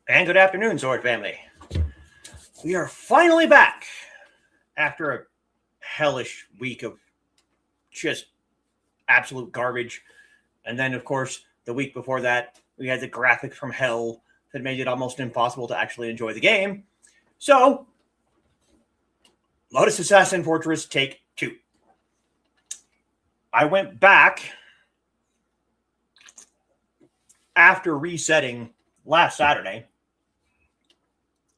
And good afternoon, Zord family. We are finally back after a hellish week of just absolute garbage. And then, of course, the week before that, we had the graphics from hell that made it almost impossible to actually enjoy the game. So, Lotus Assassin Fortress Take 2. I went back after resetting last Saturday.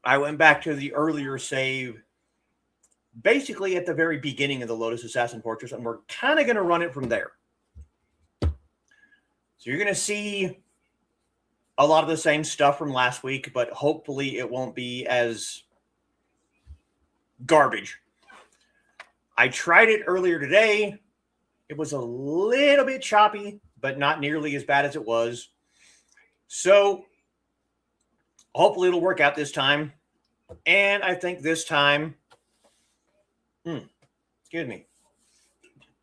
I went back to the earlier save, basically at the very beginning of the Lotus Assassin Fortress, and we're kind of going to run it from there. So you're going to see a lot of the same stuff from last week, but hopefully it won't be as garbage. I tried it earlier today. It was a little bit choppy, but not nearly as bad as it was. So hopefully it'll work out this time. And I think this time, excuse me.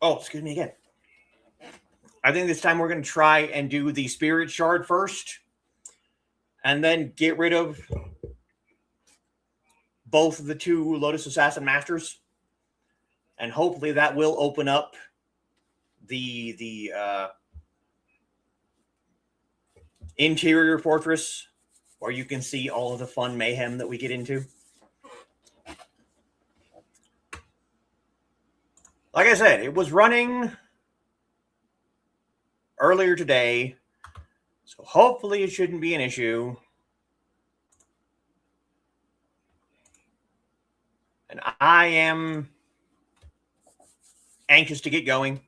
Oh, excuse me again. I think this time we're going to try and do the Spirit Shard first, and then get rid of both of the two Lotus Assassin Masters. And hopefully that will open up the interior fortress, where you can see all of the fun mayhem that we get into. Like I said, it was running earlier today, so hopefully it shouldn't be an issue. And I am anxious to get going.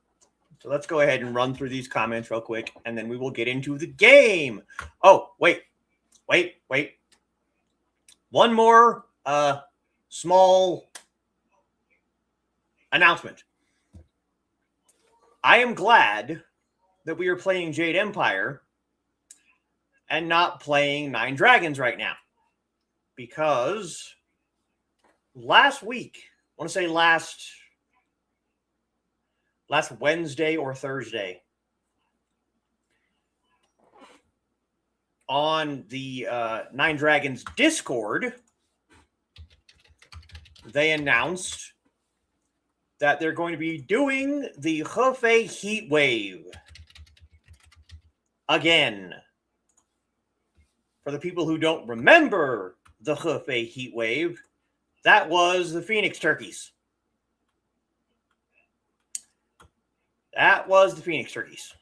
So let's go ahead and run through these comments real quick, and then we will get into the game. Oh, wait. One more small announcement. I am glad that we are playing Jade Empire and not playing Nine Dragons right now. Because last week, I want to say last Wednesday or Thursday, on the Nine Dragons Discord, they announced that they're going to be doing the Hefei Heat Wave again. For the people who don't remember the Hefei Heat Wave, that was the Phoenix Turkeys. That was the Phoenix Turkeys.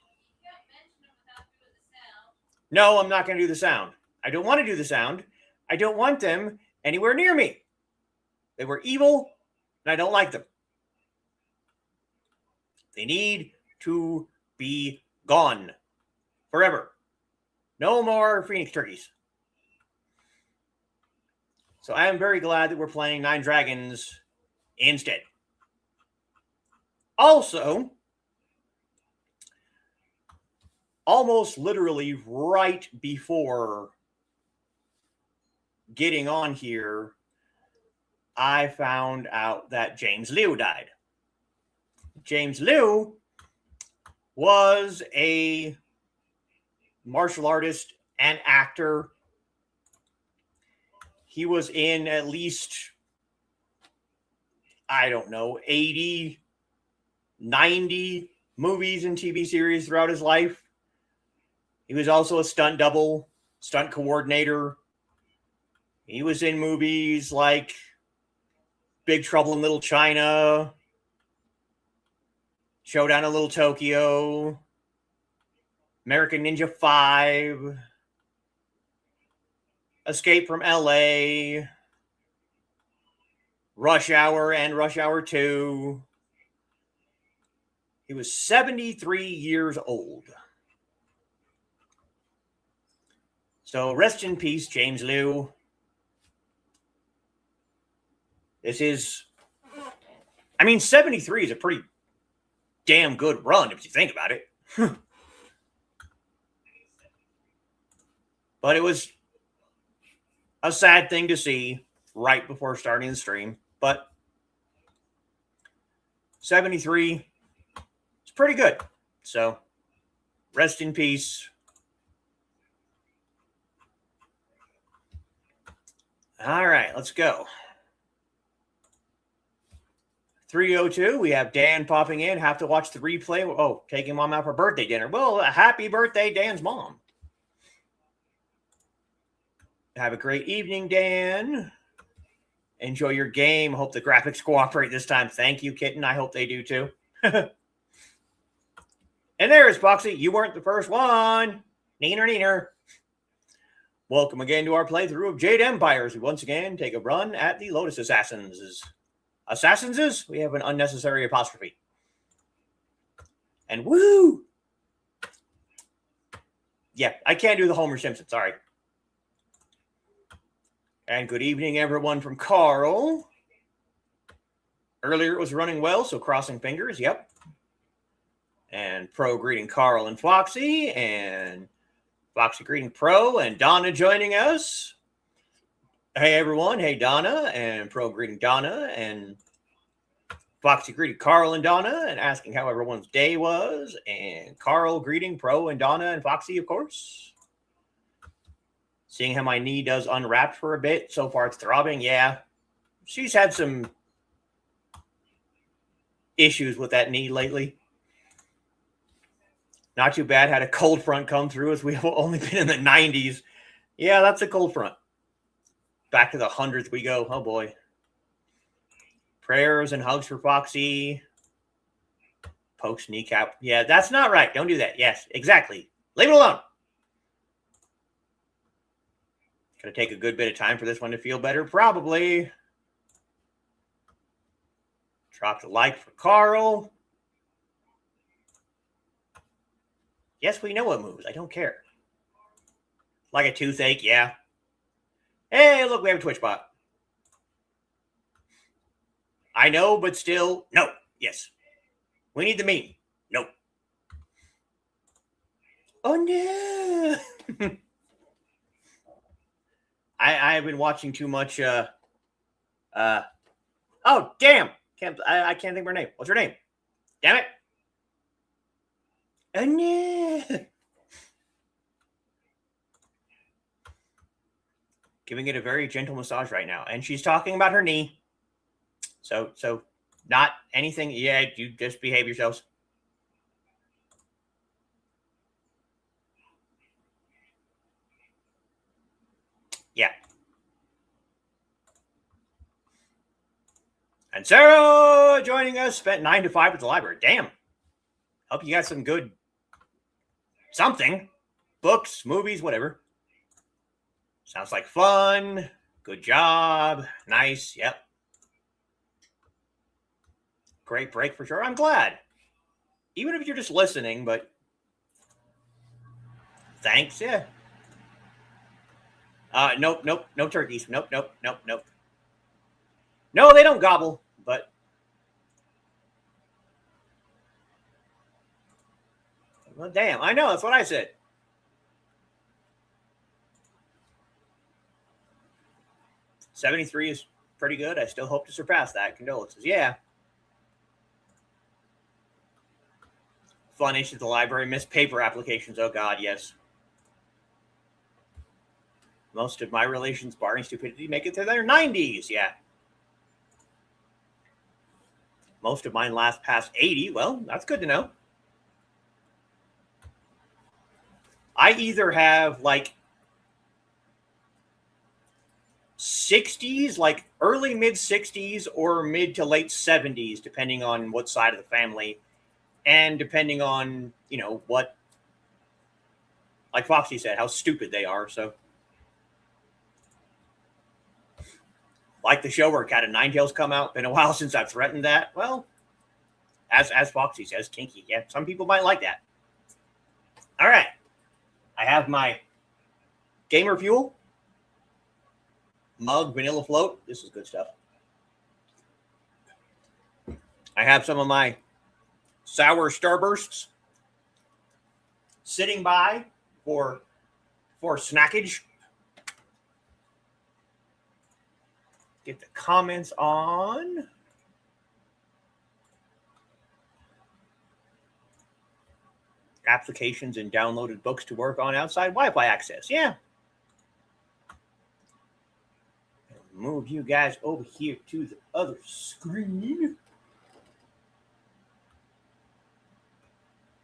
No, I'm not going to do the sound. I don't want to do the sound. I don't want them anywhere near me. They were evil, and I don't like them. They need to be gone forever. No more Phoenix Turkeys. So I am very glad that we're playing Nine Dragons instead. Also, almost literally right before getting on here, I found out that James Liu died. James Liu was a martial artist and actor. He was in at least, 80, 90 movies and TV series throughout his life. He was also a stunt double, stunt coordinator. He was in movies like Big Trouble in Little China, Showdown in Little Tokyo, American Ninja 5, Escape from LA, Rush Hour and Rush Hour 2. He was 73 years old. So rest in peace, James Liu. This is, 73 is a pretty damn good run if you think about it. But it was a sad thing to see right before starting the stream. But 73 is pretty good. So rest in peace, All right, let's go. 3:02. We have Dan popping in. Have to watch the replay. Oh, taking mom out for birthday dinner. Well, happy birthday, Dan's mom. Have a great evening, Dan. Enjoy your game. Hope the graphics cooperate this time. Thank you, Kitten. I hope they do too. And there's Boxy. You weren't the first one. Neener, neener. Welcome again to our playthrough of Jade Empires. We once again take a run at the Lotus Assassins. Assassins? We have an unnecessary apostrophe. And woo! Yeah, I can't do the Homer Simpson. Sorry. And good evening, everyone, from Carl. Earlier it was running well, so crossing fingers. Yep. And Pro greeting Carl and Foxy. And Foxy greeting Pro and Donna joining us. Hey, everyone. Hey, Donna. And Pro greeting Donna. And Foxy greeting Carl and Donna and asking how everyone's day was. And Carl greeting Pro and Donna and Foxy, of course. Seeing how my knee does unwrap for a bit. So far, it's throbbing. Yeah. She's had some issues with that knee lately. Not too bad. Had a cold front come through as we have only been in the 90s. Yeah, that's a cold front. Back to the 100th we go. Oh, boy. Prayers and hugs for Foxy. Pokes kneecap. Yeah, that's not right. Don't do that. Yes, exactly. Leave it alone. Going to take a good bit of time for this one to feel better? Probably. Dropped a like for Carl. Yes, we know what moves. I don't care. Like a toothache, yeah. Hey, look, we have a Twitch bot. I know, but still, no. Yes. We need the meme. Nope. Oh, no. I've been watching too much. Oh, damn. I can't think of her name. What's her name? Damn it. Oh, no. Giving it a very gentle massage right now. And she's talking about her knee. So not anything. Yeah, you just behave yourselves. Yeah. And Sarah joining us, spent 9 to 5 at the library. Damn. Hope you got some good something. Books, movies, whatever. Sounds like fun. Good job. Nice. Yep. Great break for sure. I'm glad. Even if you're just listening, but thanks. Yeah. Nope. No turkeys. Nope. No, they don't gobble, but well, damn. I know. That's what I said. $73 is pretty good. I still hope to surpass that. Condolences. Yeah. Fun issue at the library. Missed paper applications. Oh, God, yes. Most of my relations, barring stupidity, make it to their 90s. Yeah. Most of mine last past 80. Well, that's good to know. I either have like 60s, like early mid 60s or mid to late 70s, depending on what side of the family and depending on, what, like Foxy said, how stupid they are. So, like the show where Cat of Nine Tails come out, been a while since I've threatened that. Well, as Foxy says, kinky. Yeah, some people might like that. All right. I have my Gamer Fuel mug, vanilla float. This is good stuff. I have some of my sour Starbursts sitting by for snackage. Get the comments on. Applications and downloaded books to work on outside Wi-Fi access. Yeah. Move you guys over here to the other screen.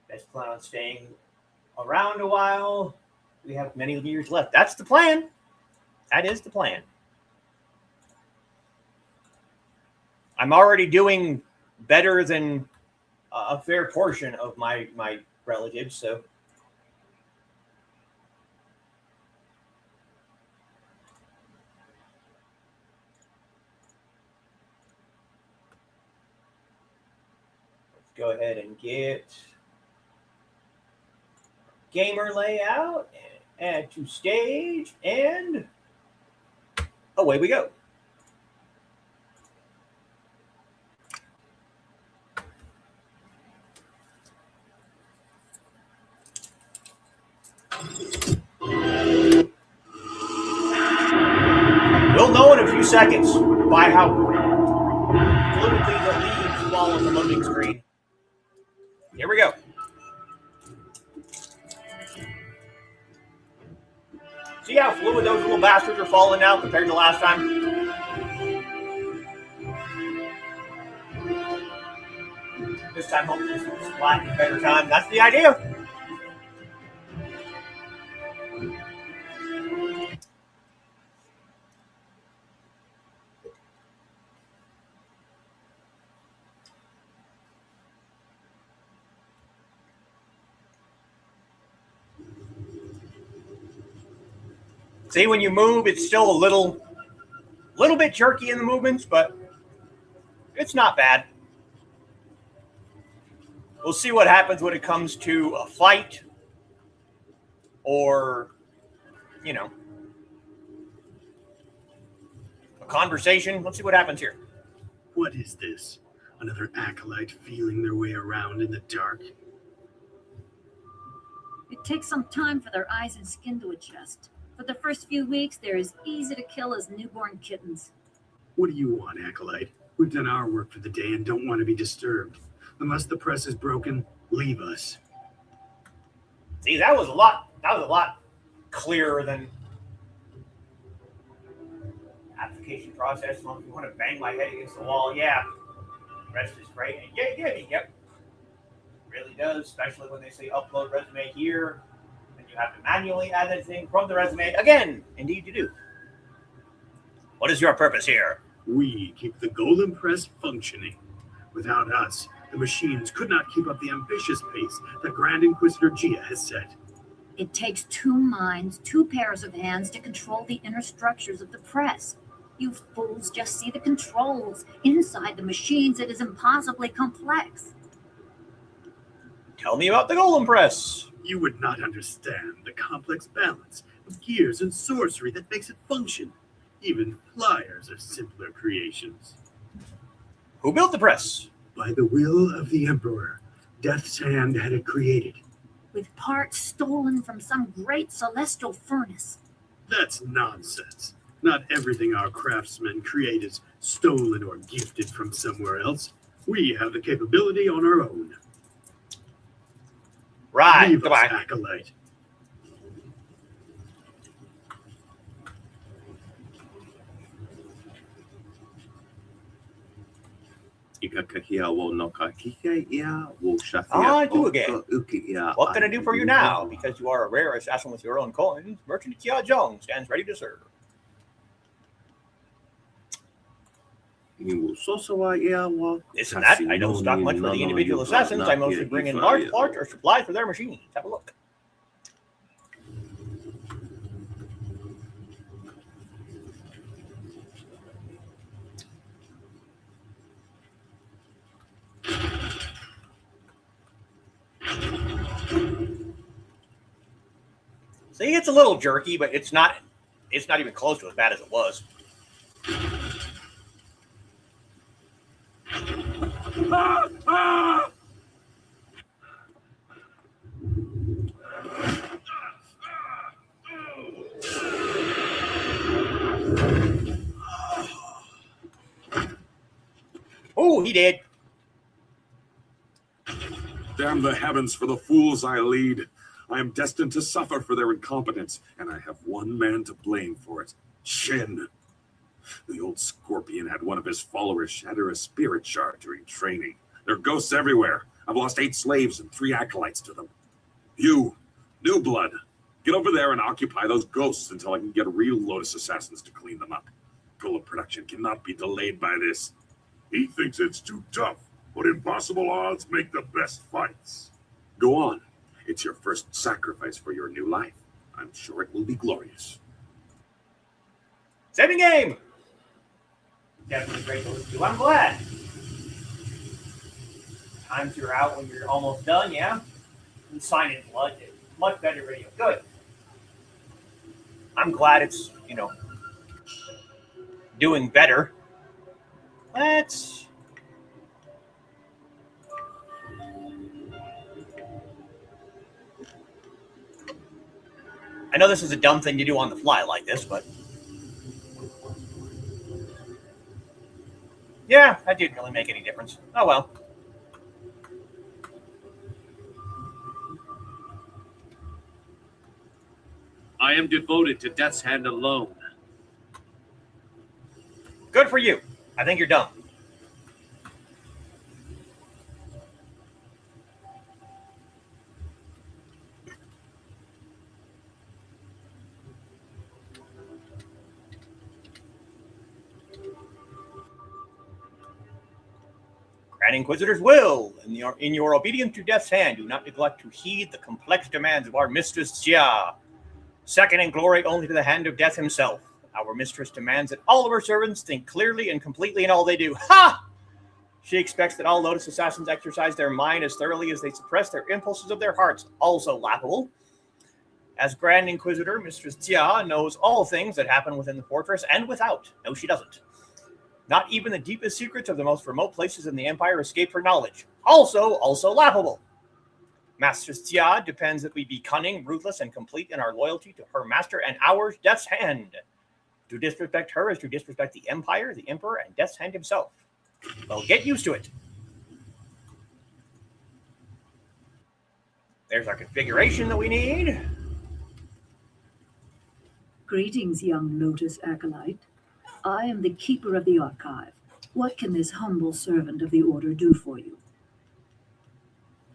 Let's plan on staying around a while. We have many years left. That's the plan. That is the plan. I'm already doing better than a fair portion of my relatives, so. Let's go ahead and get gamer layout, add to stage, and away we go. We'll know in a few seconds by how fluidly the leaves fall on the loading screen. Here we go. See how fluid those little bastards are falling now compared to last time? This time, hopefully, this will splat in better time. That's the idea. See, when you move, it's still a little bit jerky in the movements, but it's not bad. We'll see what happens when it comes to a fight or, you know, a conversation. Let's see what happens here. What is this? Another acolyte feeling their way around in the dark? It takes some time for their eyes and skin to adjust. For the first few weeks, they're as easy to kill as newborn kittens. What do you want, acolyte? We've done our work for the day and don't want to be disturbed. Unless the press is broken, leave us. See, that was a lot clearer than application process. As long as you want to bang my head against the wall, yeah. The rest is great. And yep. Really does, especially when they say upload resume here. And you have to manually add that thing from the resume. Again, indeed you do. What is your purpose here? We keep the golem press functioning. Without us, the machines could not keep up the ambitious pace that Grand Inquisitor Gia has set. It takes 2 minds, 2 pairs of hands to control the inner structures of the press. You fools just see the controls. Inside the machines, it is impossibly complex. Tell me about the golem press. You would not understand the complex balance of gears and sorcery that makes it function. Even flyers are simpler creations. Who built the press? By the will of the Emperor, Death's hand had it created. With parts stolen from some great celestial furnace. That's nonsense. Not everything our craftsmen create is stolen or gifted from somewhere else. We have the capability on our own. Right, Leave goodbye. us, acolyte. I do again. What can I do for you now? Because you are a rare assassin with your own coins, Merchant Kia Jong stands ready to serve. Isn't that? I don't stock much for the individual assassins. I mostly bring in large parts or supplies for their machines. Have a look. See, it's a little jerky, but it's not even close to as bad as it was. Oh, he did. Damn the heavens for the fools I lead. I am destined to suffer for their incompetence, and I have one man to blame for it. Shin. The old Scorpion had one of his followers shatter a spirit shard during training. There are ghosts everywhere. I've lost 8 slaves and 3 acolytes to them. You, New Blood, get over there and occupy those ghosts until I can get real Lotus Assassins to clean them up. Pull production cannot be delayed by this. He thinks it's too tough, but impossible odds make the best fights. Go on. It's your first sacrifice for your new life. I'm sure it will be glorious. Saving game! Definitely great to listen to. I'm glad. Times you're out when you're almost done, yeah? And Sign in Blood. Much better video. Good. I'm glad it's, doing better. Let's... I know this is a dumb thing to do on the fly like this, but... yeah, that didn't really make any difference. Oh well. I am devoted to Death's Hand alone. Good for you. I think you're dumb. Grand Inquisitors will, in your obedience to Death's Hand, do not neglect to heed the complex demands of our Mistress Jia. Second in glory only to the hand of Death himself. Our mistress demands that all of her servants think clearly and completely in all they do. Ha! She expects that all Lotus Assassins exercise their mind as thoroughly as they suppress their impulses of their hearts. Also laughable. As Grand Inquisitor, Mistress Jia knows all things that happen within the fortress and without. No, she doesn't. Not even the deepest secrets of the most remote places in the Empire escape her knowledge. Also laughable. Mistress Jia depends that we be cunning, ruthless, and complete in our loyalty to her master and ours, Death's Hand. To disrespect her is to disrespect the Empire, the Emperor, and Death's Hand himself. Well, get used to it. There's our configuration that we need. Greetings, young Lotus Acolyte. I am the keeper of the archive. What can this humble servant of the order do for you?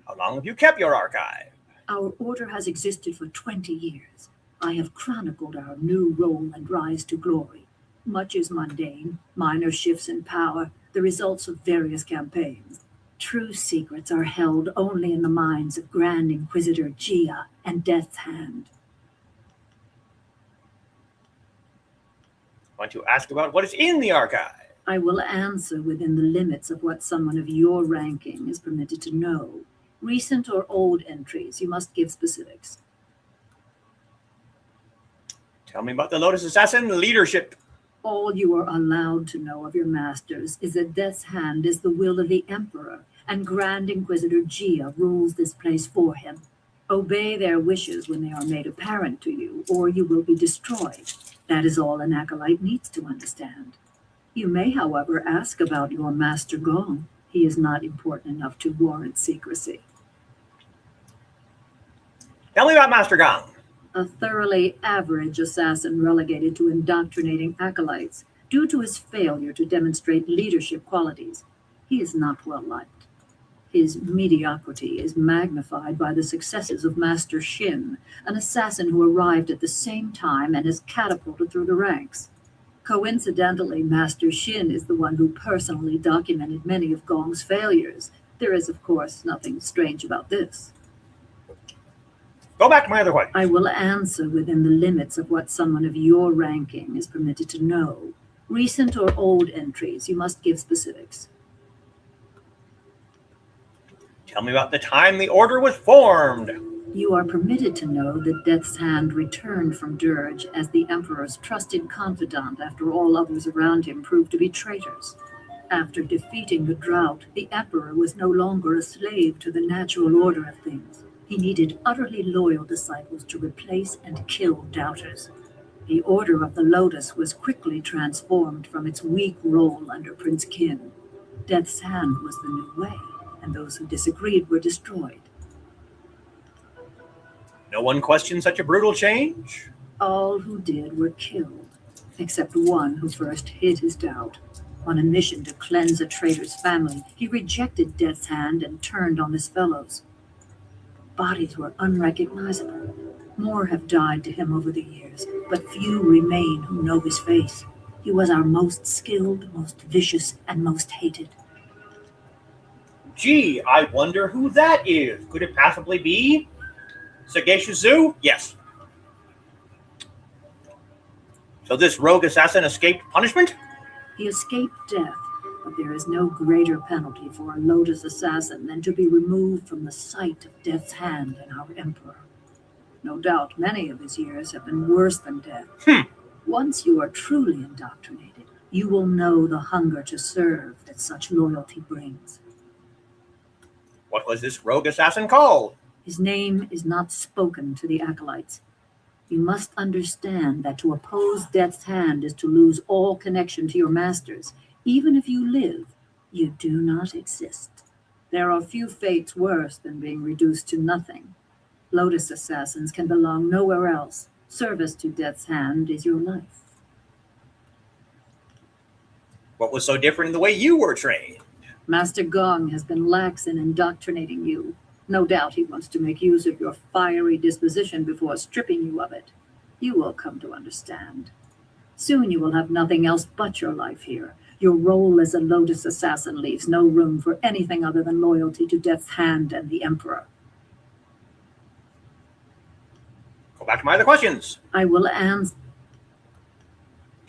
How long have you kept your archive? Our order has existed for 20 years. I have chronicled our new role and rise to glory. Much is mundane, minor shifts in power, the results of various campaigns. True secrets are held only in the minds of Grand Inquisitor Jia and Death's Hand. I want to ask about what is in the archive. I will answer within the limits of what someone of your ranking is permitted to know. Recent or old entries, you must give specifics. Tell me about the Lotus Assassin leadership. All you are allowed to know of your masters is that Death's Hand is the will of the Emperor, and Grand Inquisitor Jia rules this place for him. Obey their wishes when they are made apparent to you, or you will be destroyed. That is all an acolyte needs to understand. You may, however, ask about your Master Gong. He is not important enough to warrant secrecy. Tell me about Master Gong. A thoroughly average assassin relegated to indoctrinating acolytes due to his failure to demonstrate leadership qualities. He is not well liked. His mediocrity is magnified by the successes of Master Shin, an assassin who arrived at the same time and is catapulted through the ranks. Coincidentally, Master Shin is the one who personally documented many of Gong's failures. There is, of course, nothing strange about this. Go back to my other question. I will answer within the limits of what someone of your ranking is permitted to know. Recent or old entries, you must give specifics. Tell me about the time the order was formed. You are permitted to know that Death's Hand returned from Dirge as the Emperor's trusted confidant after all others around him proved to be traitors. After defeating the drought, the Emperor was no longer a slave to the natural order of things. He needed utterly loyal disciples to replace and kill doubters. The Order of the Lotus was quickly transformed from its weak role under Prince Qin. Death's Hand was the new way, and those who disagreed were destroyed. No one questioned such a brutal change? All who did were killed. except one who first hid his doubt. On a mission to cleanse a traitor's family, he rejected Death's Hand and turned on his fellows. Bodies were unrecognizable. More have died to him over the years, but few remain who know his face. He was our most skilled, most vicious, and most hated. Gee, I wonder who that is. Could it possibly be Sagacious Zoo? Yes. So this rogue assassin escaped punishment? He escaped death, but there is no greater penalty for a Lotus Assassin than to be removed from the sight of Death's Hand and our Emperor. No doubt many of his years have been worse than death. Once you are truly indoctrinated, you will know the hunger to serve that such loyalty brings. What was this rogue assassin called? His name is not spoken to the acolytes. You must understand that to oppose Death's Hand is to lose all connection to your masters. Even if you live, you do not exist. There are few fates worse than being reduced to nothing. Lotus Assassins can belong nowhere else. Service to Death's Hand is your life. What was so different in the way you were trained? Master Gong has been lax in indoctrinating you. No doubt he wants to make use of your fiery disposition before stripping you of it. You will come to understand. Soon you will have nothing else but your life here. Your role as a Lotus Assassin leaves no room for anything other than loyalty to Death's Hand and the Emperor. Go back to my other questions. I will answer.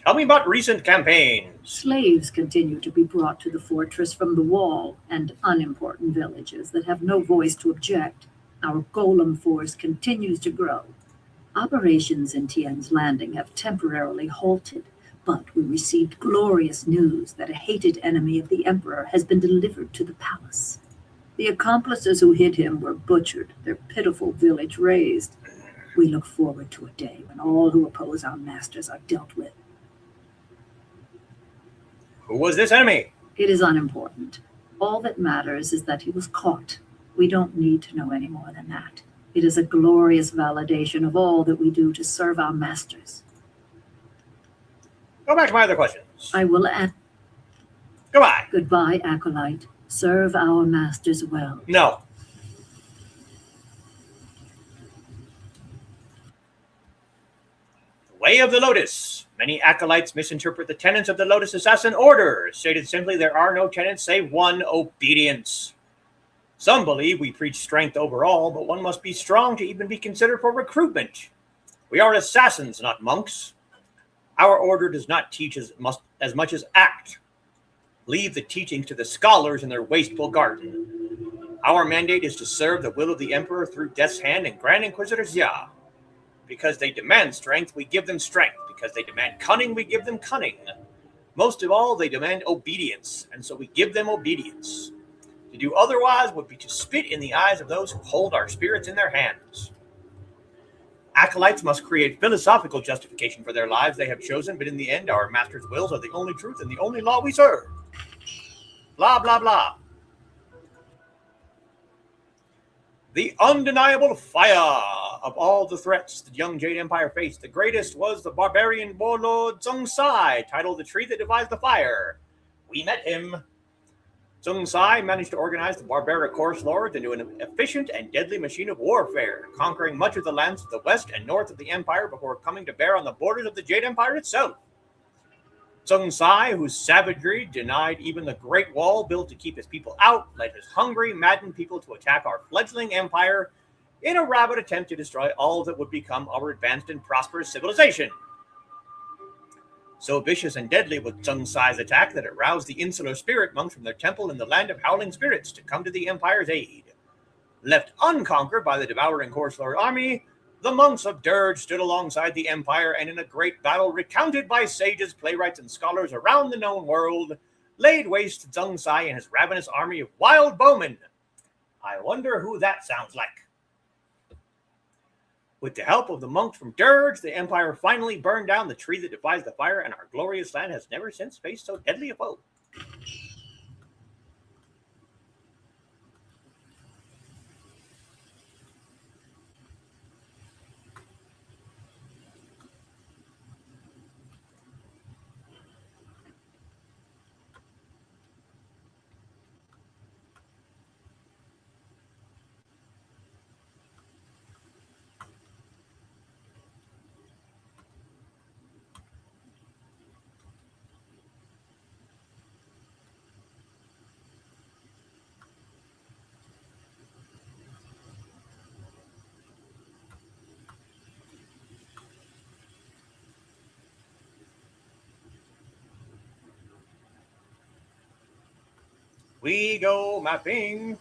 Tell me about recent campaigns. Slaves continue to be brought to the fortress from the wall and unimportant villages that have no voice to object. Our golem force continues to grow. Operations in Tian's Landing have temporarily halted, but we received glorious news that a hated enemy of the Emperor has been delivered to the palace. The accomplices who hid him were butchered, their pitiful village razed. We look forward to a day when all who oppose our masters are dealt with. Who was this enemy? It is unimportant. All that matters is that he was caught. We don't need to know any more than that. It is a glorious validation of all that we do to serve our masters. Go back to my other questions. I will Goodbye. Goodbye, Acolyte. Serve our masters well. No. The Way of the Lotus. Many acolytes misinterpret the tenets of the Lotus Assassin Order. Stated simply, there are no tenets save one: obedience. Some believe we preach strength overall, but one must be strong to even be considered for recruitment. We are assassins, not monks. Our order does not teach as much as act. Leave the teachings to the scholars in their wasteful garden. Our mandate is to serve the will of the Emperor through Death's Hand and Grand Inquisitor Xia. Because they demand strength, we give them strength. Because they demand cunning, we give them cunning. Most of all, they demand obedience, and so we give them obedience. To do otherwise would be to spit in the eyes of those who hold our spirits in their hands. Acolytes must create philosophical justification for their lives they have chosen, but in the end, our master's wills are the only truth and the only law we serve. Blah, blah, blah. The undeniable fire of all the threats the young Jade Empire faced. The greatest was the barbarian warlord Zhong Sai, titled The Tree That Defies the Fire. We met him. Zhong Sai managed to organize the barbaric horse lords into an efficient and deadly machine of warfare, conquering much of the lands of the west and north of the empire before coming to bear on the borders of the Jade Empire itself. Zhong Sai, whose savagery denied even the Great Wall built to keep his people out, led his hungry, maddened people to attack our fledgling empire in a rabid attempt to destroy all that would become our advanced and prosperous civilization. So vicious and deadly was Zhong Sai's attack that it roused the insular spirit monks from their temple in the land of howling spirits to come to the empire's aid. Left unconquered by the devouring horse lord army, the monks of Dirge stood alongside the empire and in a great battle recounted by sages, playwrights, and scholars around the known world, laid waste to Zhong Sai and his ravenous army of wild bowmen. I wonder who that sounds like. With the help of the monks from Dirge, the empire finally burned down the tree that defies the fire, and our glorious land has never since faced so deadly a foe. We go mapping.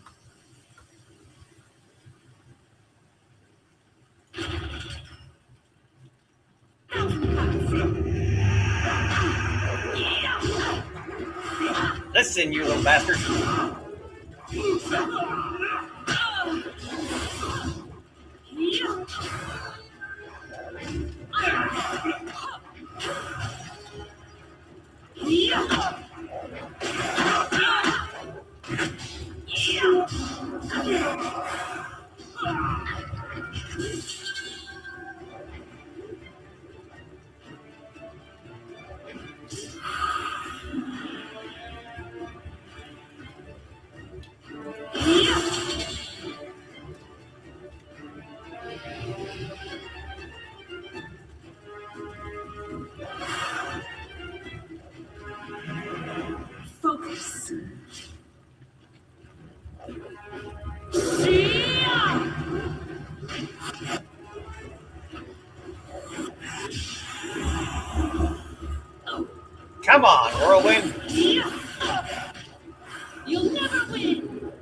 Listen, you little bastard. Focus. Come on, whirlwind. You'll never win.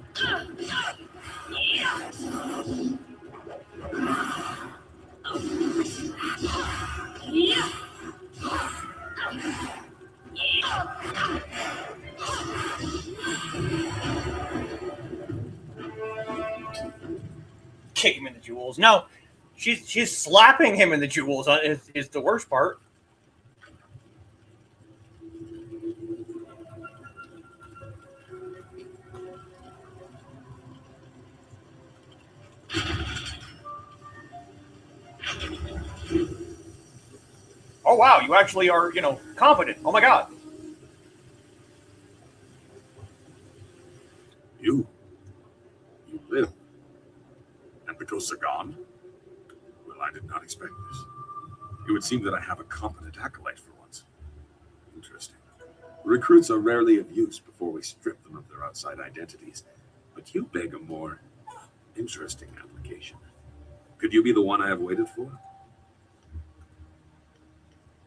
Kick him in the jewels. No, she's slapping him in the jewels is the worst part. Oh wow, you actually are, competent. Oh my god. You live. And the ghosts are gone? Well, I did not expect this. It would seem that I have a competent acolyte for once. Interesting. Recruits are rarely of use before we strip them of their outside identities, but you beg a more interesting application. Could you be the one I have waited for?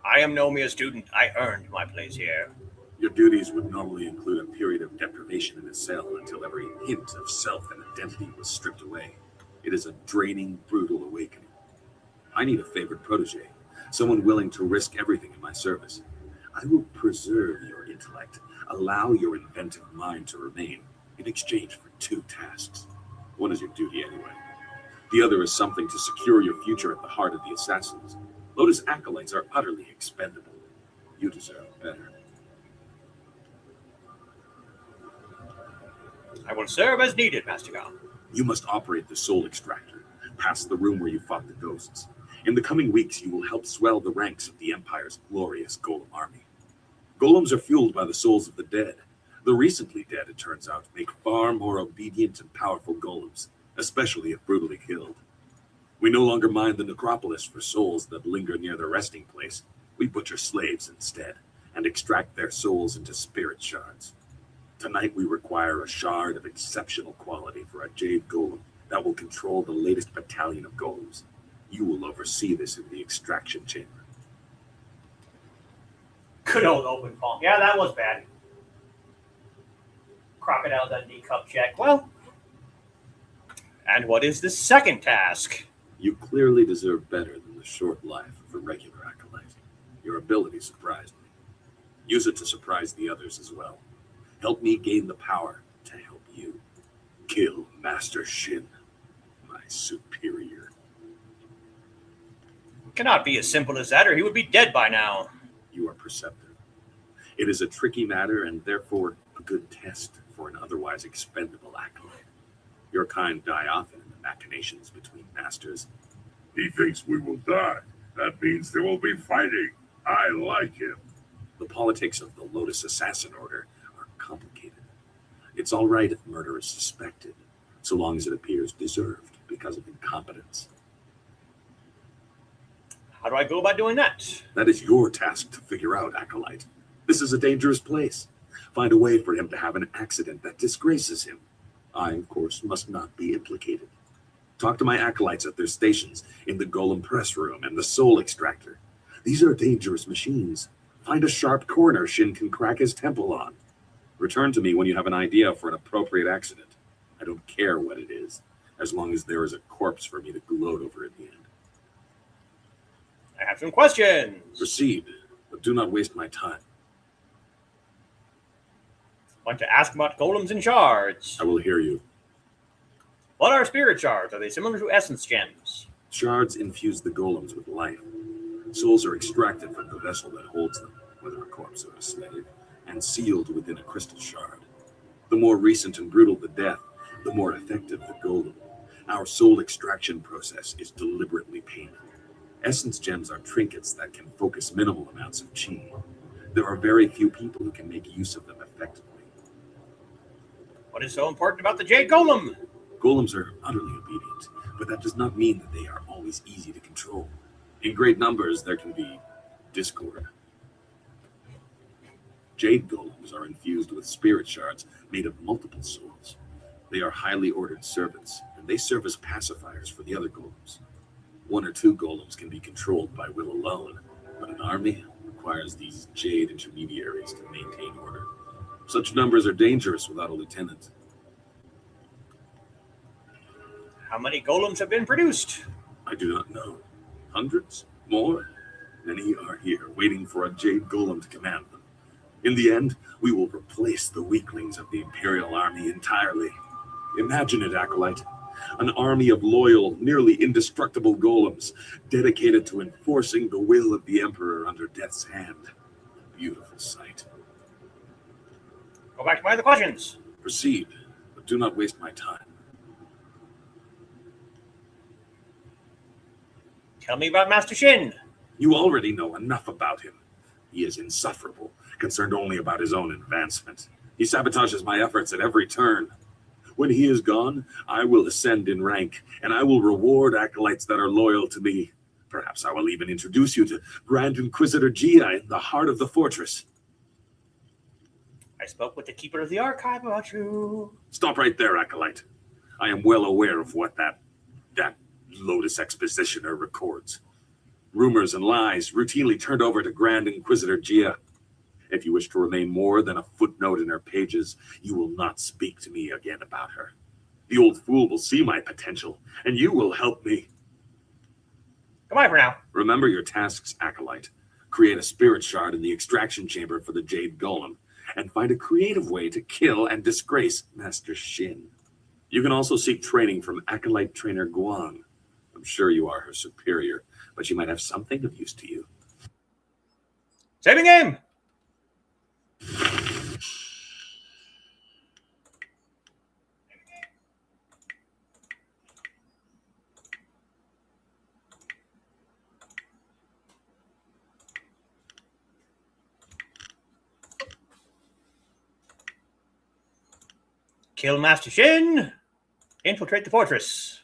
I am no mere student. I earned my place here. Your duties would normally include a period of deprivation in a cell until every hint of self and identity was stripped away. It is a draining, brutal awakening. I need a favored protege, someone willing to risk everything in my service. I will preserve your intellect, allow your inventive mind to remain, in exchange for 2 tasks. One is your duty anyway. The other is something to secure your future at the heart of the Assassins. Lotus acolytes are utterly expendable. You deserve better. I will serve as needed, Master Gam. You must operate the soul extractor, past the room where you fought the ghosts. In the coming weeks, you will help swell the ranks of the Empire's glorious golem army. Golems are fueled by the souls of the dead. The recently dead, it turns out, make far more obedient and powerful golems, especially if brutally killed. We no longer mind the necropolis for souls that linger near their resting place. We butcher slaves instead, and extract their souls into spirit shards. Tonight we require a shard of exceptional quality for our Jade golem that will control the latest battalion of golems. You will oversee this in the extraction chamber. Good old open palm. Yeah, that was bad. Crocodile Dundee cup check. Well, and what is the second task? You clearly deserve better than the short life of a regular acolyte. Your ability surprised me. Use it to surprise the others as well. Help me gain the power to help you. Kill Master Shin, my superior. It cannot be as simple as that, or he would be dead by now. You are perceptive. It is a tricky matter and therefore a good test for an otherwise expendable acolyte. Your kind die often in the machinations between masters. He thinks we will die. That means there will be fighting. I like him. The politics of the Lotus Assassin order are complicated. It's all right if murder is suspected, so long as it appears deserved because of incompetence. How do I go about doing that? That is your task to figure out, acolyte. This is a dangerous place. Find a way for him to have an accident that disgraces him. I, of course, must not be implicated. Talk to my acolytes at their stations in the Golem Press Room and the Soul Extractor. These are dangerous machines. Find a sharp corner Shin can crack his temple on. Return to me when you have an idea for an appropriate accident. I don't care what it is, as long as there is a corpse for me to gloat over at the end. I have some questions. Proceed, but do not waste my time. Want to ask about golems and shards. I will hear you. What are spirit shards? Are they similar to essence gems? Shards infuse the golems with life. Souls are extracted from the vessel that holds them, whether a corpse or a slave, and sealed within a crystal shard. The more recent and brutal the death, the more effective the golem. Our soul extraction process is deliberately painful. Essence gems are trinkets that can focus minimal amounts of chi. There are very few people who can make use of them effectively. What is so important about the Jade Golem? Golems are utterly obedient, but that does not mean that they are always easy to control. In great numbers, there can be discord. Jade golems are infused with spirit shards made of multiple souls. They are highly ordered servants, and they serve as pacifiers for the other golems. 1 or 2 golems can be controlled by will alone, but an army requires these Jade intermediaries to maintain order. Such numbers are dangerous without a lieutenant. How many golems have been produced? I do not know. Hundreds? More? Many are here, waiting for a Jade golem to command them. In the end, we will replace the weaklings of the Imperial Army entirely. Imagine it, Acolyte. An army of loyal, nearly indestructible golems, dedicated to enforcing the will of the Emperor under Death's hand. A beautiful sight. Go back to my other questions. Proceed, but do not waste my time. Tell me about Master Shin. You already know enough about him. He is insufferable, concerned only about his own advancement. He sabotages my efforts at every turn. When he is gone, I will ascend in rank, and I will reward acolytes that are loyal to me. Perhaps I will even introduce you to Grand Inquisitor Jia in the heart of the fortress. I spoke with the Keeper of the Archive about you. Stop right there, Acolyte. I am well aware of what that Lotus Expositioner records. Rumors and lies routinely turned over to Grand Inquisitor Jia. If you wish to remain more than a footnote in her pages, you will not speak to me again about her. The old fool will see my potential, and you will help me. Goodbye for now. Remember your tasks, Acolyte. Create a spirit shard in the extraction chamber for the Jade Golem, and find a creative way to kill and disgrace Master Shin. You can also seek training from Acolyte Trainer Guang. I'm sure you are her superior, but she might have something of use to you. Saving game. Kill Master Shin. Infiltrate the fortress.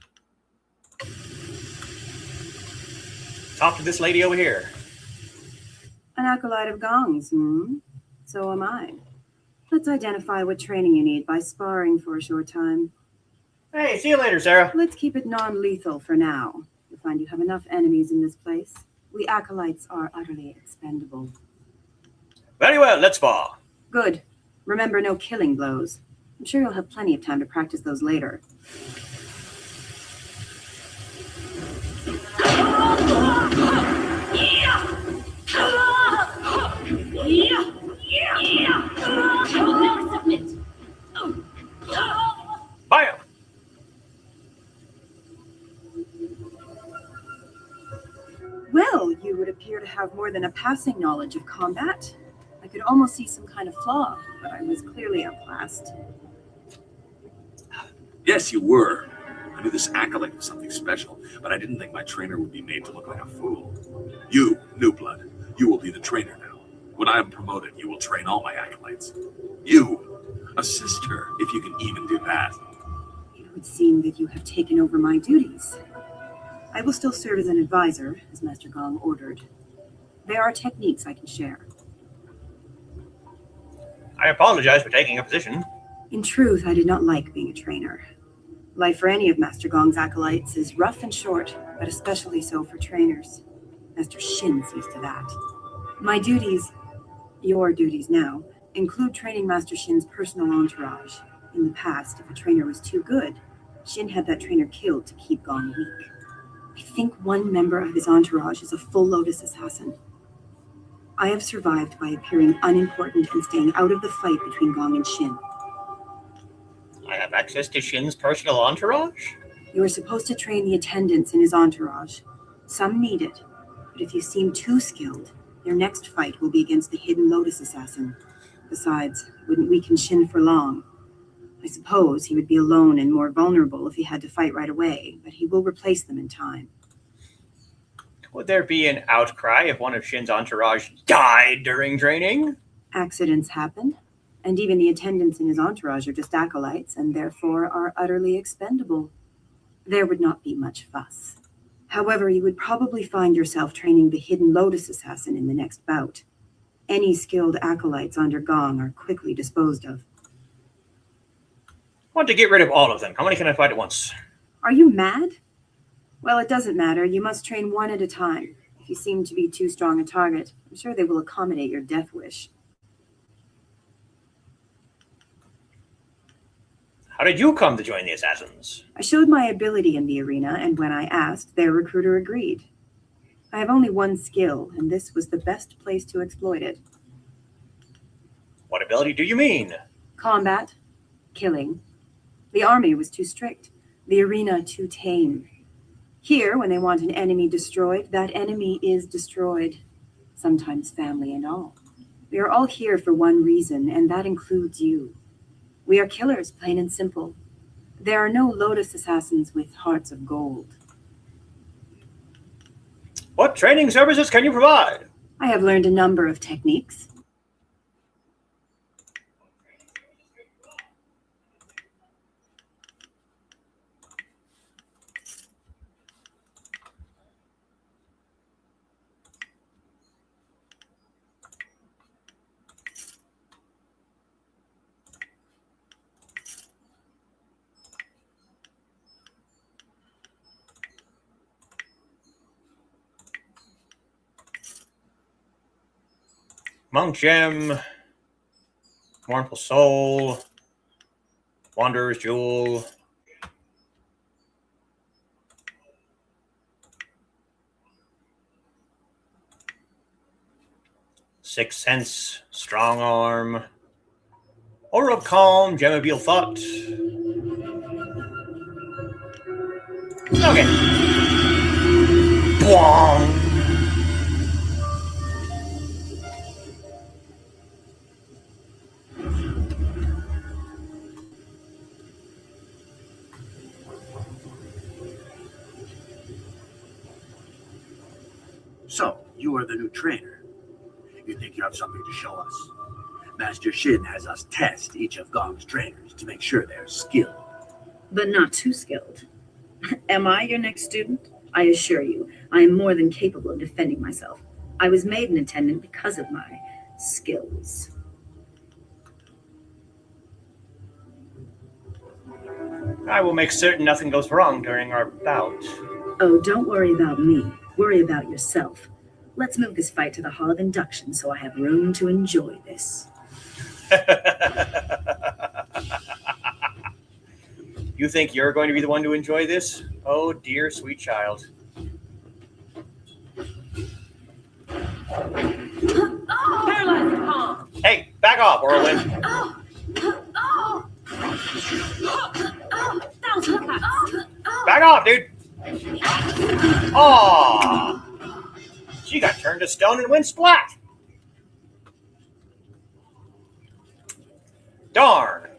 Talk to this lady over here. An acolyte of Gong's, So am I. Let's identify what training you need by sparring for a short time. Hey, see you later, Sarah. Let's keep it non-lethal for now. You'll find you have enough enemies in this place. We acolytes are utterly expendable. Very well, let's spar. Good. Remember, no killing blows. I'm sure you'll have plenty of time to practice those later. Bam! Well, you would appear to have more than a passing knowledge of combat. I could almost see some kind of flaw, but I was clearly outclassed. Yes, you were. I knew this acolyte was something special, but I didn't think my trainer would be made to look like a fool. You, New Blood, you will be the trainer now. When I am promoted, you will train all my acolytes. You, assist her, if you can even do that. It would seem that you have taken over my duties. I will still serve as an advisor, as Master Gong ordered. There are techniques I can share. I apologize for taking a position. In truth, I did not like being a trainer. Life for any of Master Gong's acolytes is rough and short, but especially so for trainers. Master Shin's used to that. My duties, your duties now, Include training Master Shin's personal entourage. In the past, if a trainer was too good, Shin had that trainer killed to keep Gong weak. I think one member of his entourage is a full Lotus Assassin. I have survived by appearing unimportant and staying out of the fight between Gong and Shin. I have access to Shin's personal entourage? You are supposed to train the attendants in his entourage. Some need it, but if you seem too skilled, your next fight will be against the hidden Lotus Assassin. Besides, it wouldn't weaken Shin for long. I suppose he would be alone and more vulnerable if he had to fight right away, but he will replace them in time. Would there be an outcry if one of Shin's entourage died during training? Accidents happen, and even the attendants in his entourage are just acolytes and therefore are utterly expendable. There would not be much fuss. However, you would probably find yourself training the hidden Lotus Assassin in the next bout. Any skilled acolytes under Gong are quickly disposed of. I want to get rid of all of them. How many can I fight at once? Are you mad? Well, it doesn't matter. You must train one at a time. If you seem to be too strong a target, I'm sure they will accommodate your death wish. How did you come to join the Assassins? I showed my ability in the arena, and when I asked, their recruiter agreed. I have only one skill, and this was the best place to exploit it. What ability do you mean? Combat. Killing. The army was too strict. The arena too tame. Here, when they want an enemy destroyed, that enemy is destroyed. Sometimes family and all. We are all here for one reason, and that includes you. We are killers, plain and simple. There are no Lotus Assassins with hearts of gold. What training services can you provide? I have learned a number of techniques. Monk Gem, Mournful Soul, Wanderer's Jewel, Sixth Sense, Strong Arm, Aura of Calm, Gem of Veiled Thought. Okay. Bwong! So, you are the new trainer. You think you have something to show us? Master Shin has us test each of Gong's trainers to make sure they're skilled. But not too skilled. Am I your next student? I assure you, I am more than capable of defending myself. I was made an attendant because of my skills. I will make certain nothing goes wrong during our bout. Oh, don't worry about me. Worry about yourself. Let's move this fight to the Hall of Induction so I have room to enjoy this. You think you're going to be the one to enjoy this? Oh, dear sweet child. Paralyzing palm. Hey, back off, Orlin. Back off, dude. Aww. She got turned to stone and went splat. Darn.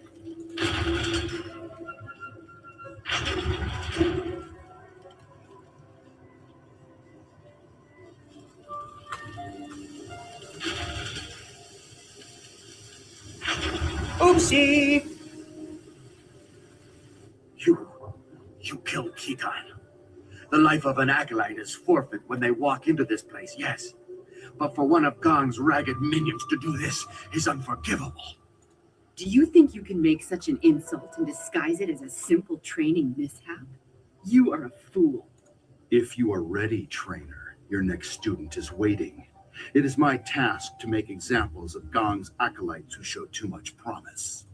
Oopsie. You killed Kitan. The life of an acolyte is forfeit when they walk into this place, yes. But for one of Gong's ragged minions to do this is unforgivable. Do you think you can make such an insult and disguise it as a simple training mishap? You are a fool. If you are ready, trainer, your next student is waiting. It is my task to make examples of Gong's acolytes who show too much promise.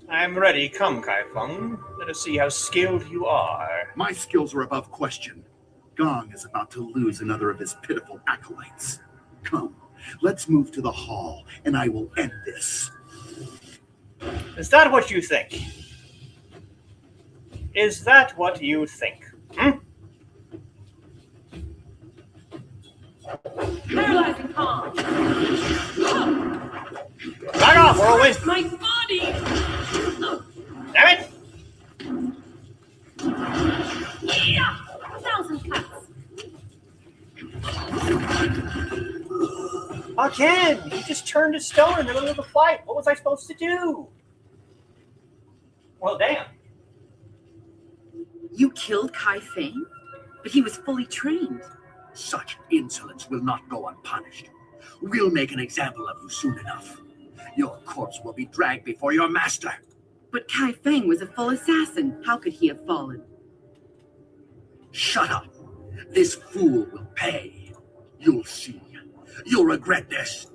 I'm ready. Come, Kai Feng. Let us see how skilled you are. My skills are above question. Gong is about to lose another of his pitiful acolytes. Come, let's move to the hall, and I will end this. Is that what you think? Is that what you think? Paralyzing palm. Back off, whirlwind! My body. Damn it! Yeah. 1,000 cuts. Again! He just turned to stone in the middle of the fight. What was I supposed to do? Well, damn. You killed Kai Feng? But he was fully trained. Such insolence will not go unpunished. We'll make an example of you soon enough. Your corpse will be dragged before your master. But Kai Feng was a full assassin. How could he have fallen? Shut up. This fool will pay. You'll see. You'll regret this.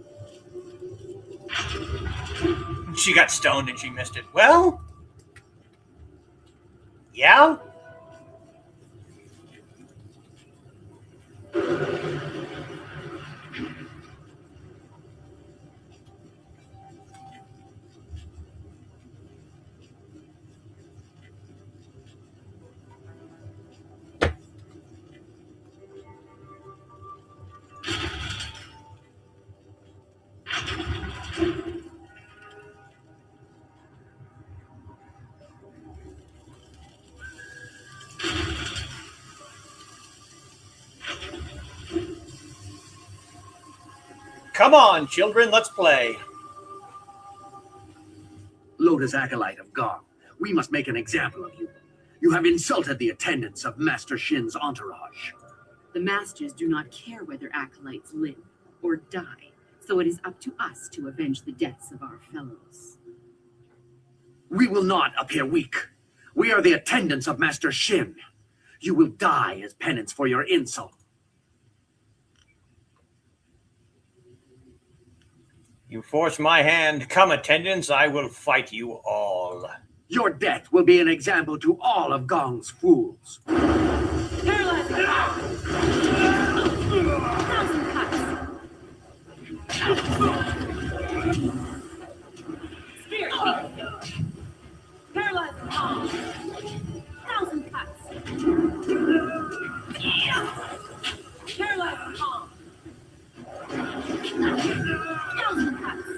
She got stoned and she missed it. Well, yeah. Come on, children, let's play. Lotus Acolyte of Gong, we must make an example of you. You have insulted the attendants of Master Shin's entourage. The masters do not care whether acolytes live or die, so it is up to us to avenge the deaths of our fellows. We will not appear weak. We are the attendants of Master Shin. You will die as penance for your insult. You force my hand. Come, attendants, I will fight you all. Your death will be an example to all of Gong's fools. Paralyzing palm. 1,000 cuts. Spirit beat. Paralyzing palm. 1,000 cuts. Paralyzing palm. 1,000 cuts.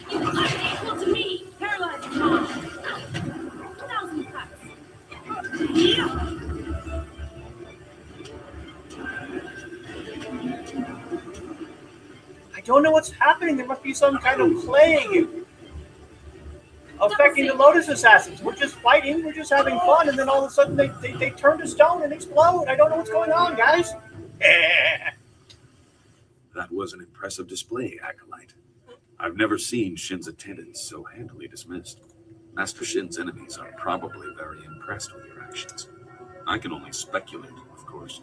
You are equal to me. Paralyzing palm. 1,000 cuts. I don't know what's happening. There must be some kind of plague affecting the Lotus Assassins. We're just fighting. We're just having fun. And then all of a sudden they turn to stone and explode. I don't know what's going on, guys. That was an impressive display, Acolyte. I've never seen Shin's attendants so handily dismissed. Master Shin's enemies are probably very impressed with your actions. I can only speculate, of course.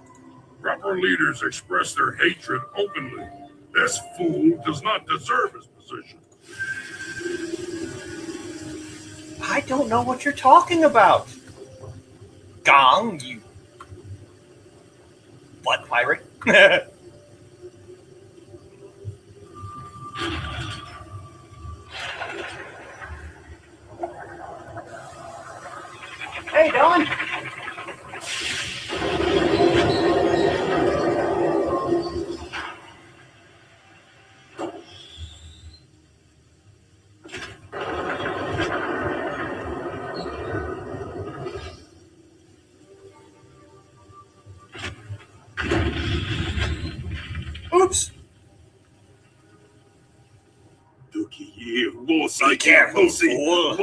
Proper leaders express their hatred openly. This fool does not deserve his position. I don't know what you're talking about. Gong, you butt pirate. Hey, Don. Oops. Be careful, fool.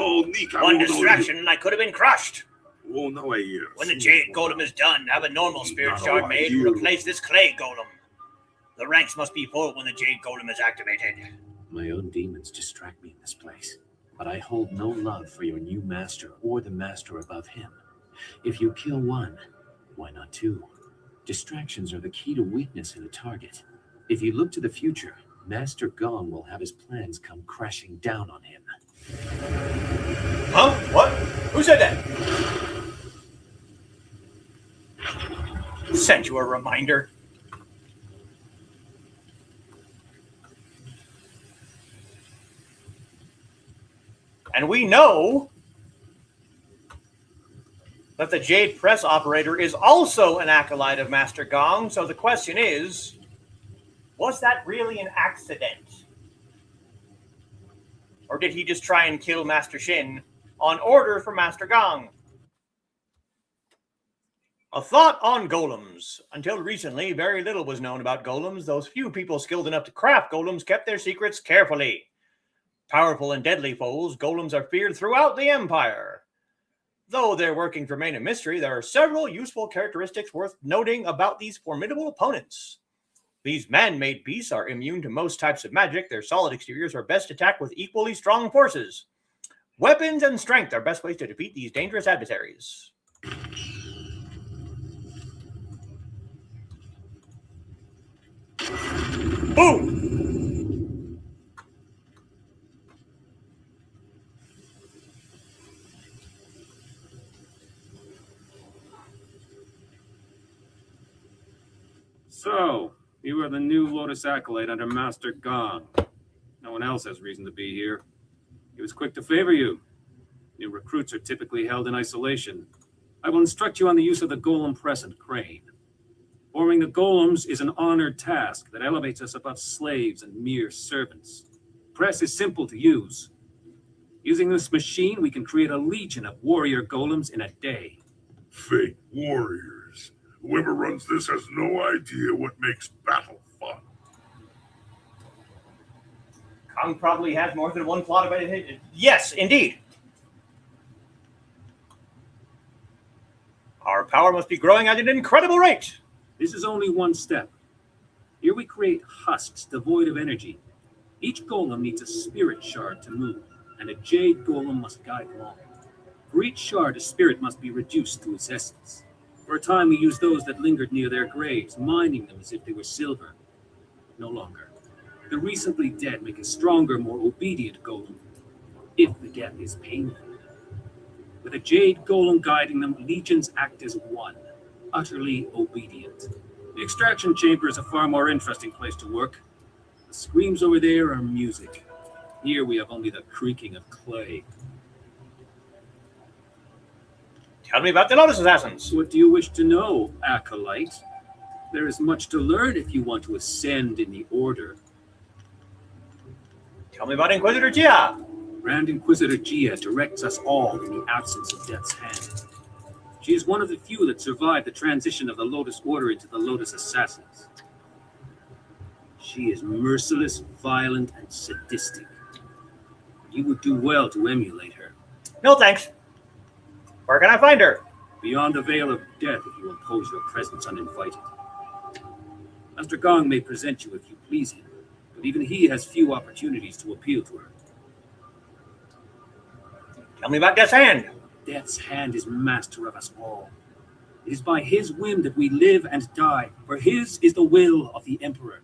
One distraction and I could have been crushed. When the Jade Golem is done, have a normal spirit shard made to replace this clay golem. The ranks must be full when the Jade Golem is activated. My own demons distract me in this place, but I hold no love for your new master or the master above him. If you kill one, why not two? Distractions are the key to weakness in a target. If you look to the future, Master Gong will have his plans come crashing down on him. Huh? What? Who said that? Sent you a reminder. And we know that the Jade press operator is also an acolyte of Master Gong, so the question is, was that really an accident? Or did he just try and kill Master Shin on order from Master Gong? A thought on golems. Until recently, very little was known about golems. Those few people skilled enough to craft golems kept their secrets carefully. Powerful and deadly foes, golems are feared throughout the Empire. Though their workings remain a mystery, there are several useful characteristics worth noting about these formidable opponents. These man-made beasts are immune to most types of magic. Their solid exteriors are best attacked with equally strong forces. Weapons and strength are best ways to defeat these dangerous adversaries. Boom! So, you are the new Lotus Acolyte under Master Gong. No one else has reason to be here. He was quick to favor you. New recruits are typically held in isolation. I will instruct you on the use of the golem press and crane. Forming the golems is an honored task that elevates us above slaves and mere servants. Press is simple to use. Using this machine, we can create a legion of warrior golems in a day. Fake warriors. Whoever runs this has no idea what makes battle fun. Kong probably has more than one plot of it. Yes, indeed. Our power must be growing at an incredible rate. This is only one step. Here we create husks devoid of energy. Each golem needs a spirit shard to move, and a jade golem must guide along. For each shard, a spirit must be reduced to its essence. For a time, we used those that lingered near their graves, mining them as if they were silver. No longer. The recently dead make a stronger, more obedient golem, if the death is painful. With a jade golem guiding them, legions act as one, utterly obedient. The extraction chamber is a far more interesting place to work. The screams over there are music. Here we have only the creaking of clay. Tell me about the Lotus Assassins. What do you wish to know, Acolyte? There is much to learn if you want to ascend in the Order. Tell me about Inquisitor Jia. Grand Inquisitor Jia directs us all in the absence of Death's Hand. She is one of the few that survived the transition of the Lotus Order into the Lotus Assassins. She is merciless, violent, and sadistic. You would do well to emulate her. No thanks. Where can I find her? Beyond the veil of death if you impose your presence uninvited. Master Gong may present you if you please him, but even he has few opportunities to appeal to her. Tell me about Death's Hand. Death's Hand is master of us all. It is by his whim that we live and die, for his is the will of the Emperor.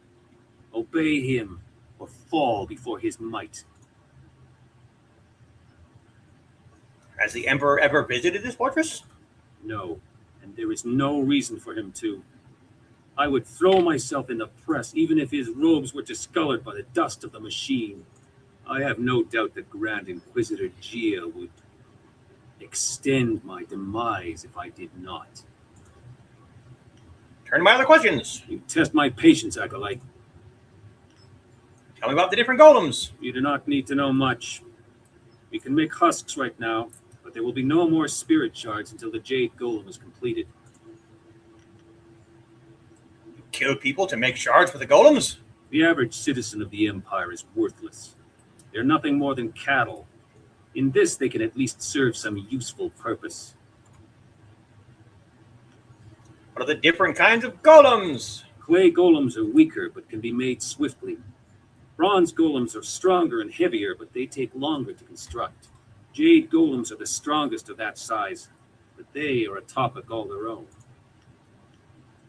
Obey him or fall before his might. Has the Emperor ever visited this fortress? No, and there is no reason for him to. I would throw myself in the press even if his robes were discolored by the dust of the machine. I have no doubt that Grand Inquisitor Jia would extend my demise if I did not. Turn to my other questions. You test my patience, Acolyte. Tell me about the different golems. You do not need to know much. We can make husks right now, but there will be no more spirit shards until the Jade Golem is completed. You kill people to make shards for the golems? The average citizen of the Empire is worthless. They're nothing more than cattle. In this, they can at least serve some useful purpose. What are the different kinds of golems? Clay golems are weaker, but can be made swiftly. Bronze golems are stronger and heavier, but they take longer to construct. Jade golems are the strongest of that size, but they are a topic all their own.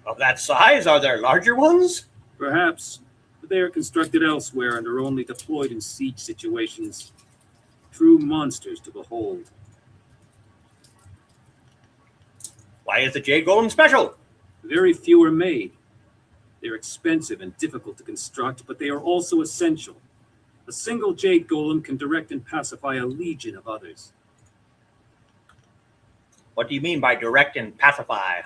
Of that size? Are there larger ones? Perhaps, but they are constructed elsewhere and are only deployed in siege situations. True monsters to behold. Why is the Jade Golem special? Very few are made. They're expensive and difficult to construct, but they are also essential. A single Jade Golem can direct and pacify a legion of others. What do you mean by direct and pacify?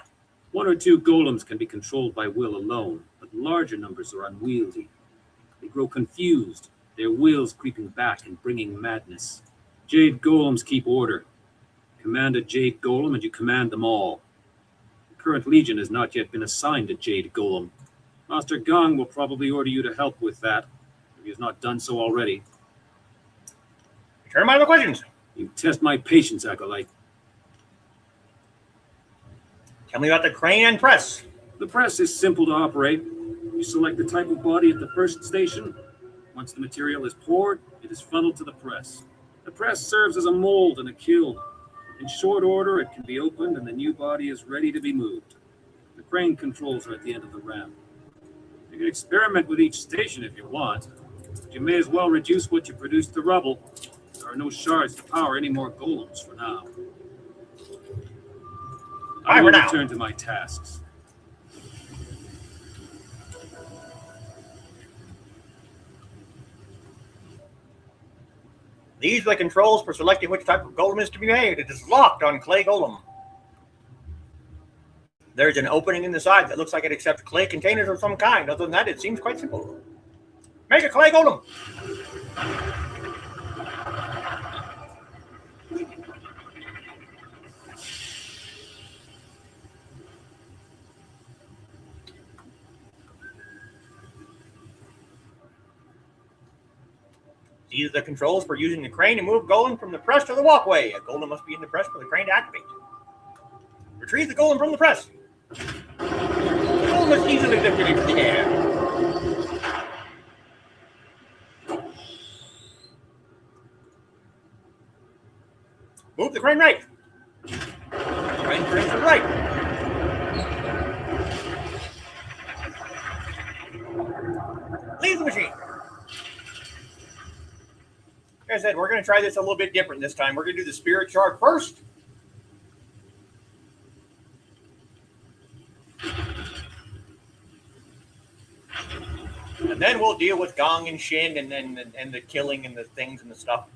1 or 2 golems can be controlled by will alone, but larger numbers are unwieldy. They grow confused, their wills creeping back and bringing madness. Jade Golems keep order. Command a Jade Golem and you command them all. The current legion has not yet been assigned a Jade Golem. Master Gong will probably order you to help with that, if he has not done so already. Return my other questions. You test my patience, Acolyte. Tell me about the crane and press. The press is simple to operate. You select the type of body at the first station. Once the material is poured, it is funneled to the press. The press serves as a mold and a kiln. In short order, it can be opened and the new body is ready to be moved. The crane controls are at the end of the ramp. You can experiment with each station if you want, but you may as well reduce what you produce to rubble. There are no shards to power any more golems for now. I will return to my tasks. These are the controls for selecting which type of golem is to be made. It is locked on clay golem. There's an opening in the side that looks like it accepts clay containers of some kind. Other than that, it seems quite simple. Make a clay golem. These are the controls for using the crane to move golem from the press to the walkway. A golem must be in the press for the crane to activate. Retrieve the golem from the press. The golem is easily lifted into the air. Move the crane right. Crane turns to the right. Leave the machine. Like I said, we're going to try this a little bit different this time. We're going to do the spirit shard first. And then we'll deal with Gong and Shin and the killing and the things and the stuff.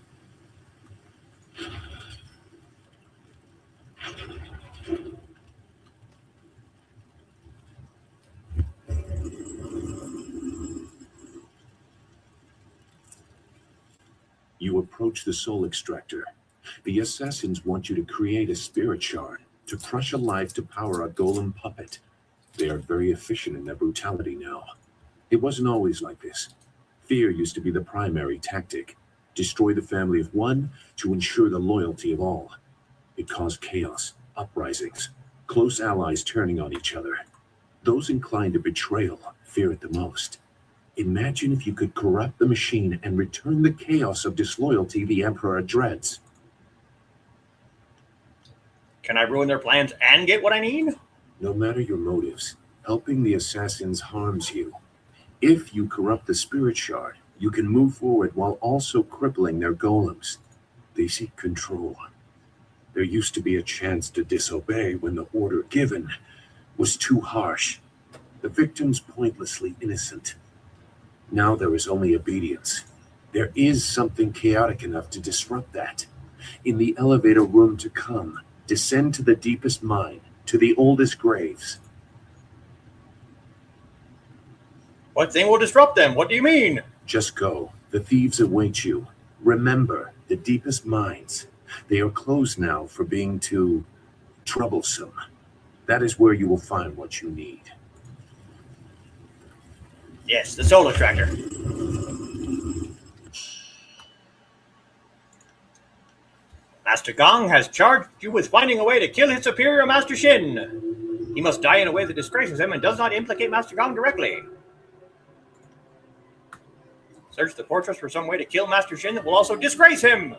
You approach the soul extractor. The assassins want you to create a spirit shard to crush a life to power a golem puppet. They are very efficient in their brutality now. It wasn't always like this. Fear used to be the primary tactic. Destroy the family of one to ensure the loyalty of all. It caused chaos, uprisings, close allies turning on each other. Those inclined to betrayal fear it the most. Imagine if you could corrupt the machine and return the chaos of disloyalty the Emperor dreads. Can I ruin their plans and get what I need? No matter your motives, helping the assassins harms you. If you corrupt the spirit shard, you can move forward while also crippling their golems. They seek control. There used to be a chance to disobey when the order given was too harsh. The victims pointlessly innocent. Now there is only obedience. There is something chaotic enough to disrupt that. In the elevator room to come, descend to the deepest mine, to the oldest graves. What thing will disrupt them? What do you mean? Just go. The thieves await you. Remember, the deepest mines. They are closed now for being too troublesome. That is where you will find what you need. Yes, the soul extractor. Master Gong has charged you with finding a way to kill his superior, Master Shin. He must die in a way that disgraces him and does not implicate Master Gong directly. Search the fortress for some way to kill Master Shin that will also disgrace him.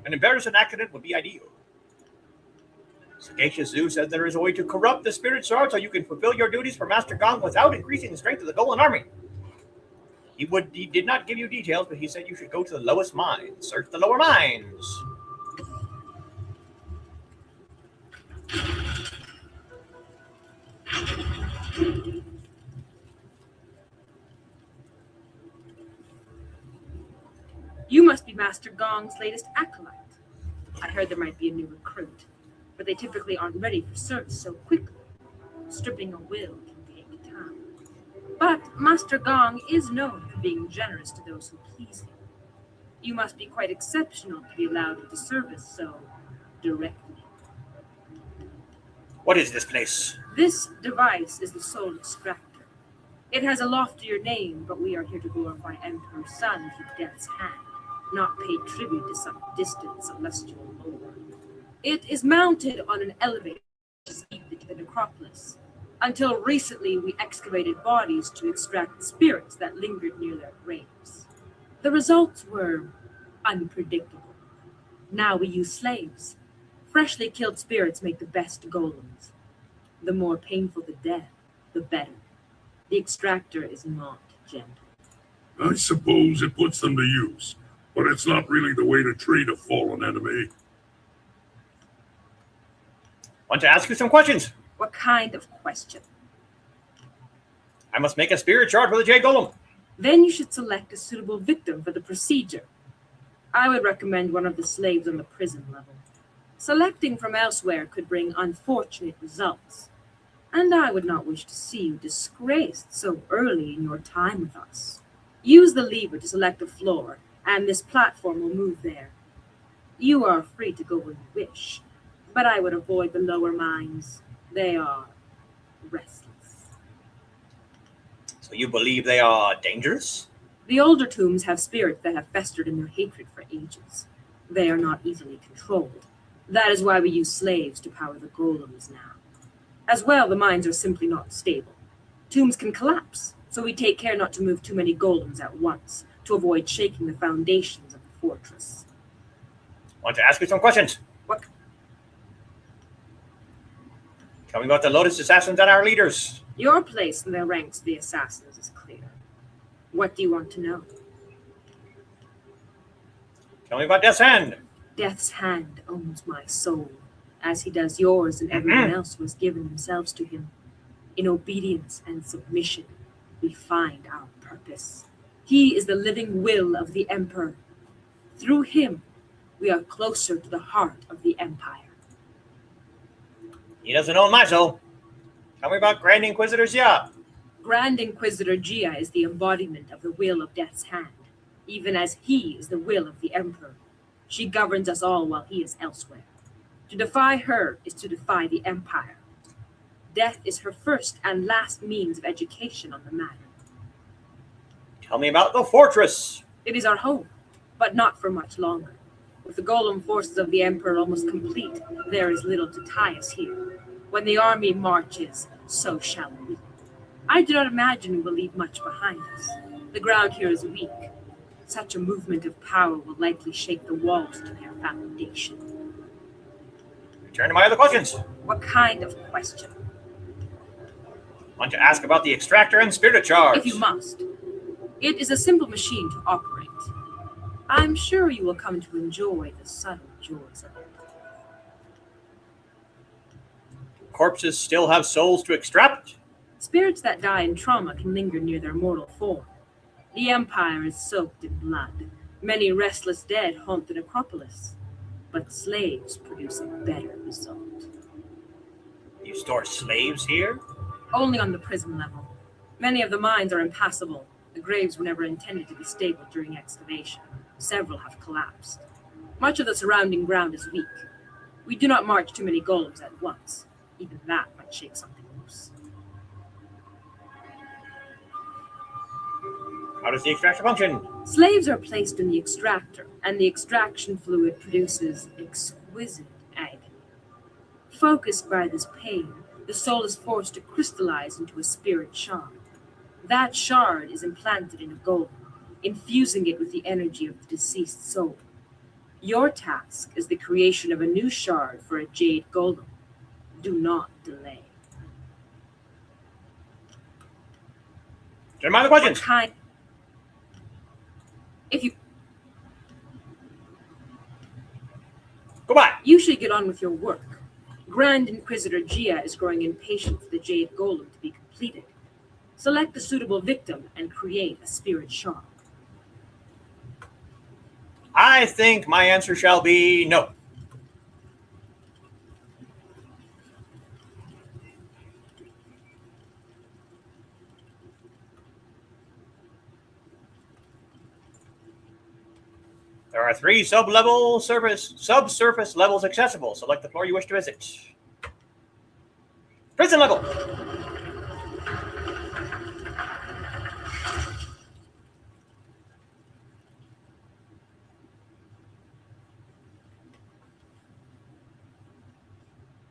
An embarrassing accident would be ideal. Sagacious Zoo said there is a way to corrupt the spirit shard so you can fulfill your duties for Master Gong without increasing the strength of the Golem army. He did not give you details, but he said you should go to the lowest mines. Search the lower mines. You must be Master Gong's latest acolyte. I heard there might be a new recruit, but they typically aren't ready for service so quickly. Stripping a will can take time. But Master Gong is known for being generous to those who please him. You must be quite exceptional to be allowed into service so directly. What is this place? This device is the Soul Extractor. It has a loftier name, but we are here to glorify Emperor's son through Death's hand, not pay tribute to some distant celestial lord. It is mounted on an elevator deep to the necropolis. Until recently, we excavated bodies to extract spirits that lingered near their graves. The results were unpredictable. Now we use slaves. Freshly killed spirits make the best golems. The more painful the death, the better. The extractor is not gentle. I suppose it puts them to use, but it's not really the way to treat a fallen enemy. Want to ask you some questions? What kind of question? I must make a spirit shard for the Jade Golem. Then you should select a suitable victim for the procedure. I would recommend one of the slaves on the prison level. Selecting from elsewhere could bring unfortunate results, and I would not wish to see you disgraced so early in your time with us. Use the lever to select a floor, and this platform will move there. You are free to go where you wish, but I would avoid the lower mines. They are restless. So you believe they are dangerous? The older tombs have spirits that have festered in their hatred for ages. They are not easily controlled. That is why we use slaves to power the golems now. As well, the mines are simply not stable. Tombs can collapse, so we take care not to move too many golems at once, to avoid shaking the foundations of the fortress. Want to ask you some questions? What? Tell me about the Lotus Assassins and our leaders. Your place in the ranks of the assassins is clear. What do you want to know? Tell me about Death's Hand. Death's hand owns my soul, as he does yours and everyone else who has given themselves to him. In obedience and submission, we find our purpose. He is the living will of the Emperor. Through him, we are closer to the heart of the Empire. He doesn't own my soul. Tell me about Grand Inquisitor Xia. Grand Inquisitor Jia is the embodiment of the will of Death's hand, even as he is the will of the Emperor. She governs us all while he is elsewhere. To defy her is to defy the Empire. Death is her first and last means of education on the matter. Tell me about the fortress. It is our home, but not for much longer. With the golem forces of the Emperor almost complete, there is little to tie us here. When the army marches, so shall we. I do not imagine we will leave much behind us. The ground here is weak. Such a movement of power will likely shake the walls to their foundation. Return to my other questions. What kind of question? Want to ask about the extractor and spirit shards. If you must. It is a simple machine to operate. I'm sure you will come to enjoy the subtle joys of it. Corpses still have souls to extract? Spirits that die in trauma can linger near their mortal form. The Empire is soaked in blood. Many restless dead haunt the necropolis. But slaves produce a better result. You store slaves here? Only on the prison level. Many of the mines are impassable. The graves were never intended to be stable during excavation. Several have collapsed. Much of the surrounding ground is weak. We do not march too many golems at once. Even that might shake something loose. How does the extractor function? Slaves are placed in the extractor, and the extraction fluid produces exquisite agony. Focused by this pain, the soul is forced to crystallize into a spirit shard. That shard is implanted in a golem, infusing it with the energy of the deceased soul. Your task is the creation of a new shard for a Jade Golem. Do not delay. Don't mind the questions. If you Goodbye. You should get on with your work. Grand Inquisitor Gia is growing impatient for the Jade Golem to be completed. Select a suitable victim and create a spirit shard. I think my answer shall be no. There are 3 subsurface levels accessible. Select the floor you wish to visit. Prison level.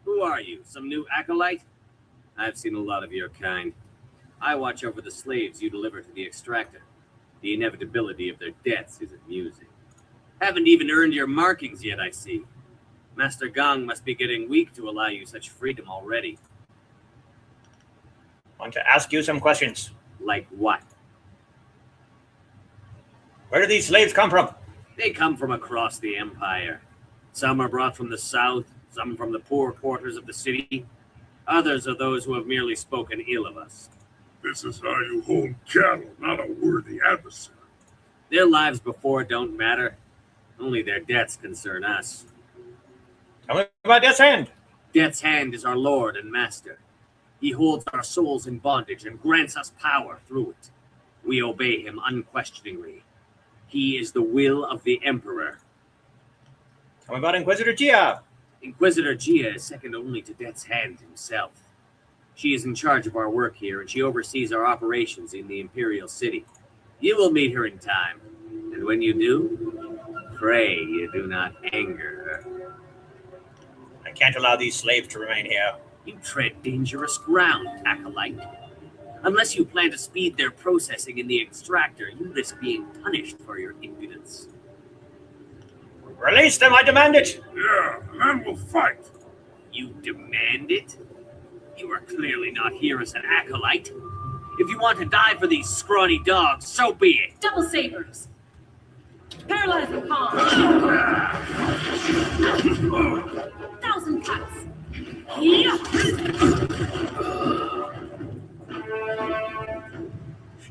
Who are you? Some new acolyte? I've seen a lot of your kind. I watch over the slaves you deliver to the extractor. The inevitability of their deaths is amusing. Haven't even earned your markings yet, I see. Master Gong must be getting weak to allow you such freedom already. I want to ask you some questions. Like what? Where do these slaves come from? They come from across the Empire. Some are brought from the south, some from the poor quarters of the city. Others are those who have merely spoken ill of us. This is how you hold cattle, not a worthy adversary. Their lives before don't matter. Only their deaths concern us. Tell me about Death's Hand. Death's Hand is our lord and master. He holds our souls in bondage and grants us power through it. We obey him unquestioningly. He is the will of the Emperor. Tell me about Inquisitor Gia. Inquisitor Gia is second only to Death's Hand himself. She is in charge of our work here, and she oversees our operations in the Imperial City. You will meet her in time, and when you do, pray you do not anger her. I can't allow these slaves to remain here. You tread dangerous ground, acolyte. Unless you plan to speed their processing in the extractor, you risk being punished for your impudence. Release them, I demand it! Yeah, and then we'll fight. You demand it? You are clearly not here as an acolyte. If you want to die for these scrawny dogs, so be it. Double sabers. Paralyzing palm. 1,000 cuts. Yeah.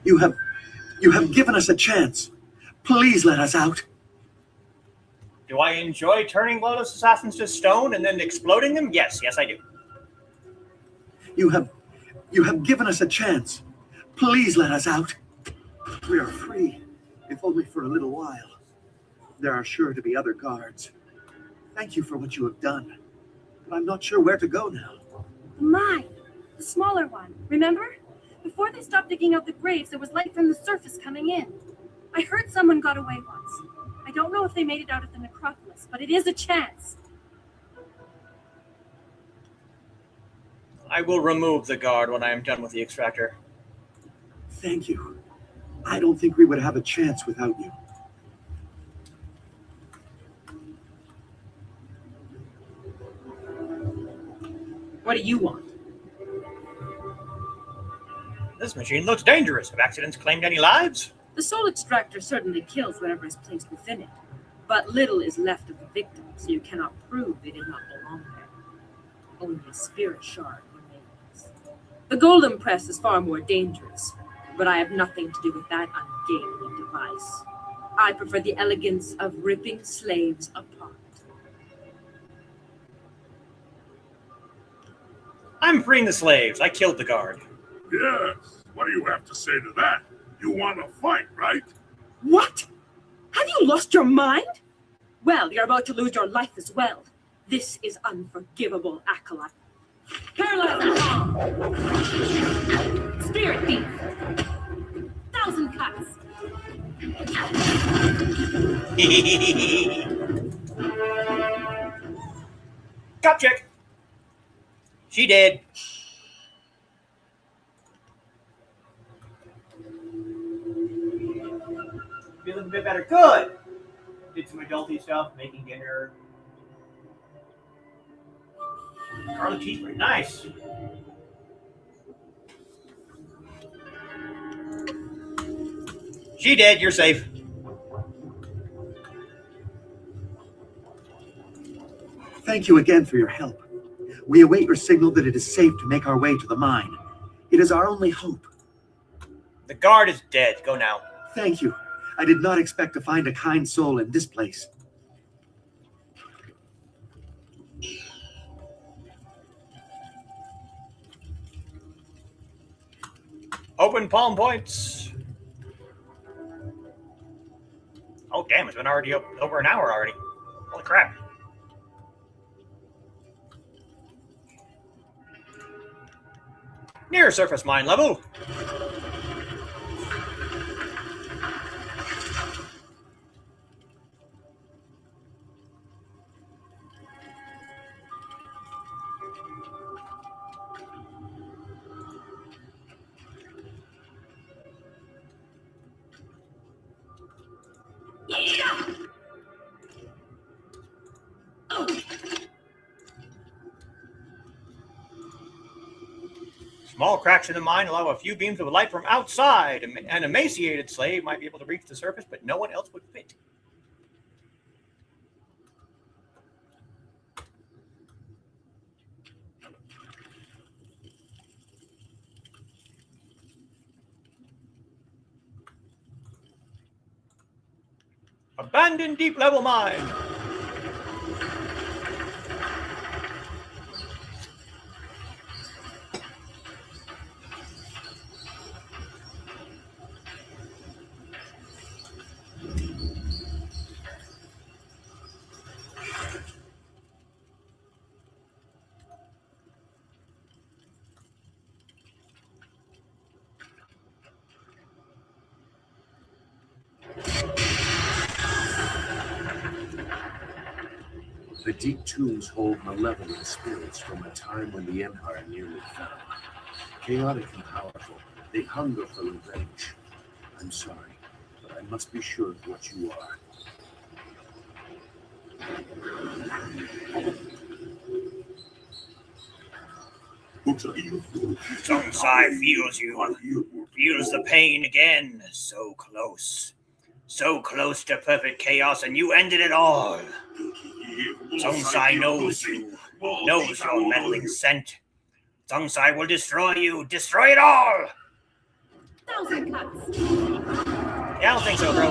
You have given us a chance. Please let us out. Do I enjoy turning Lotus Assassins to stone and then exploding them? Yes, I do. You have given us a chance. Please let us out. We are free, if only for a little while. There are sure to be other guards. Thank you for what you have done. But I'm not sure where to go now. The mine. The smaller one. Remember? Before they stopped digging out the graves, there was light from the surface coming in. I heard someone got away once. I don't know if they made it out of the necropolis, but it is a chance. I will remove the guard when I am done with the extractor. Thank you. I don't think we would have a chance without you. What do you want? This machine looks dangerous. Have accidents claimed any lives? The soul extractor certainly kills whatever is placed within it, but little is left of the victim, so you cannot prove they did not belong there. Only a spirit shard remains. The golden press is far more dangerous, but I have nothing to do with that ungainly device. I prefer the elegance of ripping slaves apart. I'm freeing the slaves. I killed the guard. Yes. What do you have to say to that? You want to fight, right? What? Have you lost your mind? Well, you're about to lose your life as well. This is unforgivable, acolyte. Paralyzing palm. Spirit thief. 1,000 cuts. Cop check. She did. Feeling a bit better. Good. Did some adulty stuff, making dinner. Garlic cheeseburger, nice. She did. You're safe. Thank you again for your help. We await your signal that it is safe to make our way to the mine. It is our only hope. The guard is dead. Go now. Thank you. I did not expect to find a kind soul in this place. Open palm points. Oh, damn. It's been already over an hour already. Holy crap. Near surface mine level. Small cracks in the mine allow a few beams of light from outside. An emaciated slave might be able to reach the surface, but no one else would fit. Abandoned deep level mine. The deep tombs hold malevolent spirits from a time when the Empire nearly fell. Chaotic and powerful, they hunger for revenge. I'm sorry, but I must be sure of what you are. Songsai feels you. Feels the pain again. So close. So close to perfect chaos, and you ended it all. Songsai knows you. Knows your meddling scent. Songsai will destroy you. Destroy it all! 1,000 cuts. Yeah, I don't think so, bro.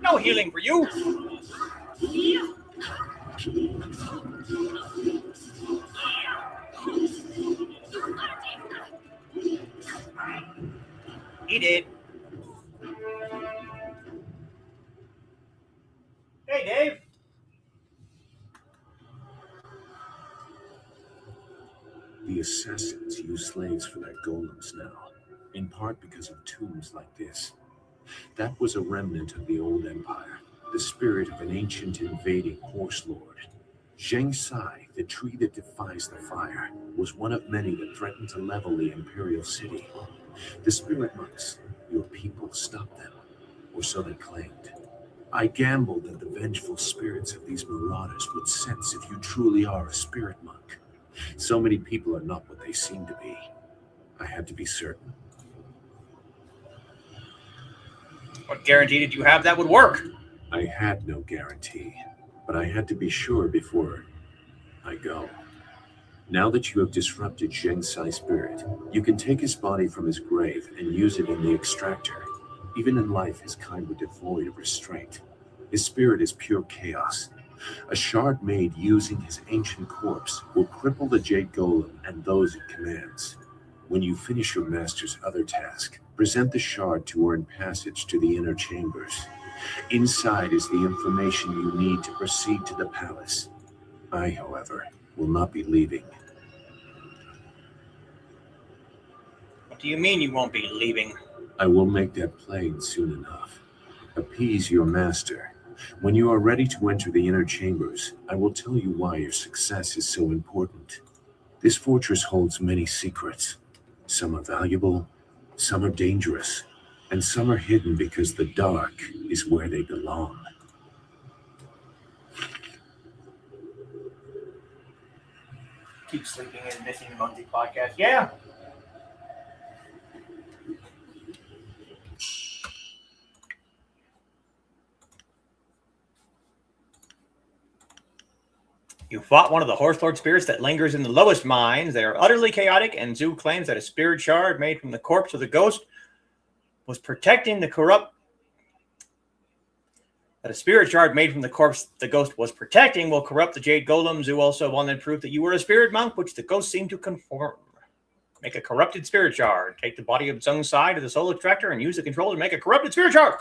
No healing for you. He did. Hey, Dave. The assassins use slaves for their golems now, in part because of tombs like this. That was a remnant of the old empire, the spirit of an ancient invading horse lord. Zheng Sai, the tree that defies the fire, was one of many that threatened to level the imperial city. The spirit monks, your people, stopped them, or so they claimed. I gambled that the vengeful spirits of these marauders would sense if you truly are a spirit monk. So many people are not what they seem to be. I had to be certain. What guarantee did you have that would work? I had no guarantee, but I had to be sure before I go. Now that you have disrupted Zheng Sai's spirit, you can take his body from his grave and use it in the extractor. Even in life, his kind were devoid of restraint. His spirit is pure chaos. A shard made using his ancient corpse will cripple the Jade Golem and those it commands. When you finish your master's other task, present the shard to earn passage to the inner chambers. Inside is the information you need to proceed to the palace. I, however, will not be leaving. What do you mean you won't be leaving? I will make that plain soon enough. Appease your master, When you are ready to enter the inner chambers, I will tell you why your success is so important. This fortress holds many secrets. Some are valuable, some are dangerous, and some are hidden because the dark is where they belong. Keep sleeping and missing the monthly podcast. Yeah. You fought one of the Horse Lord spirits that lingers in the lowest mines. They are utterly chaotic, and Zoo claims that a spirit shard made from the corpse of the ghost was protecting the corrupt. That a spirit shard made from the corpse the ghost was protecting will corrupt the Jade Golem. Zoo also wanted proof that you were a spirit monk, which the ghost seemed to confirm. Make a corrupted spirit shard. Take the body of Zung's side of the soul extractor and use the controller to make a corrupted spirit shard.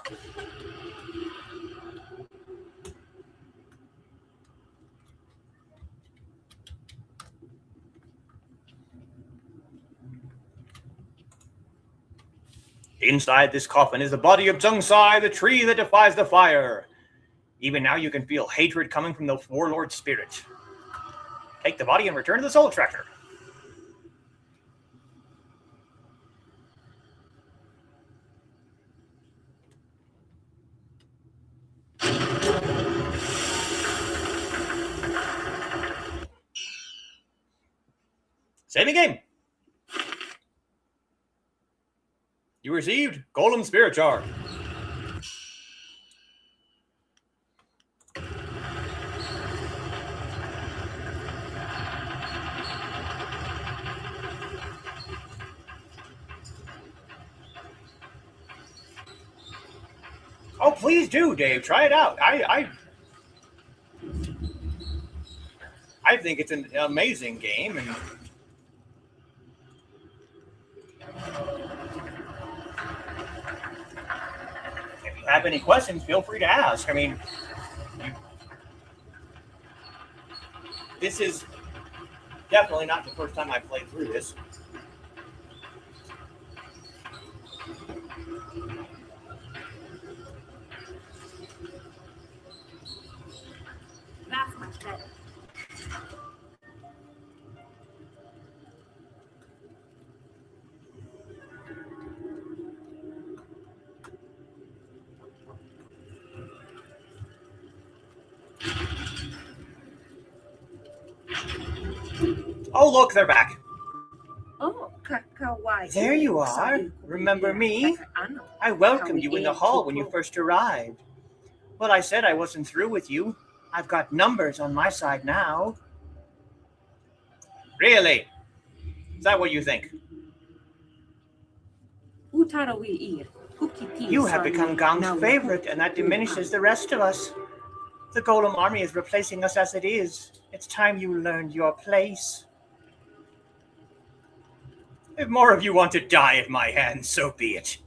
Inside this coffin is the body of Zung's side, the tree that defies the fire. Even now you can feel hatred coming from the warlord spirit. Take the body and return to the soul extractor. Saving game. You received Golem Spirit Shard. Oh, please do, Dave. Try it out. I think it's an amazing game, and if you have any questions, feel free to ask. I mean, this is definitely not the first time I've played through this. That's much better. Oh, look, they're back. Oh, kawaii. There you are. Remember me? I welcomed you in the hall when you first arrived. Well, I said I wasn't through with you. I've got numbers on my side now. Really? Is that what you think? You have become Gong's favorite, and that diminishes the rest of us. The Golem army is replacing us as it is. It's time you learned your place. If more of you want to die at my hands, so be it.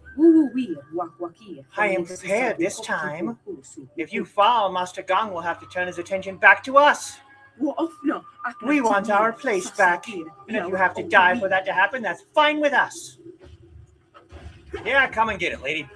I am prepared this time. If you fall, Master Gong will have to turn his attention back to us. We want our place back. And if you have to die for that to happen, that's fine with us. Yeah, come and get it, lady.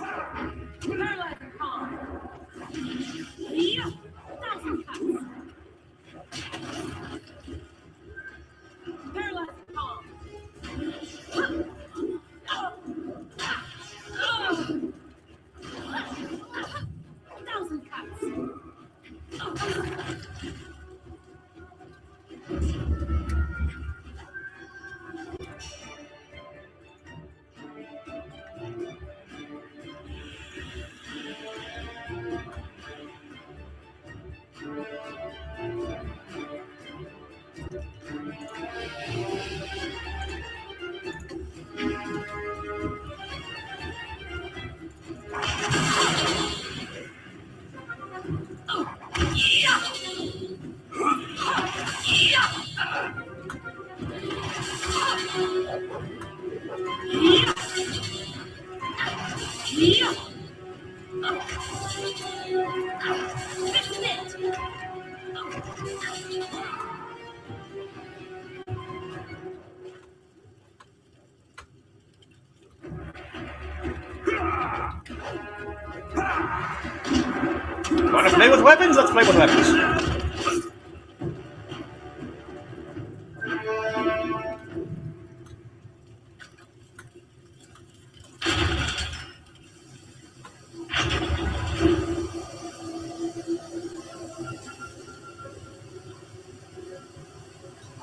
Want to play with weapons? Let's play with weapons.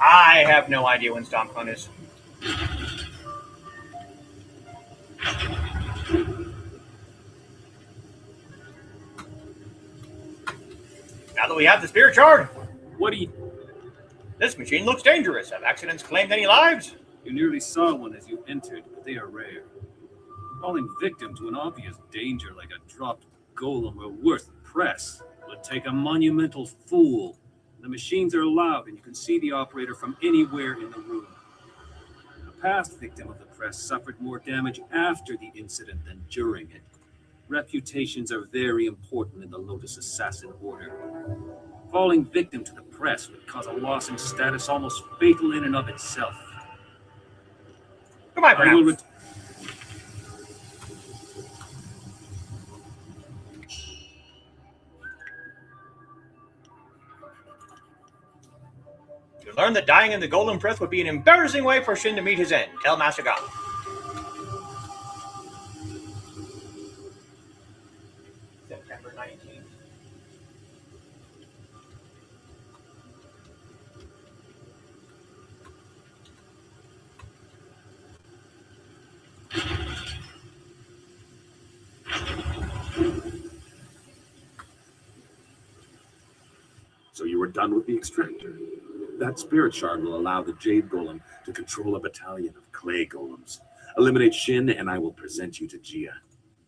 I have no idea when StompCon is. Now that we have the spirit shard, What do you... this machine looks dangerous. Have accidents claimed any lives? You nearly saw one as you entered, but they are rare. Falling victim to an obvious danger like a dropped golem or worse, the press, would take a monumental fool. The machines are loud and you can see the operator from anywhere in the room. A past victim of the press suffered more damage after the incident than during it. Reputations are very important in the Lotus Assassin order. Falling victim to the press would cause a loss in status almost fatal in and of itself. Goodbye, Brown. You learn that dying in the Golem Press would be an embarrassing way for Shin to meet his end. Tell Master Gang. September 19th. So you were done with the extractor. That spirit shard will allow the Jade Golem to control a battalion of clay golems. Eliminate Shin, and I will present you to Gia.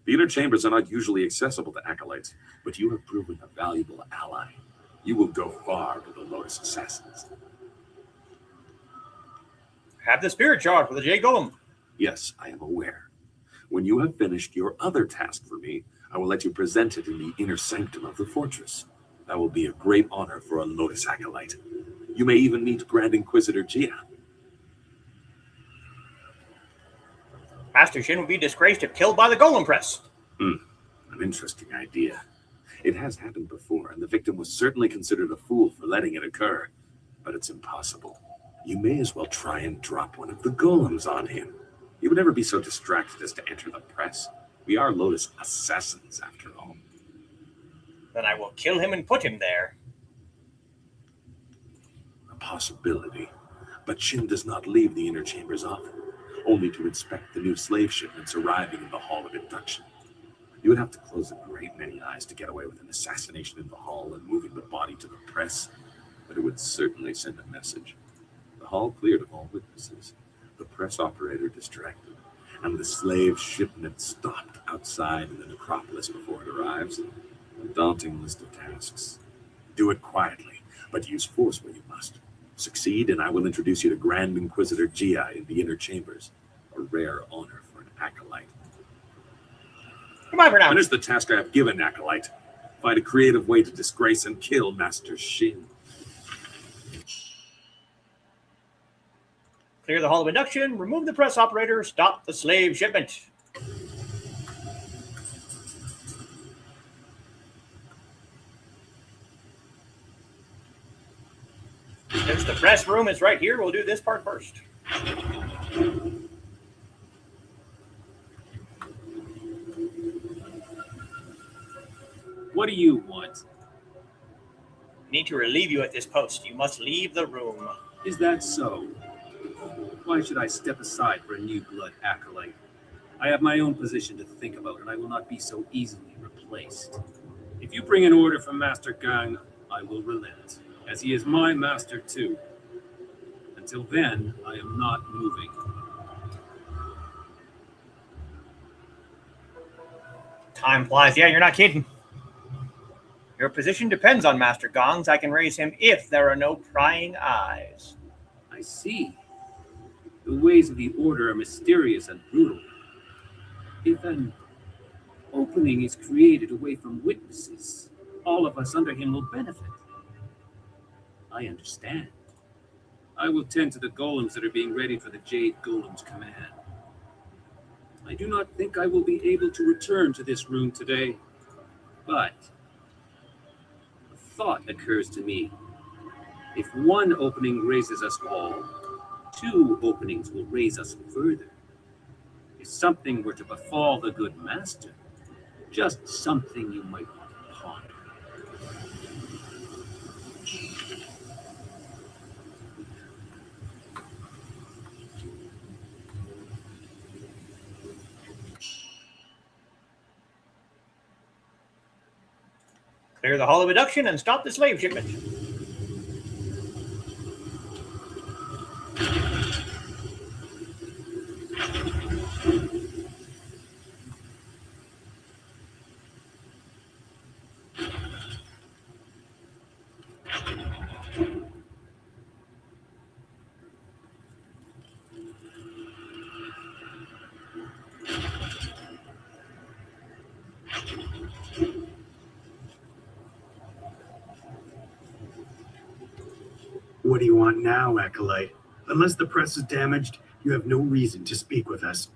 The inner chambers are not usually accessible to acolytes, but you have proven a valuable ally. You will go far with the Lotus Assassins. Have the spirit shard for the Jade Golem. Yes, I am aware. When you have finished your other task for me, I will let you present it in the inner sanctum of the fortress. That will be a great honor for a Lotus acolyte. You may even meet Grand Inquisitor Gia. Master Shin would be disgraced if killed by the Golem Press. An interesting idea. It has happened before, and the victim was certainly considered a fool for letting it occur. But it's impossible. You may as well try and drop one of the golems on him. He would never be so distracted as to enter the press. We are Lotus Assassins, after all. Then I will kill him and put him there. A possibility. But Shin does not leave the inner chambers often, only to inspect the new slave shipments arriving in the Hall of Induction. You would have to close a great many eyes to get away with an assassination in the hall and moving the body to the press, but it would certainly send a message. The hall cleared of all witnesses, the press operator distracted, and the slave shipment stopped outside in the necropolis before it arrives. A daunting list of tasks. Do it quietly, but use force where you must. Succeed, and I will introduce you to Grand Inquisitor Gia in the inner chambers. A rare honor for an acolyte. Goodbye for now. Finish the task I have given, acolyte. Find a creative way to disgrace and kill Master Shin. Clear the Hall of Induction, remove the press operator, stop the slave shipment. Since the press room is right here, we'll do this part first. What do you want? I need to relieve you at this post. You must leave the room. Is that so? Why should I step aside for a new blood acolyte? I have my own position to think about, and I will not be so easily replaced. If you bring an order from Master Gang, I will relent, as he is my master too. Until then, I am not moving. Time flies. Yeah, you're not kidding. Your position depends on Master Gong's. I can raise him if there are no prying eyes. I see. The ways of the Order are mysterious and brutal. If an opening is created away from witnesses, all of us under him will benefit. I understand. I will tend to the golems that are being ready for the Jade Golem's command. I do not think I will be able to return to this room today, but thought occurs to me. If one opening raises us all, 2 openings will raise us further. If something were to befall the good master, just something you might want to ponder. Clear the hall of abduction and stop the slave shipment. What do you want now, Acolyte? Unless the press is damaged, you have no reason to speak with us.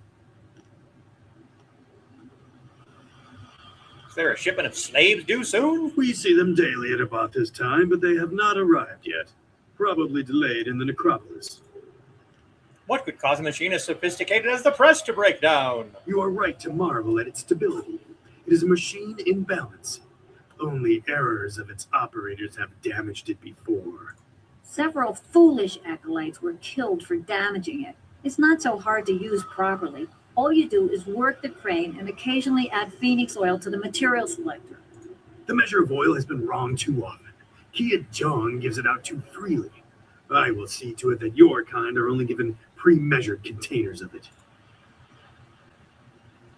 Is there a shipment of slaves due soon? We see them daily at about this time, but they have not arrived yet. Probably delayed in the necropolis. What could cause a machine as sophisticated as the press to break down? You are right to marvel at its stability. It is a machine in balance. Only errors of its operators have damaged it before. Several foolish acolytes were killed for damaging it. It's not so hard to use properly. All you do is work the crane and occasionally add phoenix oil to the material selector. The measure of oil has been wrong too often. Kia Jong gives it out too freely. I will see to it that your kind are only given pre-measured containers of it.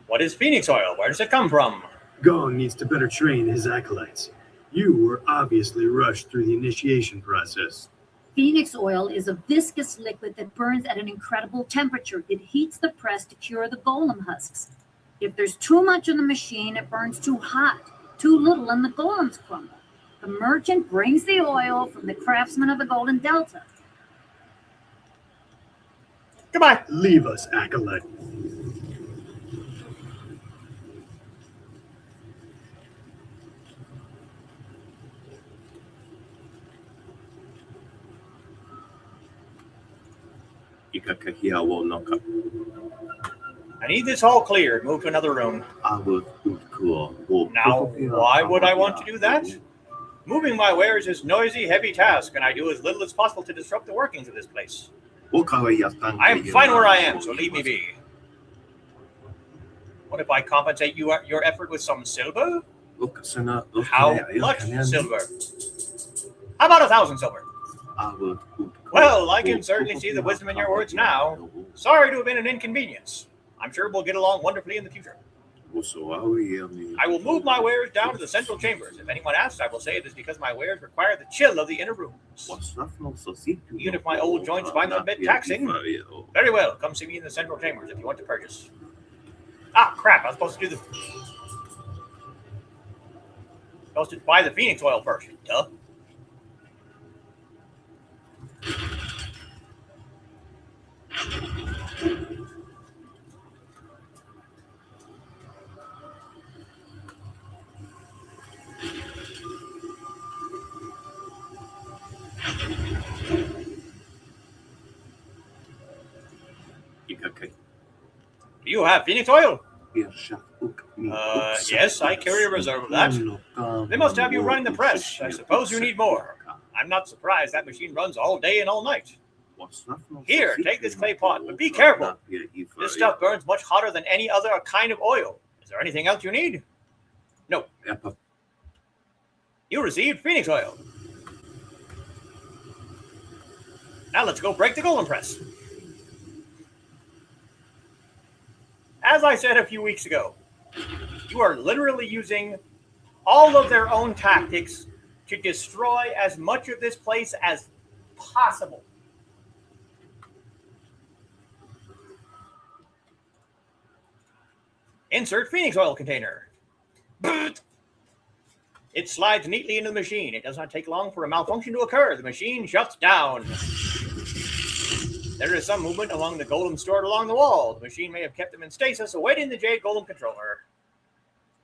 What is phoenix oil? Where does it come from? Gong needs to better train his acolytes. You were obviously rushed through the initiation process. Phoenix oil is a viscous liquid that burns at an incredible temperature. It heats the press to cure the golem husks. If there's too much in the machine, it burns too hot. Too little and the golems crumble. The merchant brings the oil from the craftsman of the Golden Delta. Goodbye. Leave us, Acolyte. I need this hall cleared. Move to another room. Now, why would I want to do that? Moving my wares is a noisy, heavy task, and I do as little as possible to disrupt the workings of this place. I am fine where I am, so leave me be. What if I compensate your effort with some silver? How much silver? How about 1,000 silver? Well, I can certainly see the wisdom in your words now. Sorry to have been an inconvenience. I'm sure we'll get along wonderfully in the future. I will move my wares down to the central chambers. If anyone asks, I will say it is because my wares require the chill of the inner rooms. Even if my old joints find them a bit taxing. Very well, come see me in the central chambers if you want to purchase. Ah, crap, I was supposed to do supposed to buy the phoenix oil first, duh. Do you have phoenix oil? Yes, I carry a reserve of that. They must have you running the press. I suppose you need more. I'm not surprised that machine runs all day and all night. Here, take this clay pot, but be careful. This stuff burns much hotter than any other kind of oil. Is there anything else you need? No. You received phoenix oil. Now let's go break the golem press. As I said a few weeks ago, you are literally using all of their own tactics to destroy as much of this place as possible. Insert phoenix oil container. It slides neatly into the machine. It does not take long for a malfunction to occur. The machine shuts down. There is some movement among the golems stored along the wall. The machine may have kept them in stasis, awaiting the Jade golem controller.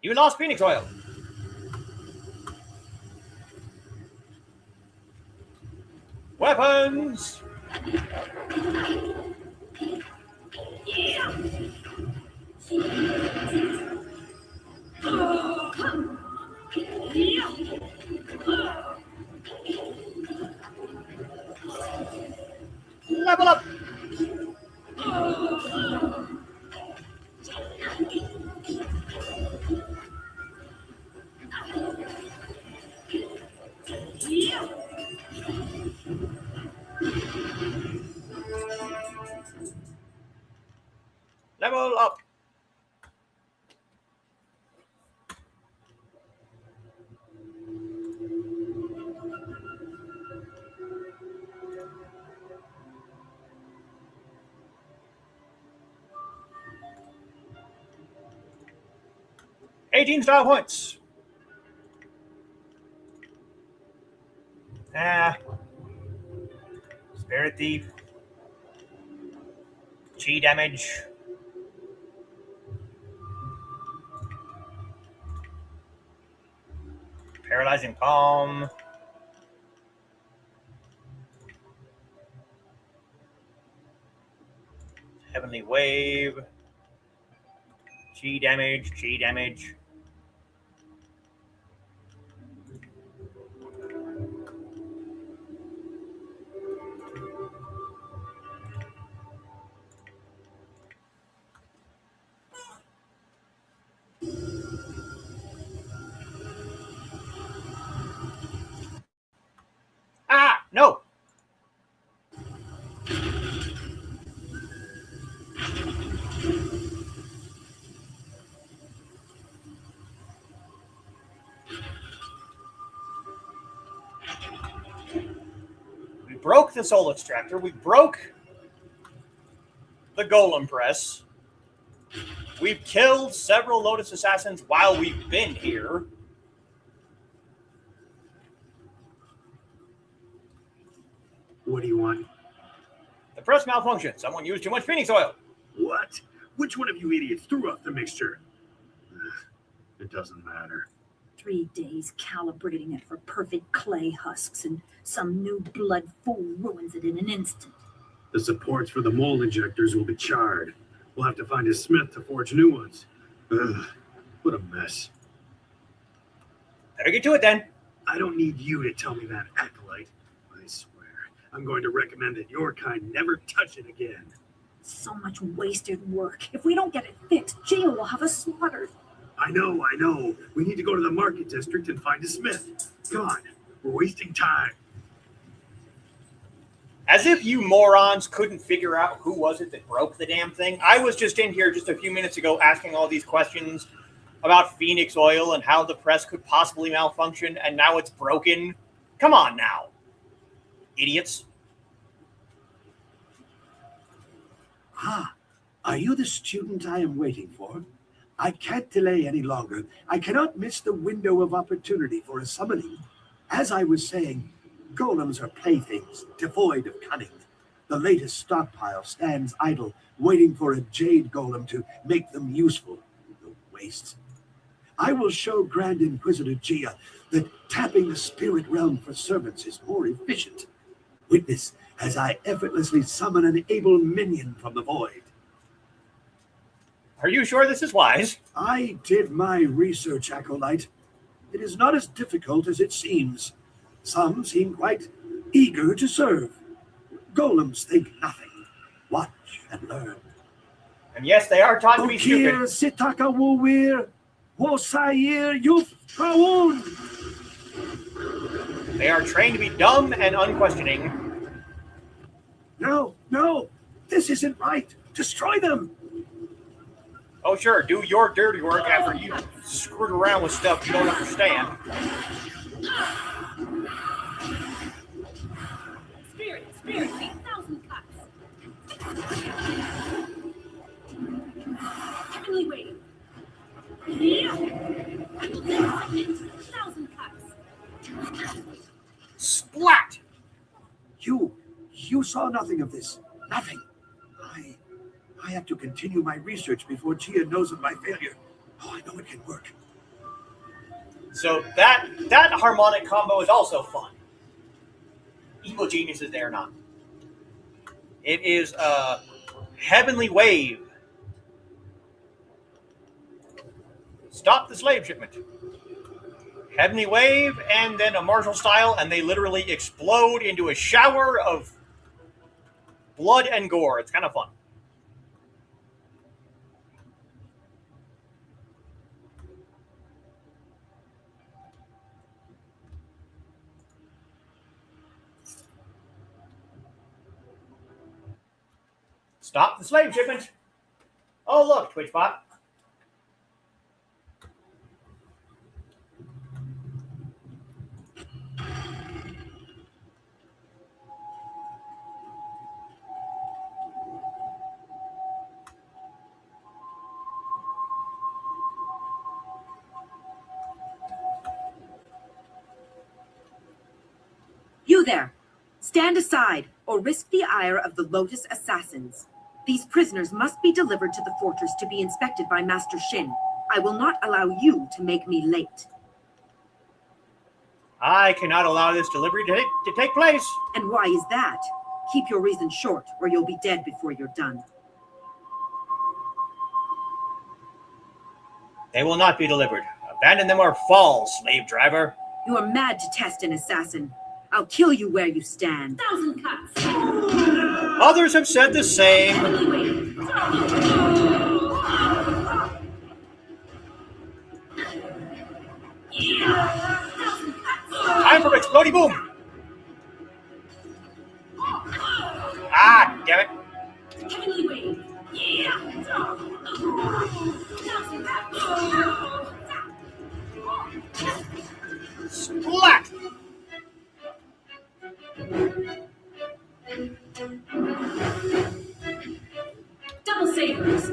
You lost phoenix oil. Weapons! Level up! Level up! $18 style points. Spirit Thief. Chi damage. Paralyzing Palm. Heavenly Wave. Chi damage. Chi damage. Ah, no. We broke the Soul Extractor. We broke the Golem Press. We've killed several Lotus Assassins while we've been here. What do you want? The press malfunctioned. Someone used too much Phoenix oil. What? Which one of you idiots threw off the mixture? It doesn't matter. 3 days calibrating it for perfect clay husks, and some new blood fool ruins it in an instant. The supports for the mold injectors will be charred. We'll have to find a smith to forge new ones. Ugh, what a mess. Better get to it then. I don't need you to tell me that, Acolyte. I swear, I'm going to recommend that your kind never touch it again. So much wasted work. If we don't get it fixed, Gia will have us slaughtered. I know. We need to go to the market district and find a smith. Come on, we're wasting time. As if you morons couldn't figure out who was it that broke the damn thing. I was just in here just a few minutes ago asking all these questions about Phoenix oil and how the press could possibly malfunction, and now it's broken. Come on now, idiots. Ah, are you the student I am waiting for? I can't delay any longer. I cannot miss the window of opportunity for a summoning. As I was saying, golems are playthings, devoid of cunning. The latest stockpile stands idle, waiting for a jade golem to make them useful. The waste. I will show Grand Inquisitor Gia that tapping the spirit realm for servants is more efficient. Witness as I effortlessly summon an able minion from the void. Are you sure this is wise? I did my research, Acolyte. It is not as difficult as it seems. Some seem quite eager to serve. Golems think nothing. Watch and learn. And yes, they are taught to be stupid. Sitaka Wowir, Wosair Yuf Kawun. They are trained to be dumb and unquestioning. No, this isn't right. Destroy them. Oh, sure, do your dirty work after you screwed around with stuff you don't understand. Spirit, 8,000 cuts. Heavenly Wave. Yeah. 1,000 cuts. Splat! You saw nothing of this. Nothing. I have to continue my research before Gia knows of my failure. Oh, I know it can work. So that harmonic combo is also fun. evil geniuses they are not. It is a heavenly wave. Stop the slave shipment. Heavenly wave, and then a martial style, and they literally explode into a shower of blood and gore. It's kind of fun. Stop the slave shipment. Oh, look, TwitchBot. You there! Stand aside, or risk the ire of the Lotus Assassins. These prisoners must be delivered to the fortress to be inspected by Master Shin. I will not allow you to make me late. I cannot allow this delivery to take place. And why is that? Keep your reason short, or you'll be dead before you're done. They will not be delivered. Abandon them or fall, slave driver. You are mad to test an assassin. I'll kill you where you stand. 1,000 cuts. Others have said the same. Time for explodey boom. Ah, damn it. Heavenly wave. Splat. Double sabers.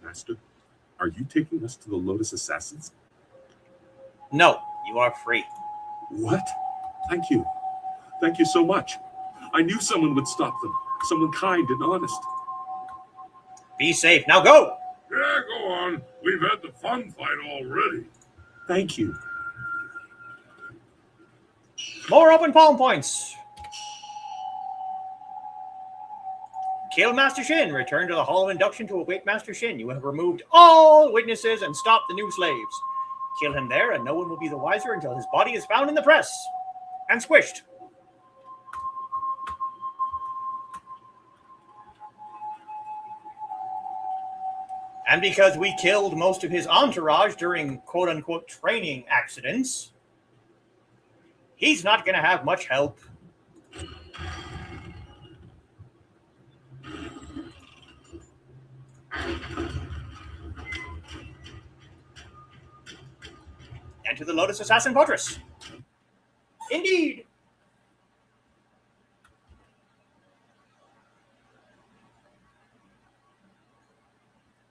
Master, are you taking us to the Lotus Assassins? No, you are free. What? Thank you. Thank you so much. I knew someone would stop them. Someone kind and honest. Be safe. Now go. Yeah, go on. We've had the fun fight already. Thank you. More open palm points. Kill Master Shin. Return to the Hall of Induction to await Master Shin. You have removed all witnesses and stopped the new slaves. Kill him there, and no one will be the wiser until his body is found in the press and squished. And because we killed most of his entourage during quote-unquote training accidents, he's not going to have much help. Enter the Lotus Assassin Fortress. Indeed.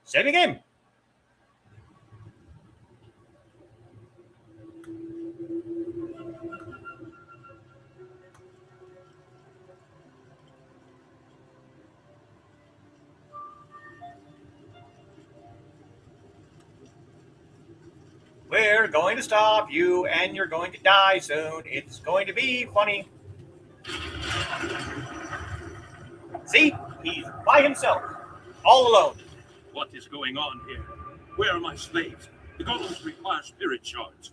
Save the game. We're going to stop you, and you're going to die soon. It's going to be funny. See? He's by himself. All alone. What is going on here? Where are my slaves? The golems require spirit shards.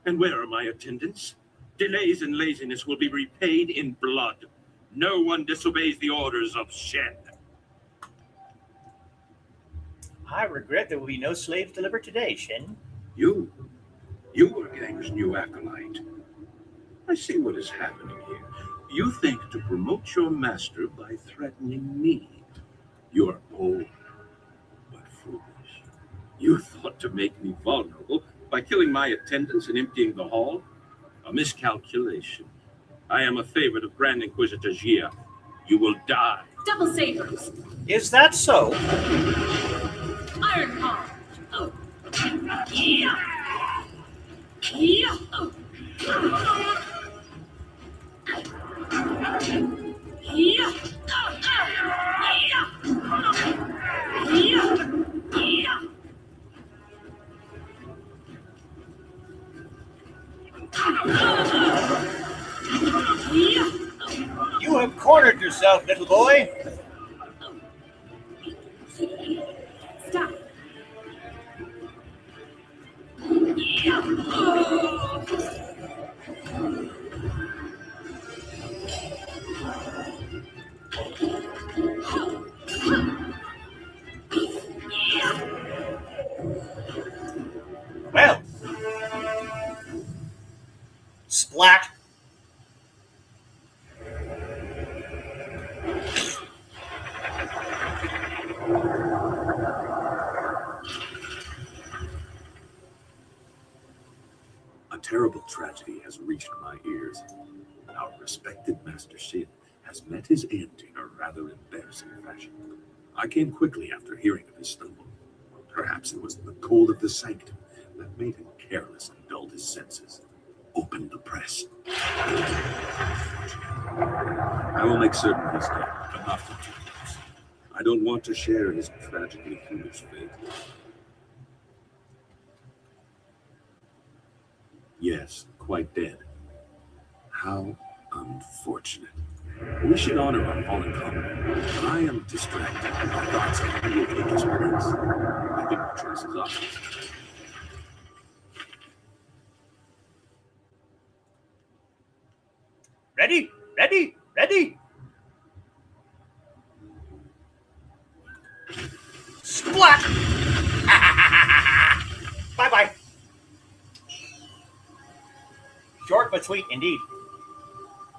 And where are my attendants? Delays and laziness will be repaid in blood. No one disobeys the orders of Shen. I regret there will be no slaves delivered today, Shin. You were Gang's new acolyte. I see what is happening here. You think to promote your master by threatening me. You're bold, but foolish. You thought to make me vulnerable by killing my attendants and emptying the hall? A miscalculation. I am a favorite of Grand Inquisitor Jia. You will die. Double sabers. Is that so? Iron palm. Oh. Yeah. Yeah. Oh. Yeah. yourself, little boy. Stop. Well, splat. A terrible tragedy has reached my ears. Our respected Master Shin has met his end in a rather embarrassing fashion. I came quickly after hearing of his stumble. Perhaps it was the cold of the sanctum that made him careless and dulled his senses. Open the press. I will make certain he's dead, but not for 2 years. I don't want to share his tragically foolish fate. Yes, quite dead. How unfortunate. We should honor our fallen comrade, but I am distracted. My thoughts are who will take his place. I think the choice is obvious. Ready? Ready? Ready? Splat! Bye-bye. Short but sweet, indeed.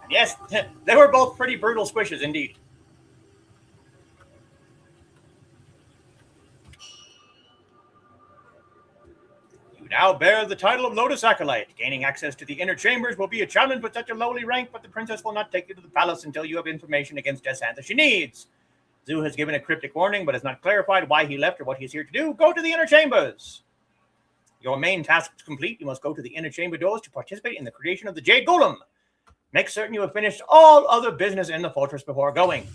And yes, they were both pretty brutal squishes, indeed. You now bear the title of Lotus Acolyte. Gaining access to the inner chambers will be a challenge with such a lowly rank, but the princess will not take you to the palace until you have information against Death's Hand that she needs. Zhu has given a cryptic warning, but has not clarified why he left or what he is here to do. Go to the inner chambers. Your main task is complete. You must go to the inner chamber doors to participate in the creation of the Jade Golem. Make certain you have finished all other business in the fortress before going.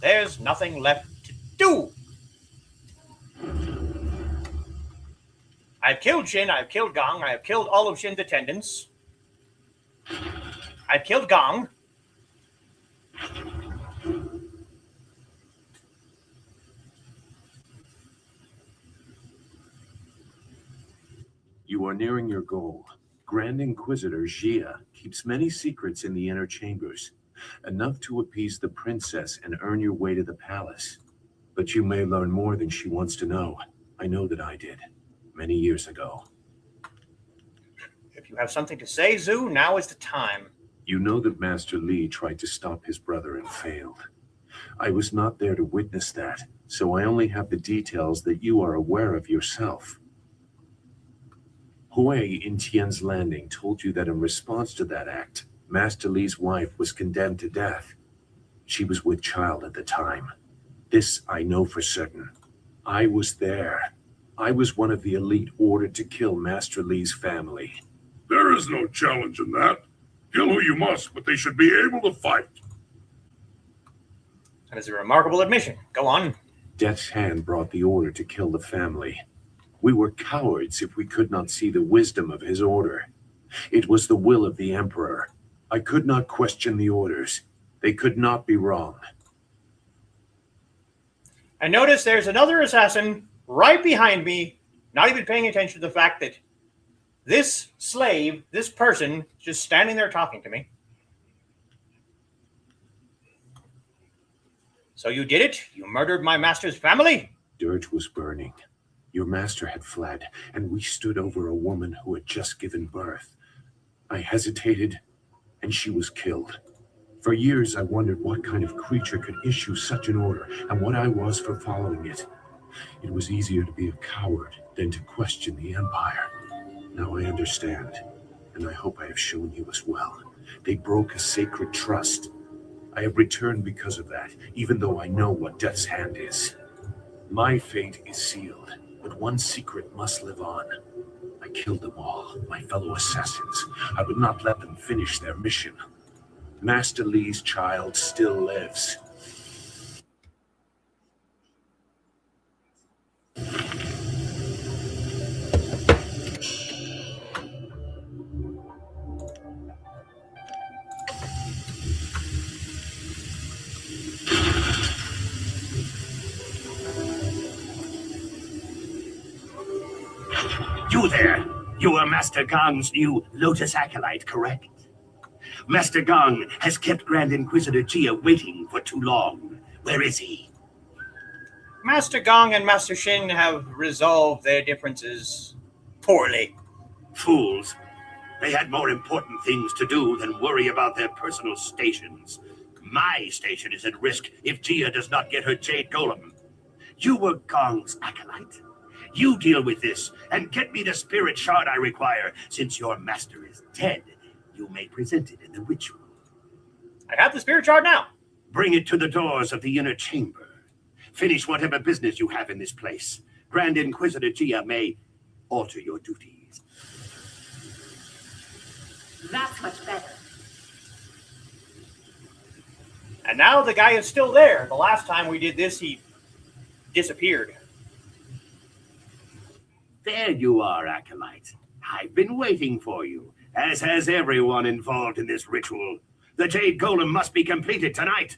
There's nothing left to do. I've killed Shin, I've killed Gong, I have killed all of Shin's attendants. I've killed Gong. You are nearing your goal. Grand Inquisitor Jia keeps many secrets in the inner chambers, enough to appease the princess and earn your way to the palace. But you may learn more than she wants to know. I know that I did, many years ago. If you have something to say, Zhu, now is the time. You know that Master Li tried to stop his brother and failed. I was not there to witness that, so I only have the details that you are aware of yourself. Hui in Tian's Landing told you that in response to that act, Master Li's wife was condemned to death. She was with child at the time. This I know for certain. I was there. I was one of the elite ordered to kill Master Li's family. There is no challenge in that. Kill who you must, but they should be able to fight. That is a remarkable admission. Go on. Death's Hand brought the order to kill the family. We were cowards if we could not see the wisdom of his order. It was the will of the Emperor. I could not question the orders. They could not be wrong. I notice there's another assassin right behind me, not even paying attention to the fact that this slave, this person, just standing there talking to me. So you did it? You murdered my master's family? Dirge was burning. Your master had fled, and we stood over a woman who had just given birth. I hesitated, and she was killed. For years, I wondered what kind of creature could issue such an order, and what I was for following it. It was easier to be a coward than to question the Empire. Now I understand, and I hope I have shown you as well. They broke a sacred trust. I have returned because of that, even though I know what Death's Hand is. My fate is sealed, but one secret must live on. I killed them all, my fellow assassins. I would not let them finish their mission. Master Li's child still lives. You there. You are Master Gong's new Lotus Acolyte, correct? Master Gong has kept Grand Inquisitor Jia waiting for too long. Where is he? Master Gong and Master Shin have resolved their differences poorly. Fools. They had more important things to do than worry about their personal stations. My station is at risk if Jia does not get her Jade Golem. You were Gong's acolyte. You deal with this and get me the spirit shard I require. Since your master is dead, you may present it in the ritual. I have the spirit shard now. Bring it to the doors of the inner chamber. Finish whatever business you have in this place. Grand Inquisitor Jia may alter your duties. That's much better. And now the guy is still there. The last time we did this, he disappeared. There you are, Acolyte. I've been waiting for you, as has everyone involved in this ritual. The Jade Golem must be completed tonight.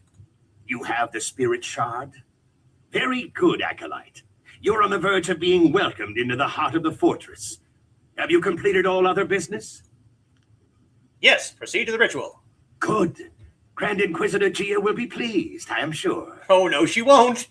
You have the spirit shard? Very good, Acolyte. You're on the verge of being welcomed into the heart of the fortress. Have you completed all other business? Yes, proceed to the ritual. Good. Grand Inquisitor Jia will be pleased, I am sure. Oh, no, she won't.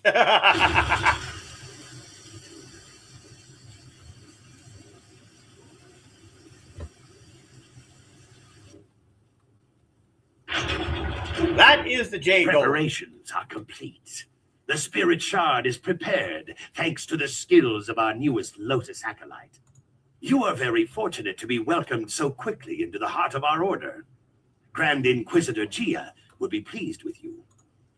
That is the Jade Golem. Preparations are complete. The spirit shard is prepared, thanks to the skills of our newest Lotus Acolyte. You are very fortunate to be welcomed so quickly into the heart of our order. Grand Inquisitor Jia will be pleased with you.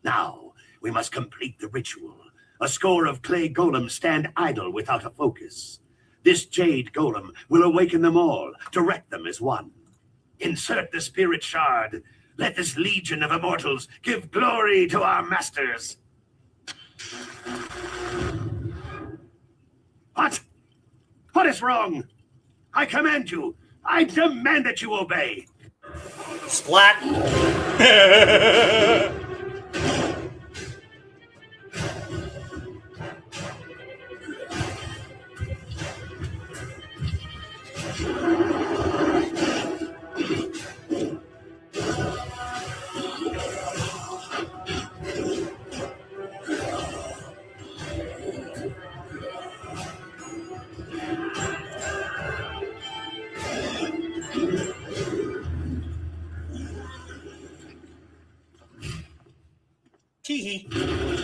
Now, we must complete the ritual. A score of clay golems stand idle without a focus. This Jade Golem will awaken them all, direct them as one. Insert the spirit shard. Let this legion of immortals give glory to our masters. What? What is wrong? I command you. I demand that you obey. Splat.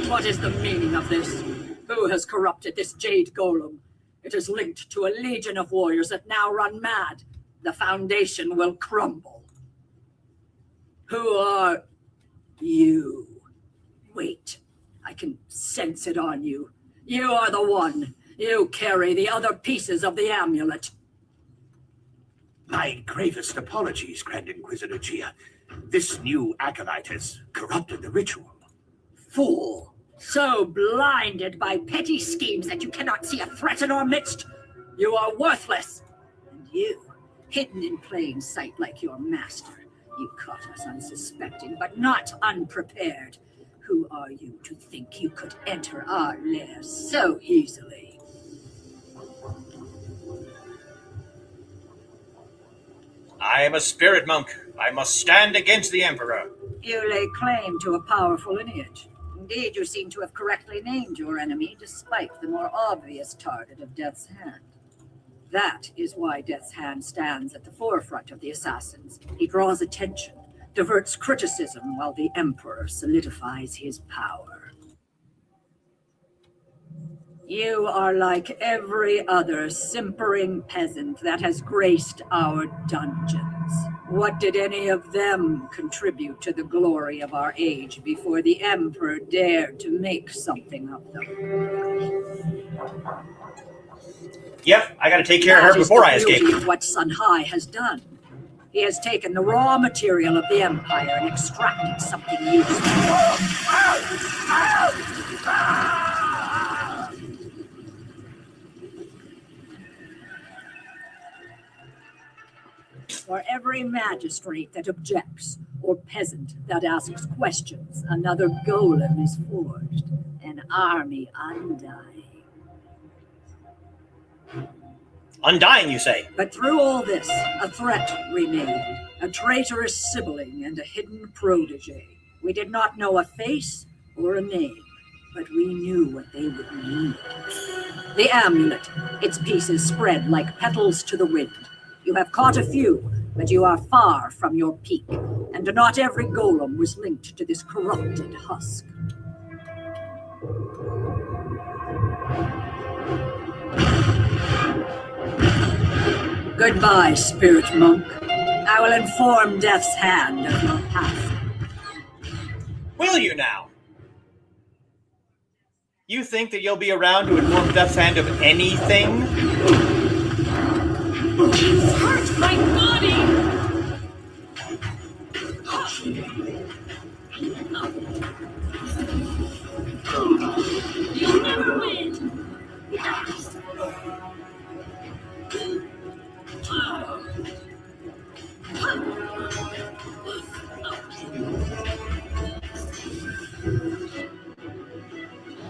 What is the meaning of this? Who has corrupted this Jade Golem? It is linked to a legion of warriors that now run mad. The foundation will crumble. Who are you? Wait, I can sense it on you. You are the one. You carry the other pieces of the amulet. My gravest apologies, Grand Inquisitor Jia. This new acolyte has corrupted the ritual. Fool! So blinded by petty schemes that you cannot see a threat in our midst. You are worthless. And you, hidden in plain sight like your master. You caught us unsuspecting, but not unprepared. Who are you to think you could enter our lair so easily? I am a spirit monk. I must stand against the Emperor. You lay claim to a powerful lineage. Indeed, you seem to have correctly named your enemy, despite the more obvious target of Death's Hand. That is why Death's Hand stands at the forefront of the assassins. He draws attention, diverts criticism, while the Emperor solidifies his power. You are like every other simpering peasant that has graced our dungeons. What did any of them contribute to the glory of our age before the Emperor dared to make something of them? Yep, I gotta take care of her before I escape. That is the beauty of what Sun Hai has done. He has taken the raw material of the Empire and extracted something useful. For every magistrate that objects, or peasant that asks questions, another golem is forged, an army undying. Undying, you say? But through all this, a threat remained. A traitorous sibling and a hidden protege. We did not know a face or a name, but we knew what they would mean. The amulet, its pieces spread like petals to the wind. You have caught a few, but you are far from your peak, and not every golem was linked to this corrupted husk. Goodbye, spirit monk. I will inform Death's Hand of your path. Will you now? You think that you'll be around to inform Death's Hand of anything? Hurt my body! You'll never win!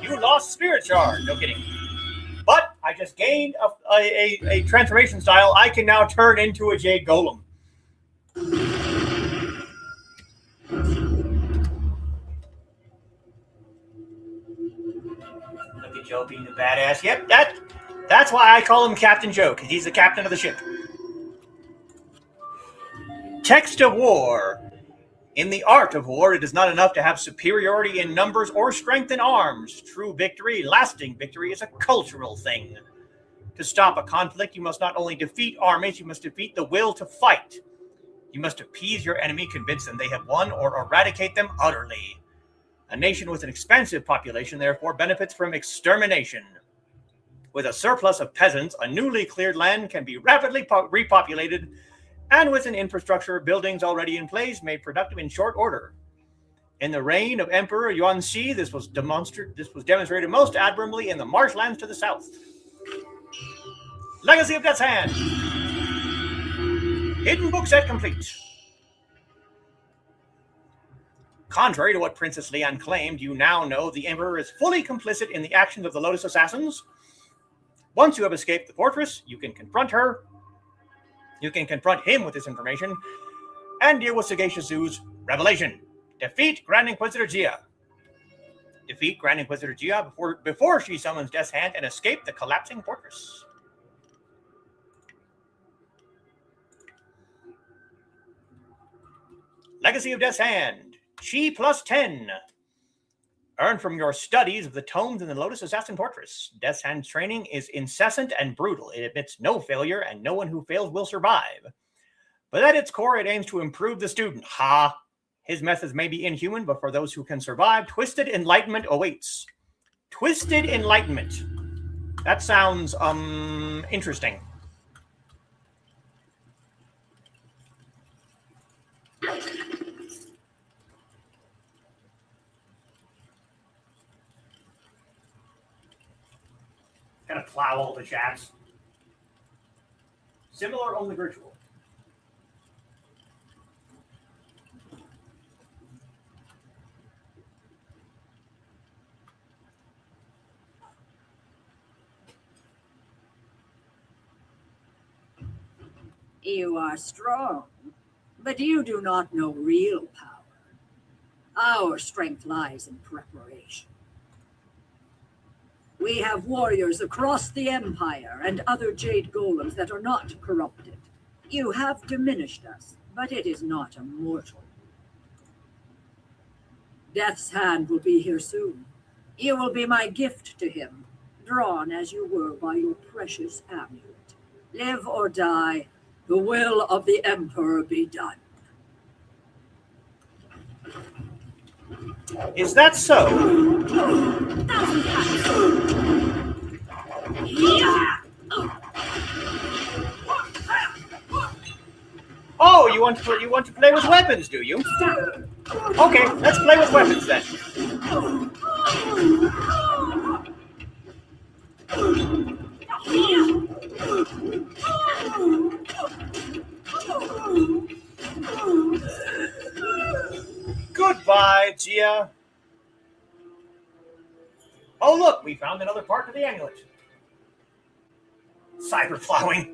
You lost Spirit Shard. No kidding. But I just gained a transformation style. I can now turn into a Jade Golem. Look at Joe being the badass. Yep, that's why I call him Captain Joe, because he's the captain of the ship. Text of War. In the art of war, it is not enough to have superiority in numbers or strength in arms. True victory, lasting victory, is a cultural thing. To stop a conflict, you must not only defeat armies, you must defeat the will to fight. You must appease your enemy, convince them they have won, or eradicate them utterly. A nation with an expansive population, therefore, benefits from extermination. With a surplus of peasants, a newly cleared land can be rapidly repopulated, and with an infrastructure buildings already in place made productive in short order. In the reign of Emperor Yuanxi, this was demonstrated most admirably in the marshlands to the south. Legacy of Death's Hand. Hidden book set complete. Contrary to what Princess Lian claimed, you now know the Emperor is fully complicit in the actions of the Lotus Assassins. Once you have escaped the fortress, you can confront her. You can confront him with this information and deal with Sagacious Zoo's revelation. Defeat Grand Inquisitor Jia. Defeat Grand Inquisitor Jia before she summons Death's Hand and escape the collapsing fortress. Legacy of Death's Hand. Chi plus 10. Earn from your studies of the tomes in the Lotus Assassin Fortress. Death's Hand's training is incessant and brutal. It admits no failure, and no one who fails will survive. But at its core, it aims to improve the student. Ha! His methods may be inhuman, but for those who can survive, Twisted Enlightenment awaits. Twisted Enlightenment. That sounds, interesting. Gotta plow all the chats. Similar, only virtual. You are strong, but you do not know real power. Our strength lies in preparation. We have warriors across the Empire and other Jade Golems that are not corrupted. You have diminished us, but it is not immortal. Death's Hand will be here soon. You will be my gift to him, drawn as you were by your precious amulet. Live or die, the will of the Emperor be done. Is that so? Oh, you want to play with weapons, do you? Okay, let's play with weapons then. Goodbye, Jia. Oh, look, we found another part of the amulet. Cyber plowing.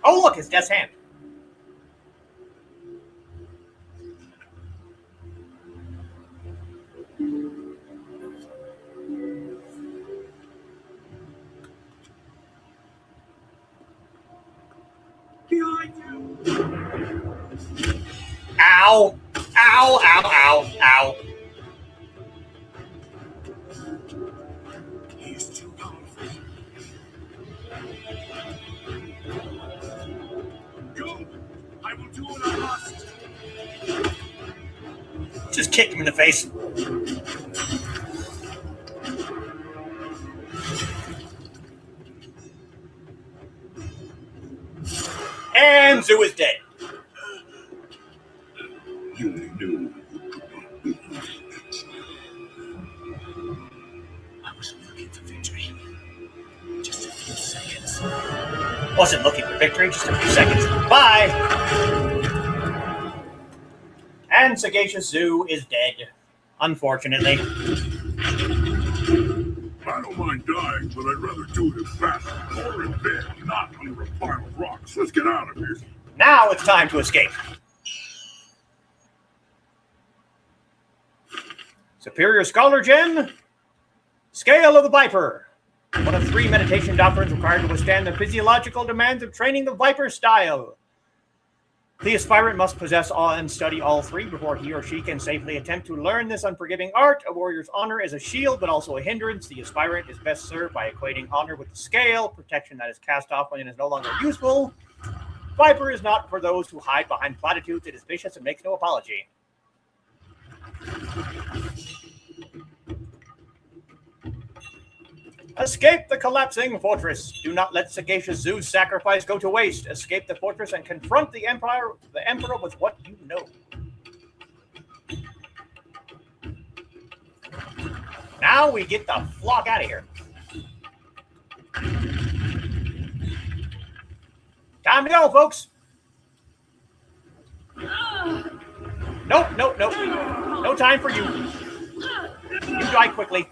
Oh, look, it's Death's Hand. Behind you! Ow! Ow, ow, ow, ow. He is too powerful. Go! I will do what I must. Just kicked him in the face. And Zoo is dead. You knew. I was looking for victory. Just a few seconds. Wasn't looking for victory, just a few seconds. Bye! And Sagacious Zoo is dead. Unfortunately. I don't mind dying, but I'd rather do it in battle or in bed, not under a pile of rocks. Let's get out of here. Now it's time to escape. Superior Scholar Gem. Scale of the Viper. One of 3 meditation doctrines required to withstand the physiological demands of training the Viper style. The aspirant must possess all and study all 3 before he or she can safely attempt to learn this unforgiving art. A warrior's honor is a shield, but also a hindrance. The aspirant is best served by equating honor with the scale, protection that is cast off when it is no longer useful. Viper is not for those who hide behind platitudes. It is vicious and makes no apology. Escape the collapsing fortress. Do not let Sagacious Zoo's sacrifice go to waste. Escape the fortress and confront the emperor with what you know. Now we get the flock out of here. Time to go, folks. Nope, nope, nope. No time for you. You die quickly.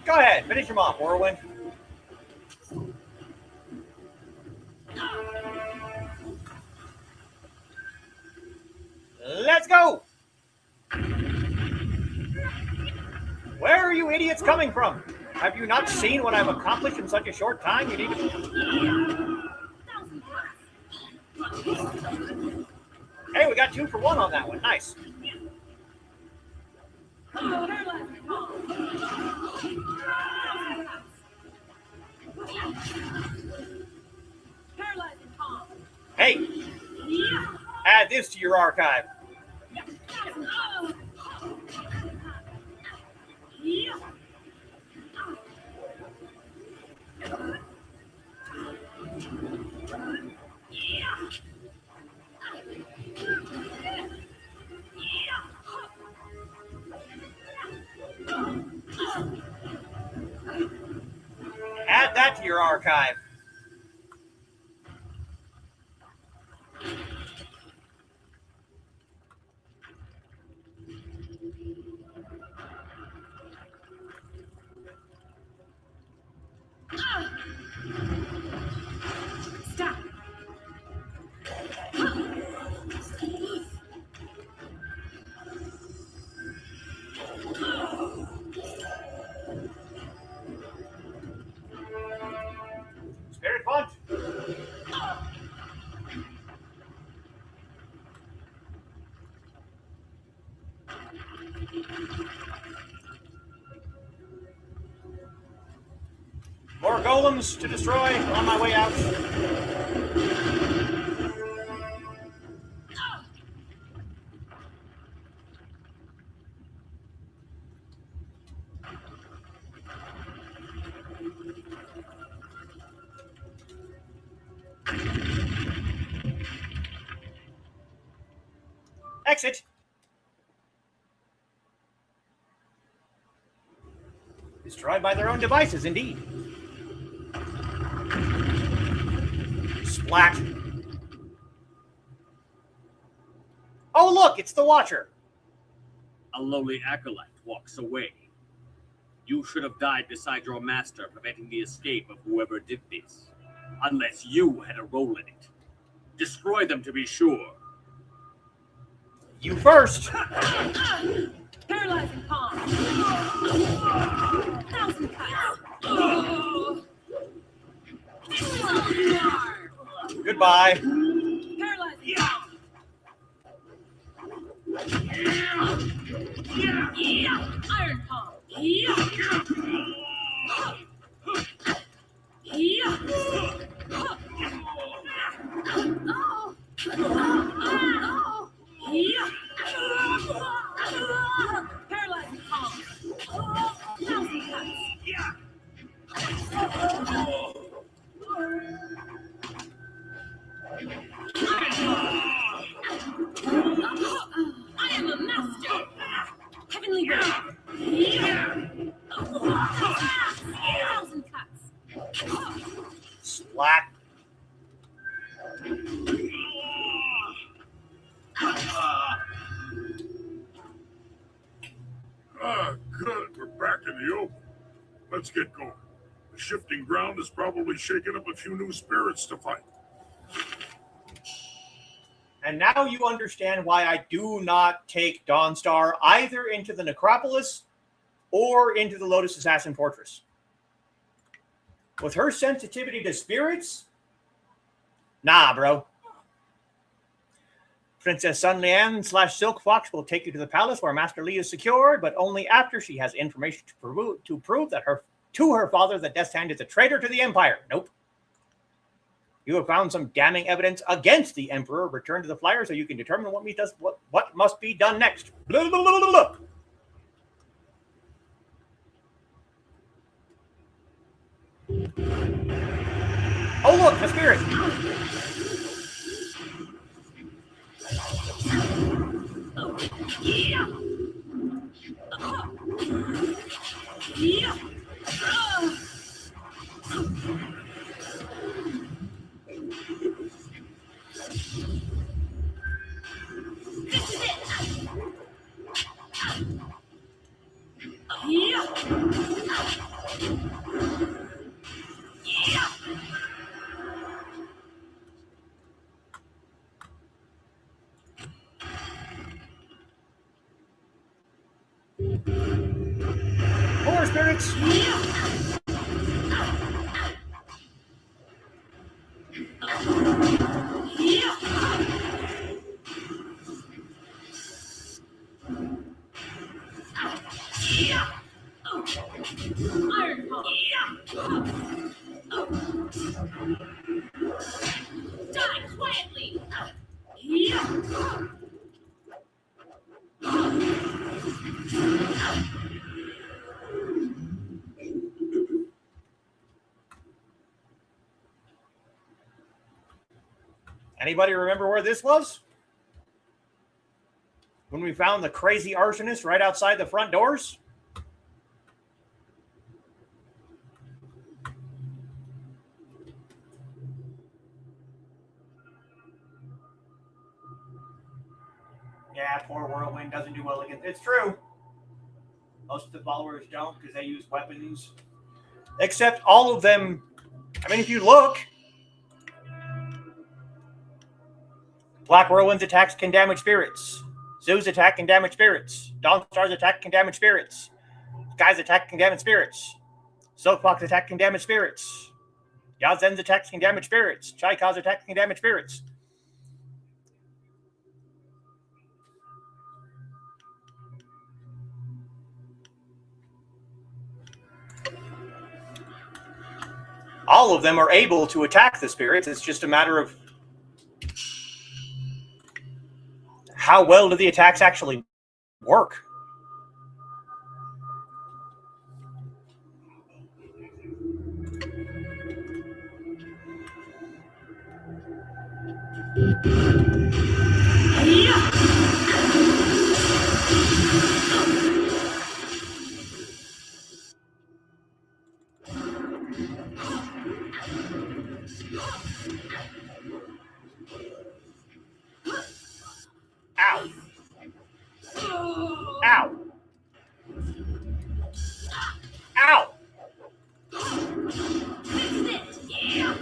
Go ahead, finish him off, Whirlwind. Let's go! Where are you idiots coming from? Have you not seen what I've accomplished in such a short time? You need to... Hey, we got 2 for 1 on that one. Nice. Hey, add this to your archive. Add that to your archive. Stop. Spirit punch. More golems to destroy on my way out. exit. Destroyed by their own devices, indeed. Splat. Oh, look, it's the Watcher. A lowly acolyte walks away. You should have died beside your master, preventing the escape of whoever did this. Unless you had a role in it. Destroy them to be sure. You first. Paralyzing palm. 1,000 cuts. Goodbye. Paralyzing palm. Iron palm. Paralyzing palm. 1,000 cuts. I am a master. Heavenly Ray. 1,000 cuts. Splat. Ah, good. We're back in the open. Let's get going. The shifting ground has probably shaken up a few new spirits to fight. And now you understand why I do not take Dawnstar either into the Necropolis or into the Lotus Assassin Fortress. With her sensitivity to spirits? Nah, bro. Princess Sun Lian / Silk Fox will take you to the palace where Master Li is secured, but only after she has information to prove that to her father that Death's Hand is a traitor to the Empire. Nope. You have found some damning evidence against the Emperor. Return to the flyer so you can determine what must be done next. Blah, blah, blah, blah, blah. Oh, look, a spirit. This is it. More spirits. Iron palm. Die quietly. Anybody remember where this was? When we found the crazy arsonist right outside the front doors? Yeah, poor Whirlwind doesn't do well against. It's true. Most of the followers don't because they use weapons. Except all of them. I mean, if you look, Black Whirlwind's attacks can damage spirits. Zoo's attack can damage spirits. Dawnstar's attack can damage spirits. Sky's attack can damage spirits. Silkfox's attack can damage spirits. Yazen's attacks can damage spirits. Chaika's attack can damage spirits. All of them are able to attack the spirits. It's just a matter of how well do the attacks actually work. Ow. Ow. Ow. This is it. Yeah.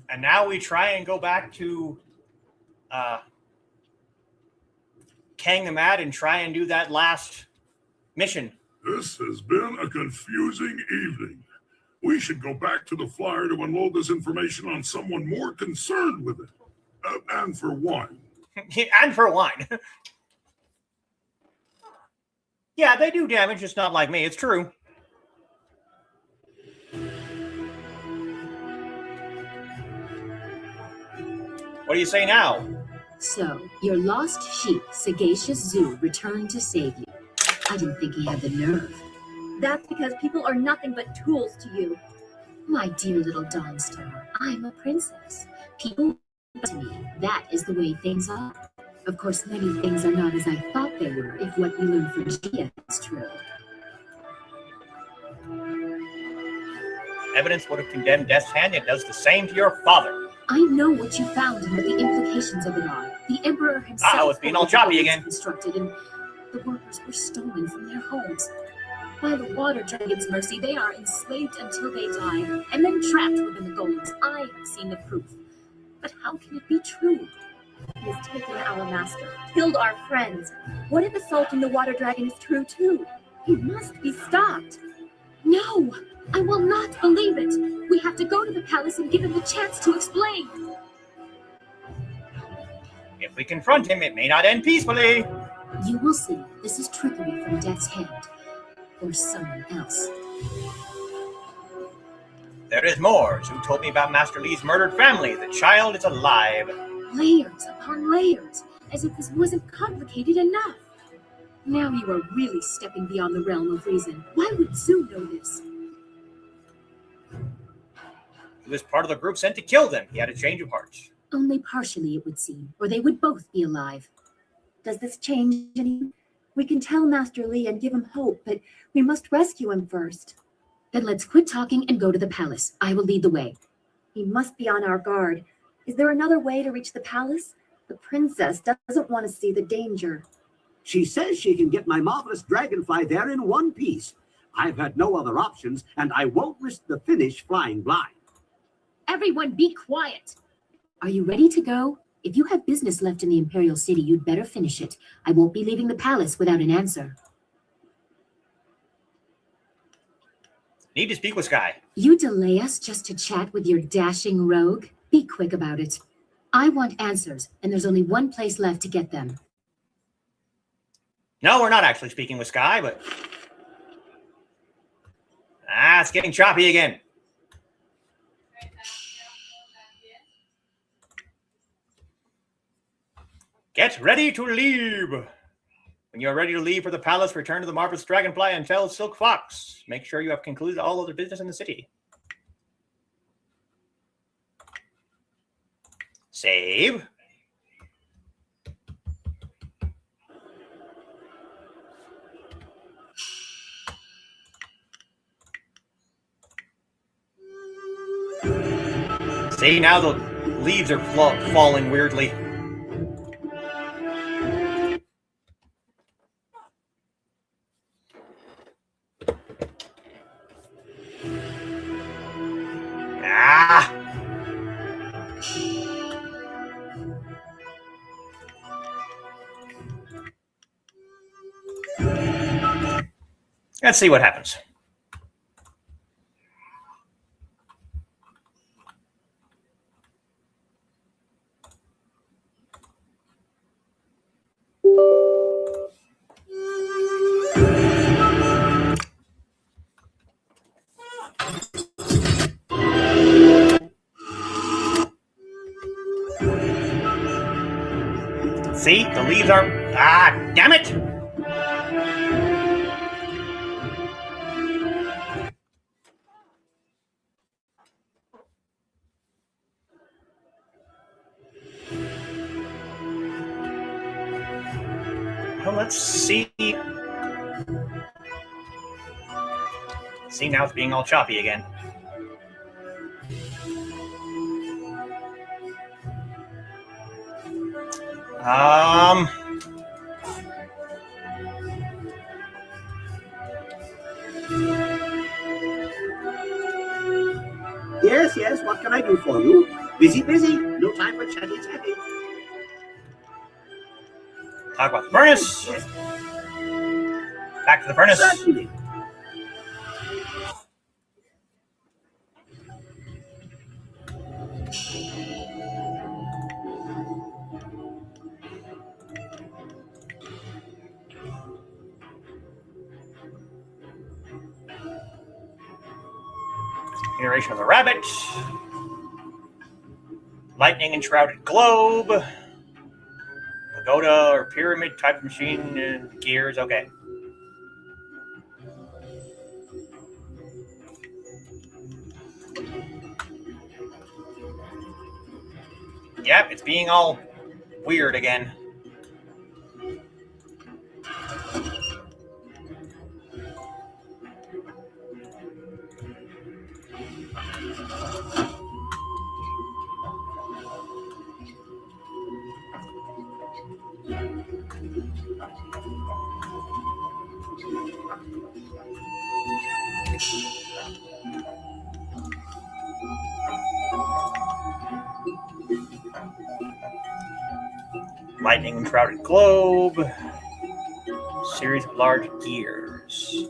And now we try and go back to Kang the Mad and try and do that last mission. This has been a confusing evening. We should go back to the flyer to unload this information on someone more concerned with it. And for wine. And for wine. Yeah, they do damage, just not like me. It's true. What do you say now? So, your lost sheep, Sagacious Zoo, returned to save you. I didn't think he had the nerve. That's because people are nothing but tools to you. My dear little Dawnstar, I'm a princess. People to me. That is the way things are. Of course, many things are not as I thought they were, if what we learned from Gia is true. Evidence would have condemned Death's Hand, it does the same to your father. I know what you found and what the implications of it are. The Emperor himself... Uh-oh, it's being all choppy again. ...constructed, and the workers were stolen from their homes. By the Water Dragon's mercy, they are enslaved until they die, and then trapped within the golems. I have seen the proof. But how can it be true? He has taken our master, killed our friends. What if assaulting the Water Dragon is true too? He must be stopped. No! I will not believe it! We have to go to the palace and give him the chance to explain! If we confront him, it may not end peacefully. You will see. This is trickery from Death's Hand. Or someone else. There is more. Zhu told me about Master Li's murdered family. The child is alive. Layers upon layers, as if this wasn't complicated enough. Now you are really stepping beyond the realm of reason. Why would Zhu know this? He was part of the group sent to kill them. He had a change of heart. Only partially, it would seem, or they would both be alive. Does this change anything? We can tell Master Li and give him hope, but we must rescue him first. Then let's quit talking and go to the palace. I will lead the way. He must be on our guard. Is there another way to reach the palace? The princess doesn't want to see the danger. She says she can get my marvelous dragonfly there in one piece. I've had no other options, and I won't risk the finish flying blind. Everyone be quiet! Are you ready to go? If you have business left in the Imperial City, you'd better finish it. I won't be leaving the palace without an answer. Need to speak with Sky. You delay us just to chat with your dashing rogue? Be quick about it. I want answers, and there's only one place left to get them. No, we're not actually speaking with Sky, but... it's getting choppy again. Get ready to leave. When you're ready to leave for the palace, return to the Marvelous Dragonfly and tell Silk Fox. Make sure you have concluded all other business in the city. Save. See, now the leaves are falling weirdly. Let's see what happens. See, the leaves are... Ah, damn it! Well, let's see. See, now it's being all choppy again. Yes, yes, what can I do for you? Busy, busy. No time for chatty, chatty. Talk about the furnace. Yes. Back to the furnace. Certainly. Iteration of the rabbit. Lightning enshrouded globe. Pagoda or pyramid type of machine. Gears, okay. Yep, it's being all weird again. Lightning enshrouded globe. Series of large gears.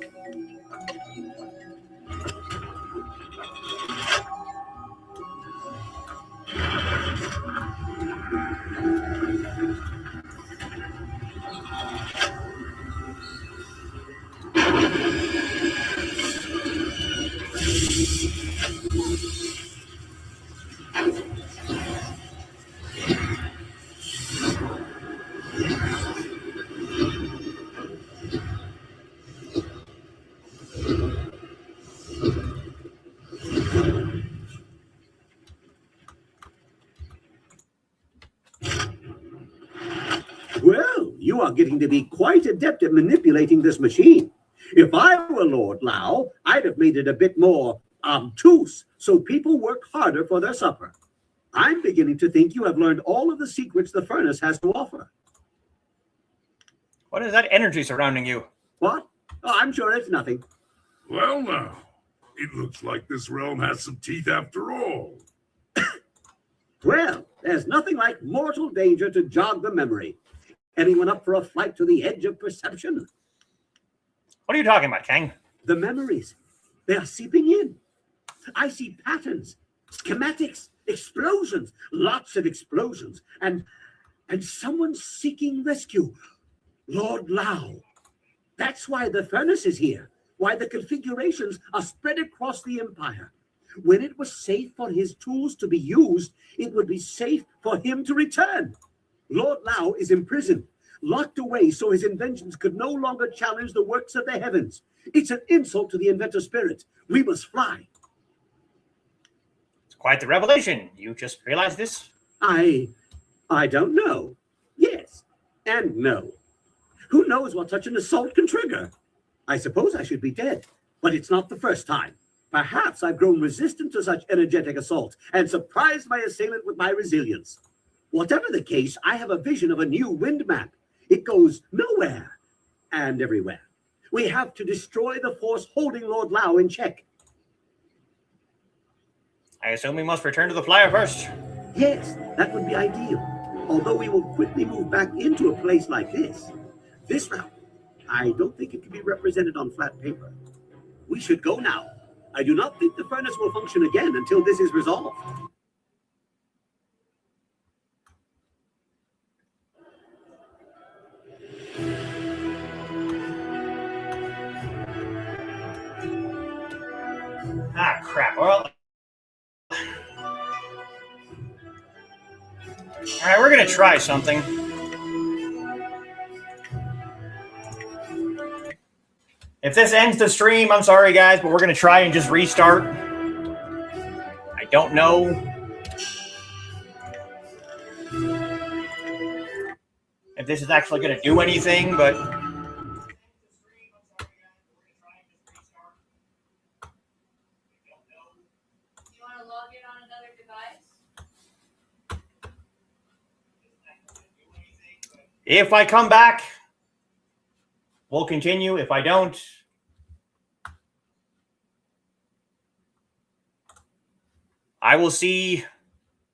Well, you are getting to be quite adept at manipulating this machine. If I were Lord Lao, I'd have made it a bit more obtuse so people work harder for their supper. I'm beginning to think you have learned all of the secrets the furnace has to offer. What is that energy surrounding you? What? Oh, I'm sure it's nothing. Well, now, it looks like this realm has some teeth after all. Well, there's nothing like mortal danger to jog the memory. Anyone up for a flight to the edge of perception? What are you talking about, Kang? The memories. They are seeping in. I see patterns, schematics, explosions, lots of explosions, and someone seeking rescue. Lord Lao. That's why the furnace is here, why the configurations are spread across the empire. When it was safe for his tools to be used, it would be safe for him to return. Lord Lao is imprisoned, locked away so his inventions could no longer challenge the works of the heavens. It's an insult to the inventor spirit. We must fly. It's quite the revelation. You just realized this? I don't know. Yes and no. Who knows what such an assault can trigger? I suppose I should be dead, but it's not the first time. Perhaps I've grown resistant to such energetic assault and surprised my assailant with my resilience. Whatever the case, I have a vision of a new wind map. It goes nowhere and everywhere. We have to destroy the force holding Lord Lao in check. I assume we must return to the flyer first. Yes, that would be ideal. Although we will quickly move back into a place like this. This route, I don't think it can be represented on flat paper. We should go now. I do not think the furnace will function again until this is resolved. Ah, crap. Well, all right, we're going to try something. If this ends the stream, I'm sorry, guys, but we're going to try and just restart. I don't know. If this is actually going to do anything, but... If I come back, we'll continue. If I don't, I will see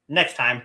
next time.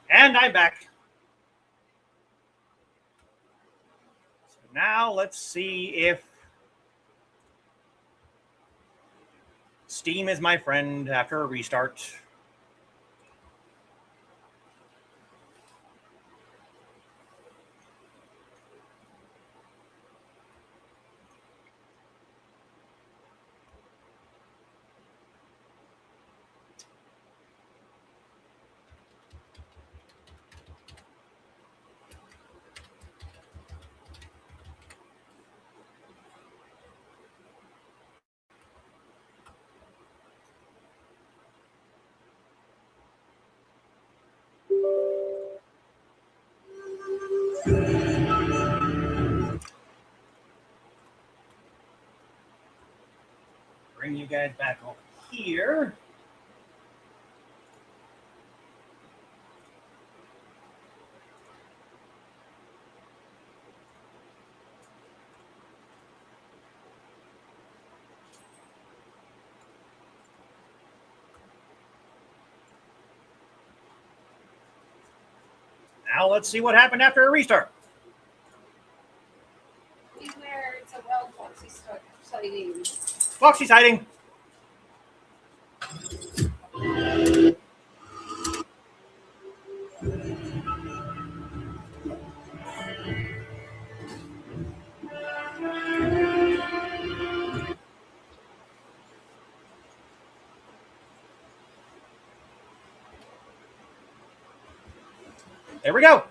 And I'm back. So now let's see if Steam is my friend after a restart. Bring you guys back over here. Now let's see what happened after a restart. Beware, it's a wild foxy sighting. Foxy sighting. There we go.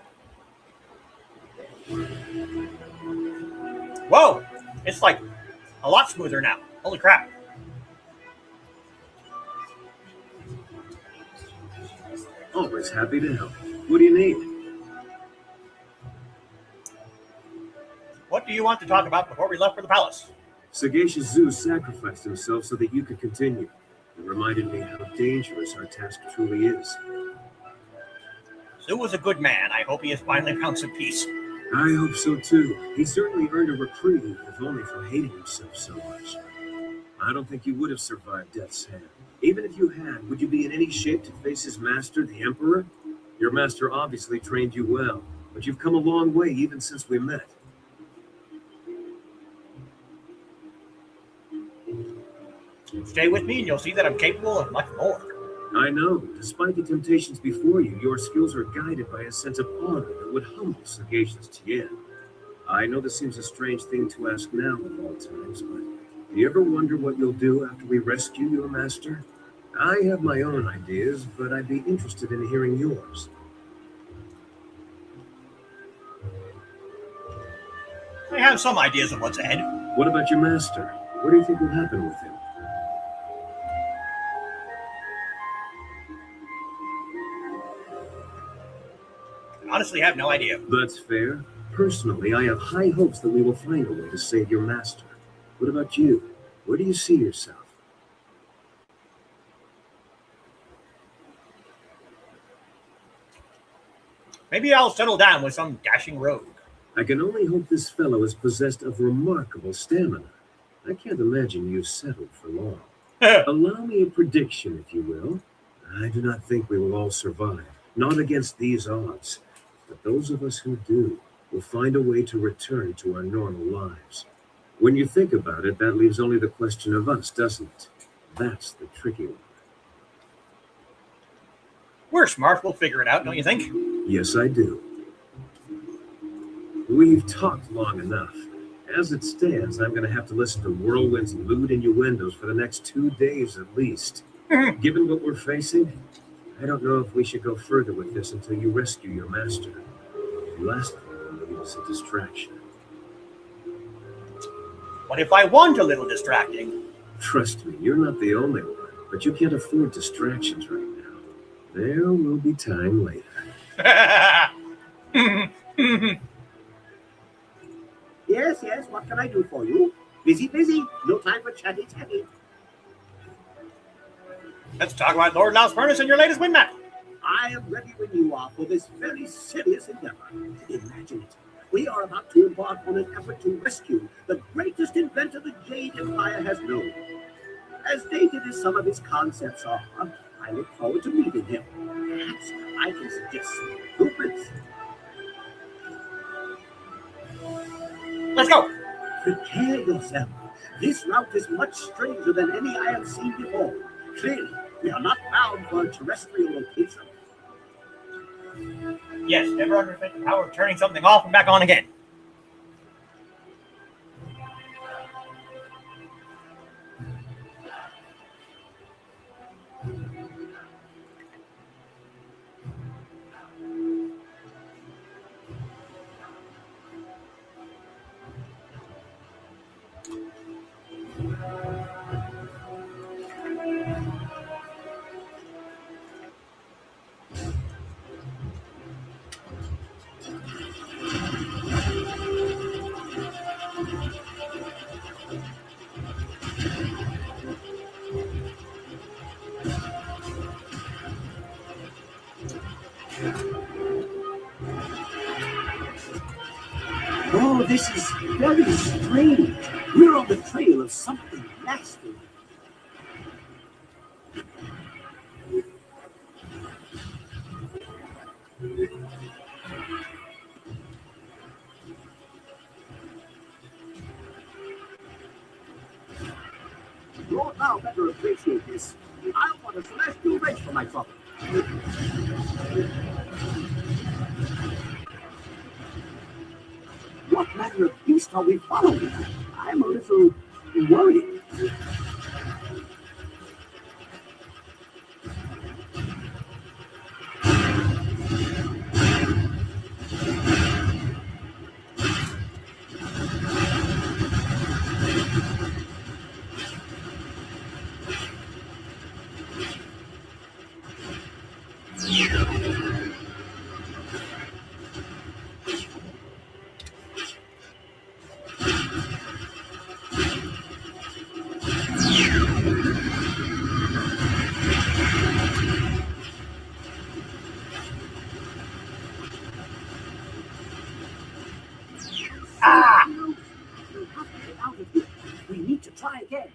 Whoa, it's like a lot smoother now. Holy crap. Always happy to help. What do you need? What do you want to talk about before we left for the palace? Sagacious Zeus sacrificed himself so that you could continue. It reminded me how dangerous our task truly is. Zeus was a good man. I hope he has finally found some peace. I hope so too. He certainly earned a reprieve, if only for hating himself so much. I don't think you would have survived death's hand. Even if you had, would you be in any shape to face his master, the Emperor? Your master obviously trained you well, but you've come a long way even since we met. Stay with me and you'll see that I'm capable of much more. I know. Despite the temptations before you, your skills are guided by a sense of honor that would humble sagacious Tien. I know this seems a strange thing to ask now of all times, but do you ever wonder what you'll do after we rescue your master? I have my own ideas, but I'd be interested in hearing yours. I have some ideas of what's ahead. What about your master? What do you think will happen with him? I honestly have no idea. That's fair. Personally, I have high hopes that we will find a way to save your master. What about you? Where do you see yourself? Maybe I'll settle down with some dashing rogue. I can only hope this fellow is possessed of remarkable stamina. I can't imagine you settled for long. Allow me a prediction, if you will. I do not think we will all survive, not against these odds. But those of us who do will find a way to return to our normal lives. When you think about it, that leaves only the question of us, doesn't it? That's the tricky one. We're smart. We'll figure it out, don't you think? Yes, I do. We've talked long enough. As it stands, I'm going to have to listen to Whirlwind's lewd innuendos for the next 2 days at least. Given what we're facing, I don't know if we should go further with this until you rescue your master. The last thing we'll need is a distraction. What if I want a little distracting? Trust me, you're not the only one, but you can't afford distractions right now. There will be time later. Yes, yes, what can I do for you? Busy, busy. No time for chatty, chatty. Let's talk about Lord Louse Furnace and your latest wind map. I am ready when you are for this very serious endeavor. Imagine it. We are about to embark on an effort to rescue the greatest inventor the Jade Empire has known. As dated as some of his concepts are, I look forward to meeting him. Perhaps I can suggest some improvements. Let's go. Prepare yourself. This route is much stranger than any I have seen before. Clearly, we are not bound for a terrestrial location. Yes, never understood the power of turning something off and back on again. Oh, this is very strange. We're on the trail of something nasty. You'll now better appreciate this. I want a celestial wrench for my trouble. What manner of beast are we following? I'm a little worried. We need to try again.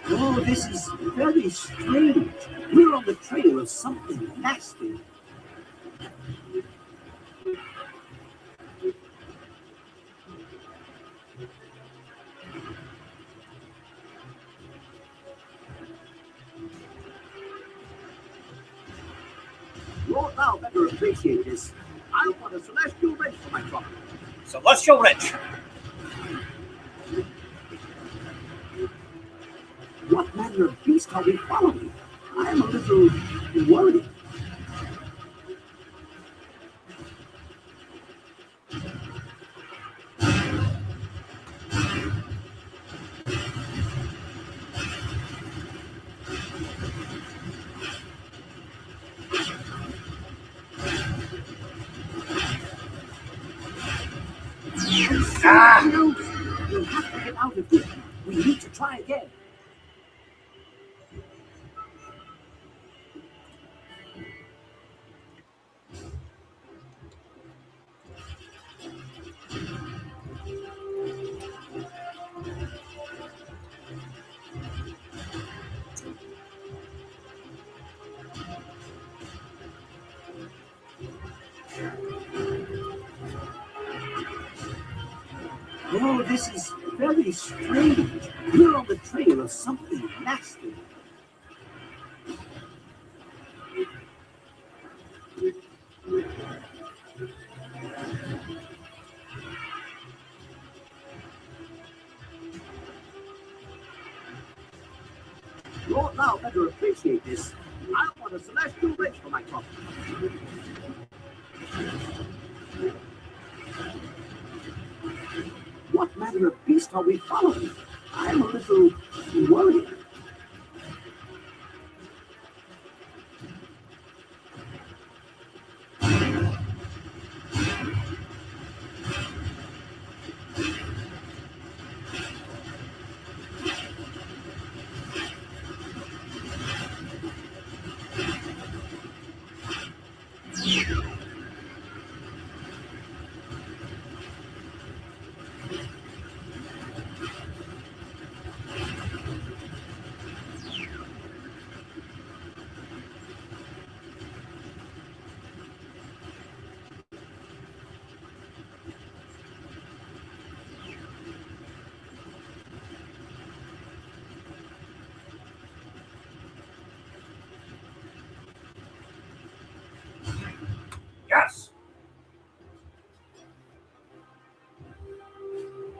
Oh, this is very strange. We're on the trail of something nasty. You'll now better appreciate this. I want a celestial wrench for my trouble. Celestial wrench. What manner of beast are we following? I'm a little worried. We'll have to get out of here. We need to try again. Oh, this is very strange. We're on the trail of something nasty. You'll now better appreciate this. I want a celestial wrench for my trouble. What manner of beast are we following? I'm a little worried.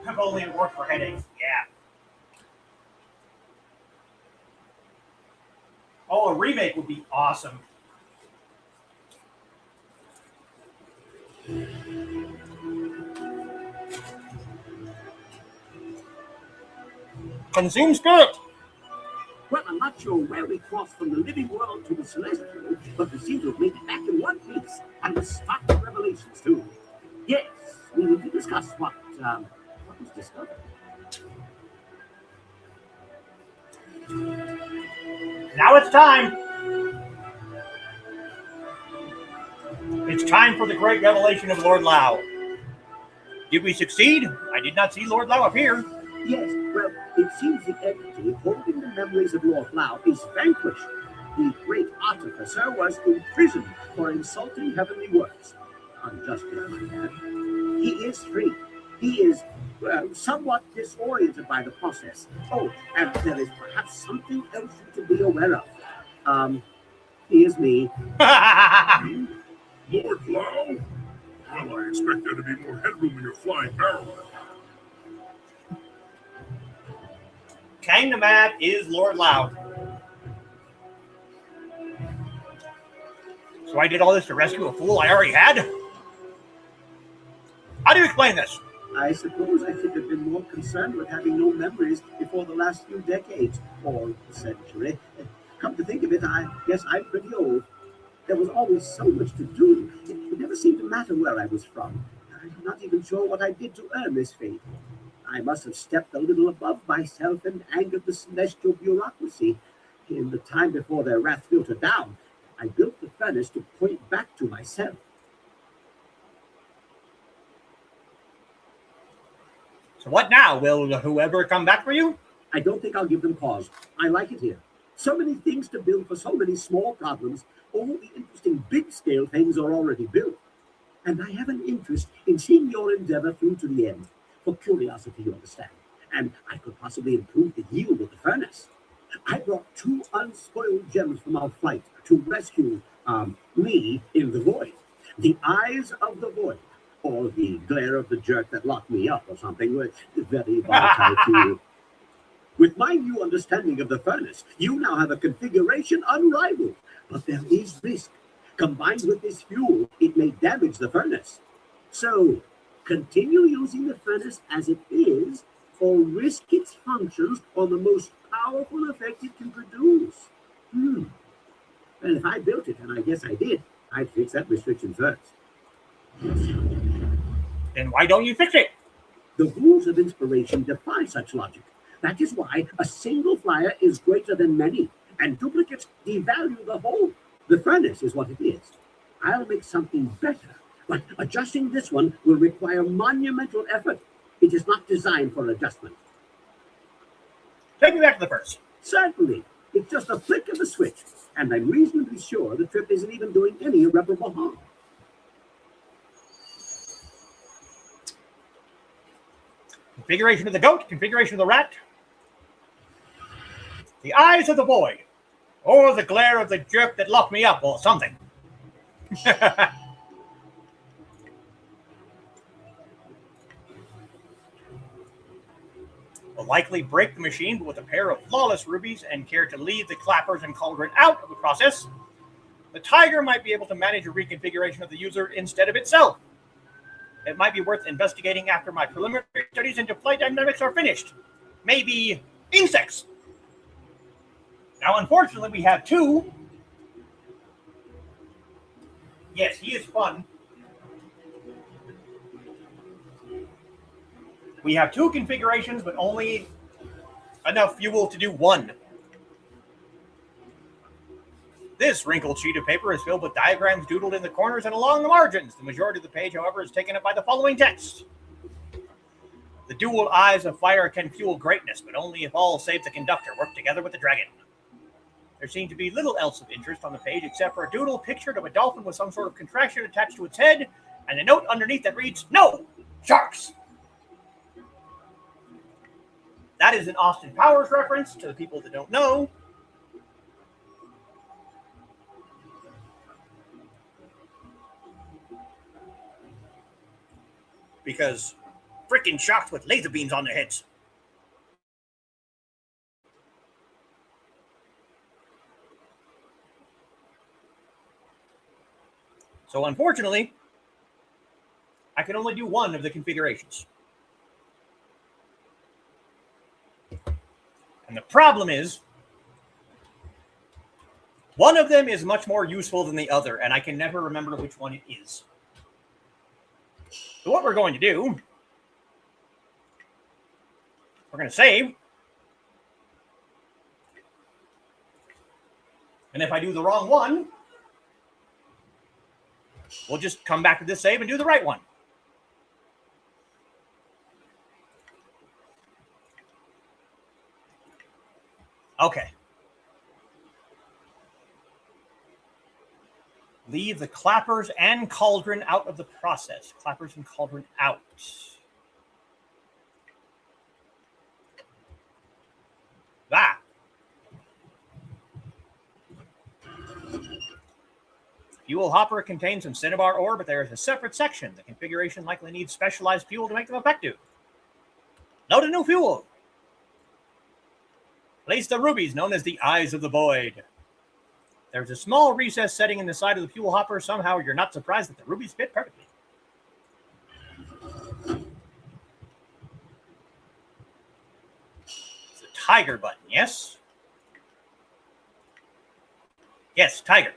I've only worked for headaches. Yeah. Oh, a remake would be awesome. Consume spirit. Well, I'm not sure where we crossed from the living world to the celestial, but we seem to have made it back in one piece, and with startling revelations, too. Yes, we need to discuss what was discovered. Now it's time. It's time for the great revelation of Lord Lao. Did we succeed? I did not see Lord Lao appear. Yes, well, it seems the entity holding the memories of Lord Lao is vanquished. The great artificer was imprisoned for insulting heavenly words. Unjustly, I might add. He is free. He is, well, somewhat disoriented by the process. Oh, and there is perhaps something else you to be aware of. Here's me. Lord Lau? Well, I expect there to be more headroom in your flying barrel. Kang the Mad is Lord Lao. So I did all this to rescue a fool I already had? How do you explain this? I suppose I should have been more concerned with having no memories before the last few decades, or century. Come to think of it, I guess I'm pretty old. There was always so much to do. It never seemed to matter where I was from. I'm not even sure what I did to earn this fate. I must have stepped a little above myself and angered the celestial bureaucracy. In the time before their wrath filtered down, I built the furnace to point back to myself. So what now? Will whoever come back for you? I don't think I'll give them cause. I like it here. So many things to build for so many small problems. All the interesting big-scale things are already built. And I have an interest in seeing your endeavor through to the end. For curiosity, you understand. And I could possibly improve the yield of the furnace. I brought 2 unspoiled gems from our flight to rescue me in the void. The eyes of the void. Or the glare of the jerk that locked me up or something. Very volatile fuel. With my new understanding of the furnace, you now have a configuration unrivaled. But there is risk. Combined with this fuel, it may damage the furnace. So, continue using the furnace as it is, or risk its functions on the most powerful effect it can produce. Well, if I built it, and I guess I did, I'd fix that restriction first. Then why don't you fix it? The rules of inspiration defy such logic. That is why a single flyer is greater than many, and duplicates devalue the whole. The furnace is what it is. I'll make something better, but adjusting this one will require monumental effort. It is not designed for adjustment. Take me back to the first. Certainly. It's just a flick of the switch, and I'm reasonably sure the trip isn't even doing any irreparable harm. Configuration of the goat, configuration of the rat. The eyes of the void. Or the glare of the jerk that locked me up, or something. Will likely break the machine, but with a pair of flawless rubies and care to leave the clappers and cauldron out of the process, the tiger might be able to manage a reconfiguration of the user instead of itself. It might be worth investigating after my preliminary studies into flight dynamics are finished. Maybe insects. Now, unfortunately, we have 2. Yes, he is fun. We have 2 configurations, but only enough fuel to do 1. This wrinkled sheet of paper is filled with diagrams doodled in the corners and along the margins. The majority of the page, however, is taken up by the following text. The dual eyes of fire can fuel greatness, but only if all save the conductor work together with the dragon. There seemed to be little else of interest on the page except for a doodle pictured of a dolphin with some sort of contraction attached to its head, and a note underneath that reads, "No! Sharks!" That is an Austin Powers reference to the people that don't know. Because freaking shocked with laser beams on their heads. So unfortunately, I can only do one of the configurations. And the problem is, one of them is much more useful than the other, and I can never remember which one it is. So what we're going to do, we're going to save. And if I do the wrong one, we'll just come back to this save and do the right one. Okay. Leave the clappers and cauldron out of the process. Clappers and cauldron out. That. Fuel hopper contains some cinnabar ore, but there is a separate section. The configuration likely needs specialized fuel to make them effective. Load a new fuel. Place the rubies, known as the Eyes of the Void. There's a small recess setting in the side of the fuel hopper. Somehow you're not surprised that the rubies fit perfectly. It's a tiger button, yes? Yes, tiger.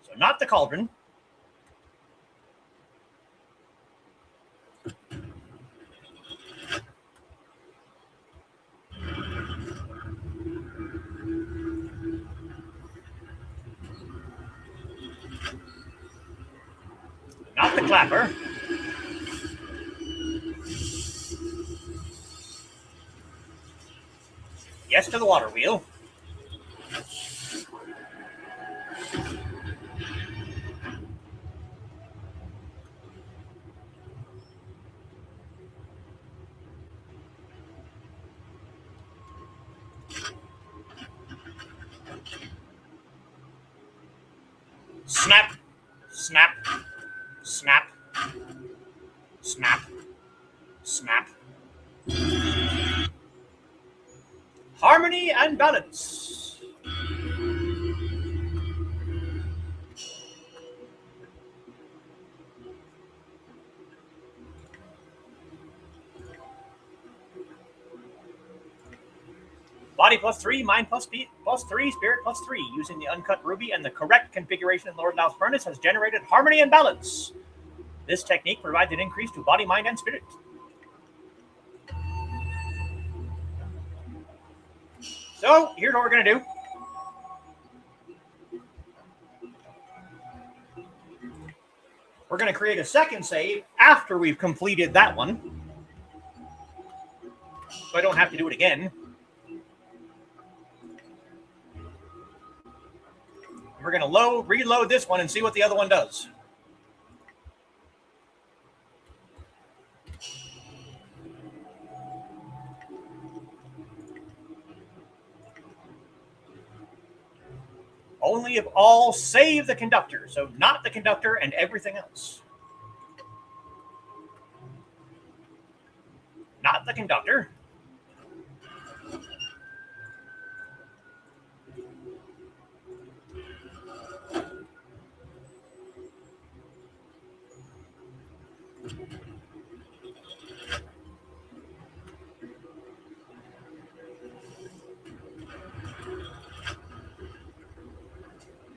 So not the cauldron. Not the clapper. Yes to the water wheel. Snap, snap, snap, snap, snap. Harmony and balance. Body +3, mind +3, spirit +3. Using the uncut ruby and the correct configuration in Lord Lao's furnace has generated harmony and balance. This technique provides an increase to body, mind, and spirit. So here's what we're going to do. We're going to create a second save after we've completed that one, so I don't have to do it again. We're going to reload this one and see what the other one does. Only if all save the conductor, so not the conductor and everything else. Not the conductor.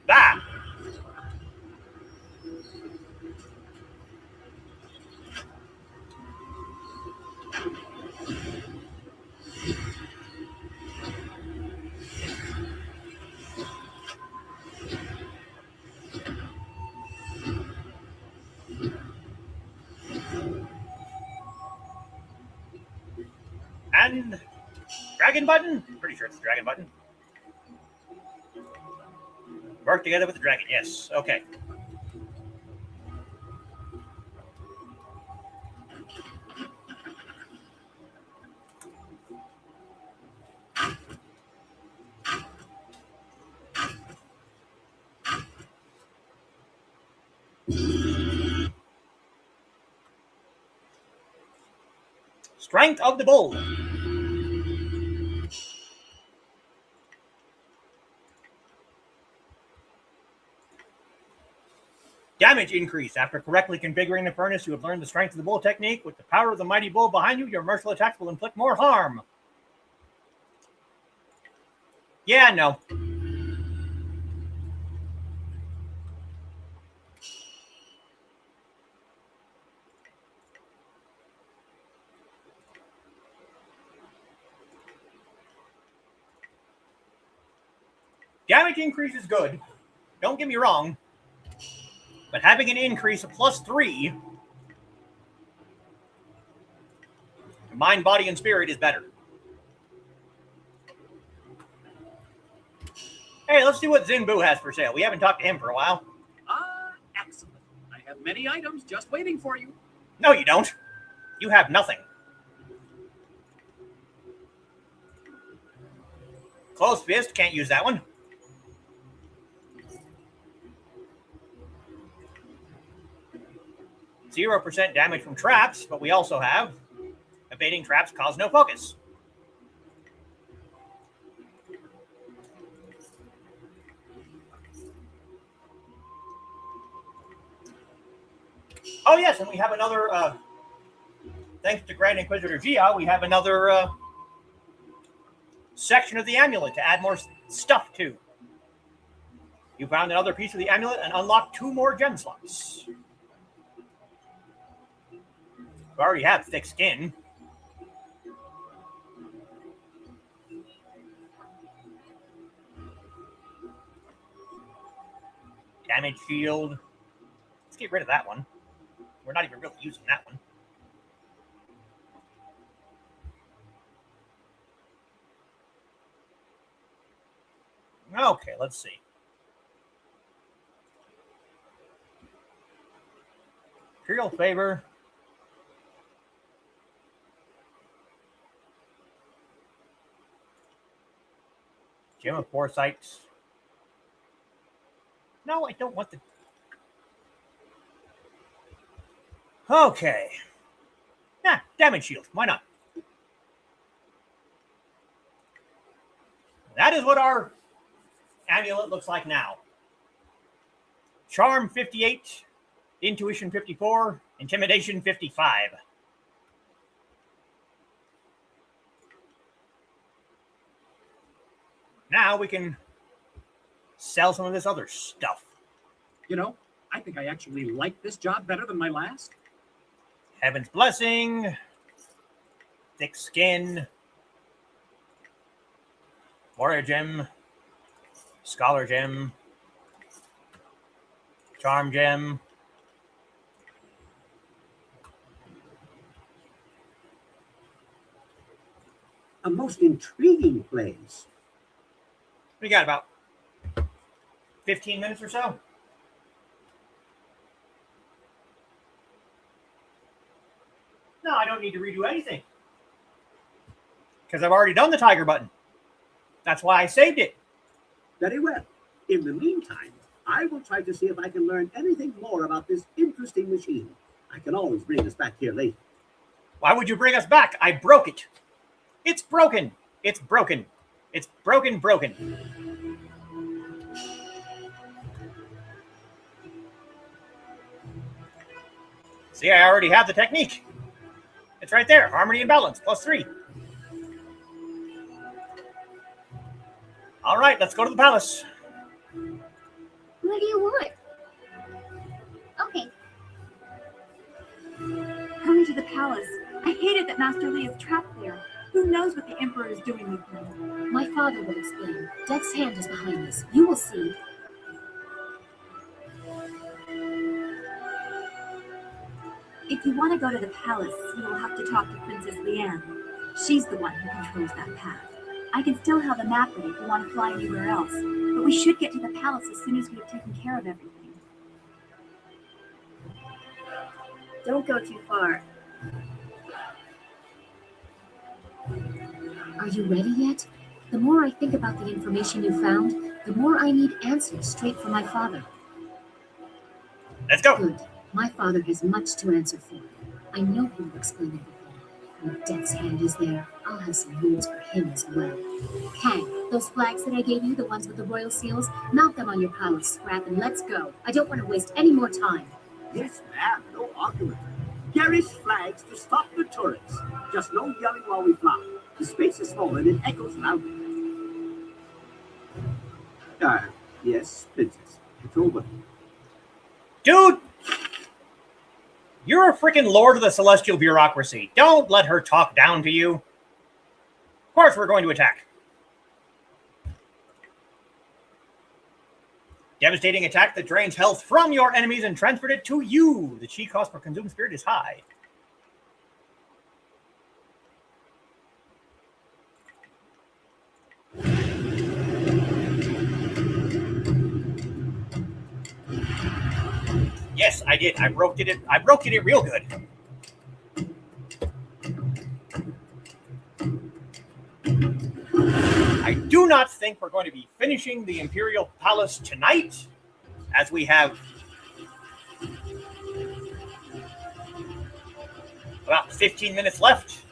That. And dragon button? Pretty sure it's the dragon button. Work together with the dragon, yes. Okay. Strength of the Bull. Damage increase. After correctly configuring the furnace, you have learned the Strength of the Bull technique. With the power of the mighty bull behind you, your martial attacks will inflict more harm. Yeah, no. Damage increase is good. Don't get me wrong. But having an increase of +3 to mind, body, and spirit is better. Hey, let's see what Zinbu has for sale. We haven't talked to him for a while. Excellent. I have many items just waiting for you. No, you don't. You have nothing. Closed fist, can't use that one. %0 damage from traps, but we also have evading traps cause no focus. Oh yes, and we have another, thanks to Grand Inquisitor Gia, we have another section of the amulet to add more stuff to. You found another piece of the amulet and unlocked 2 more gem slots. We already have thick skin. Damage shield. Let's get rid of that one. We're not even really using that one. Okay, let's see. Imperial favor. Gem of Foresight. No, I don't want the... Okay. Yeah, damage shield. Why not? That is what our amulet looks like now. Charm 58, Intuition 54, Intimidation 55. Now we can sell some of this other stuff. You know, I think I actually like this job better than my last. Heaven's Blessing, Thick Skin, Warrior Gem, Scholar Gem, Charm Gem. A most intriguing place. We got about 15 minutes or so. No, I don't need to redo anything. Because I've already done the tiger button. That's why I saved it. Very well. In the meantime, I will try to see if I can learn anything more about this interesting machine. I can always bring us back here later. Why would you bring us back? I broke it. It's broken. It's broken. It's broken. See, I already have the technique. It's right there. Harmony and balance, +3. All right, let's go to the palace. What do you want? Okay. Hurry to the palace. I hate it that Master Li is trapped there. Who knows what the Emperor is doing with him? My father will explain. Death's hand is behind this. You will see. If you want to go to the palace, you will have to talk to Princess Liane. She's the one who controls that path. I can still have a map ready if you want to fly anywhere else, but we should get to the palace as soon as we have taken care of everything. Don't go too far. Are you ready yet? The more I think about the information you found, the more I need answers straight from my father. Let's go. Good. My father has much to answer for. I know he will explain everything. And if Death's Hand is there, I'll have some moves for him as well. Kang, those flags that I gave you, the ones with the royal seals, mount them on your pile of scrap and let's go. I don't want to waste any more time. Yes, ma'am, no argument. Garish flags to stop the turrets. Just no yelling while we fly. The space is small and it echoes loudly. Yes, Princess. It's over. Dude! You're a freaking lord of the celestial bureaucracy. Don't let her talk down to you. Of course we're going to attack. Devastating attack that drains health from your enemies and transferred it to you. The chi cost per consumed spirit is high. Yes, I did. I broke it real good. I do not think we're going to be finishing the Imperial Palace tonight, as we have about 15 minutes left.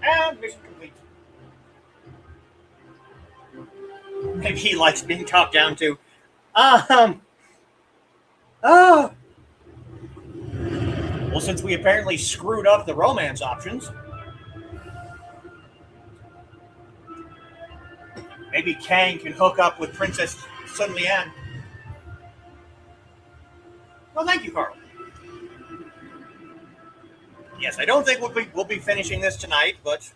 And mission complete. Maybe he likes being talked down to. Well, since we apparently screwed up the romance options, maybe Kang can hook up with Princess Sun Lian. Well, thank you, Carl. Yes, I don't think we'll be finishing this tonight, but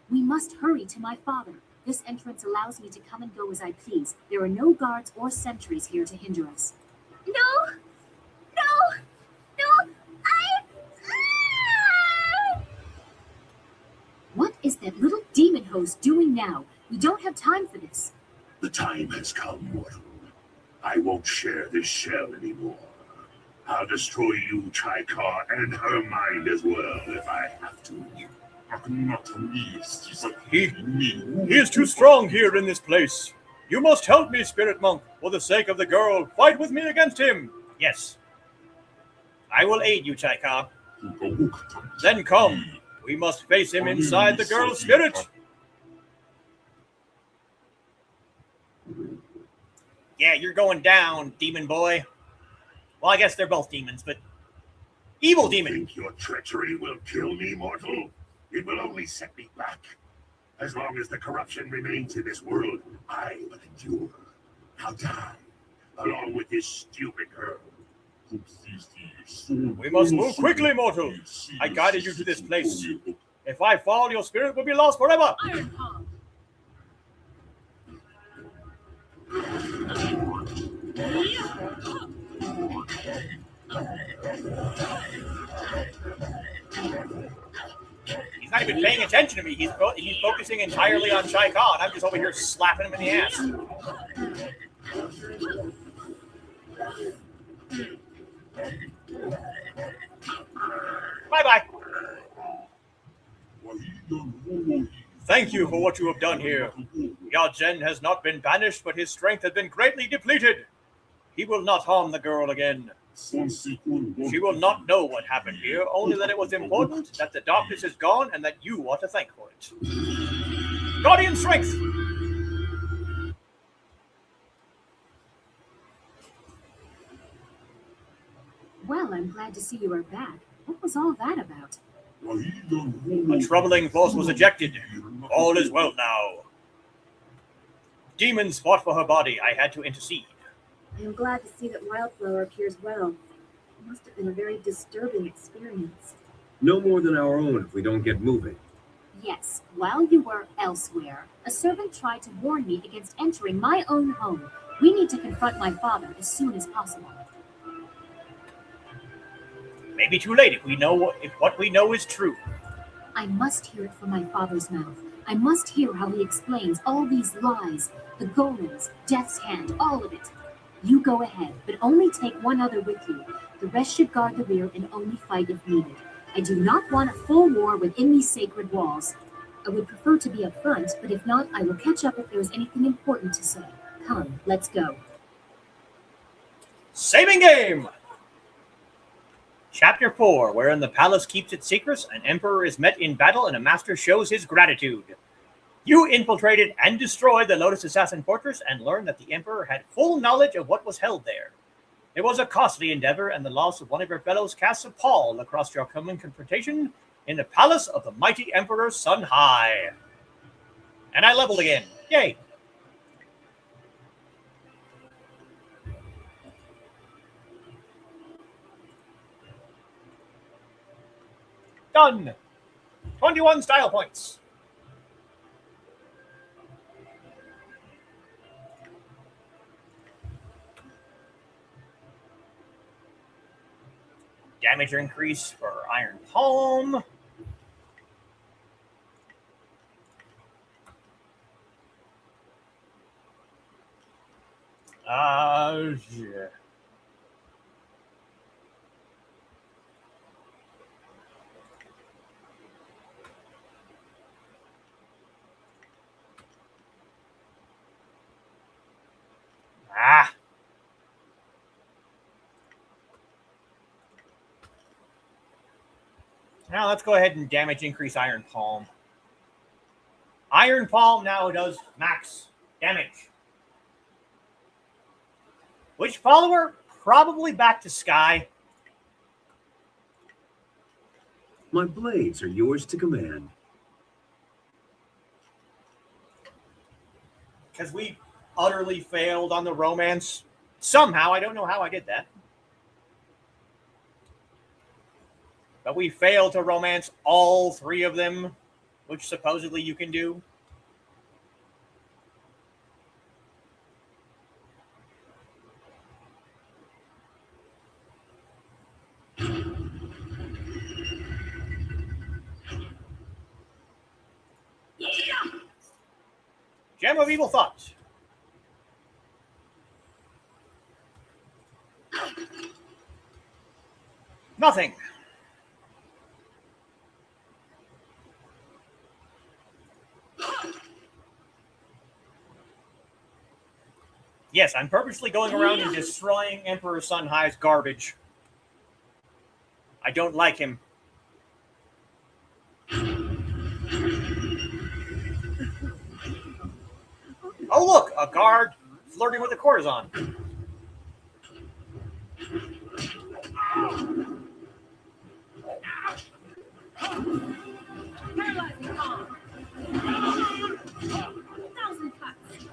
We must hurry to my father. This entrance allows me to come and go as I please. There are no guards or sentries here to hinder us. No! What is that little demon host doing now? We don't have time for this. The time has come, mortal. I won't share this shell anymore. I'll destroy you, Chaikar, and her mind as well if I have to. He is too strong here in this place. You must help me, Spirit Monk. For the sake of the girl, fight with me against him. Yes. I will aid you, Chaikar. Then come. We must face him inside the girl's spirit. Yeah, you're going down, demon boy. Well, I guess they're both demons, but evil demon. You think your treachery will kill me, mortal? It will only set me back. As long as the corruption remains in this world, I will endure. I'll die, along with this stupid girl. We must move quickly, mortal. I guided you to this place. If I fall, your spirit will be lost forever. Iron Palm. He's not even paying attention to me. He's focusing entirely on Shai Khan. I'm just over here slapping him in the ass. Bye-bye. Thank you for what you have done here. Yao-Zhen has not been banished, but his strength has been greatly depleted. He will not harm the girl again. She will not know what happened here, only that it was important, that the darkness is gone, and that you are to thank for it. Guardian strength! Well, I'm glad to see you are back. What was all that about? A troubling force was ejected. All is well now. Demons fought for her body. I had to intercede. I am glad to see that Wildflower appears well. It must have been a very disturbing experience. No more than our own if we don't get moving. Yes, while you were elsewhere, a servant tried to warn me against entering my own home. We need to confront my father as soon as possible. Maybe too late if what we know is true. I must hear it from my father's mouth. I must hear how he explains all these lies, the golems, Death's Hand, all of it. You go ahead, but only take one other with you. The rest should guard the rear and only fight if needed. I do not want a full war within these sacred walls. I would prefer to be up front, but if not, I will catch up if there is anything important to say. Come, let's go. Saving game! Chapter 4, wherein the palace keeps its secrets, an emperor is met in battle, and a master shows his gratitude. You infiltrated and destroyed the Lotus Assassin fortress and learned that the emperor had full knowledge of what was held there. It was a costly endeavor, and the loss of one of your fellows casts a pall across your coming confrontation in the palace of the mighty Emperor Sun High. And I leveled again. Yay! Done! 21 style points. Damage increase for Iron Palm. Yeah. Ah. Now let's go ahead and damage increase Iron Palm. Iron Palm now does max damage. Which follower? Probably back to Sky. My blades are yours to command. Because we utterly failed on the romance. Somehow, I don't know how I did that. But we failed to romance all three of them, which supposedly you can do. Gem of Evil Thoughts. Nothing. Yes, I'm purposely going around and destroying Emperor Sun High's garbage. I don't like him. Oh, look, a guard flirting with a courtesan. Paralyzing palm. 1,000 cuts.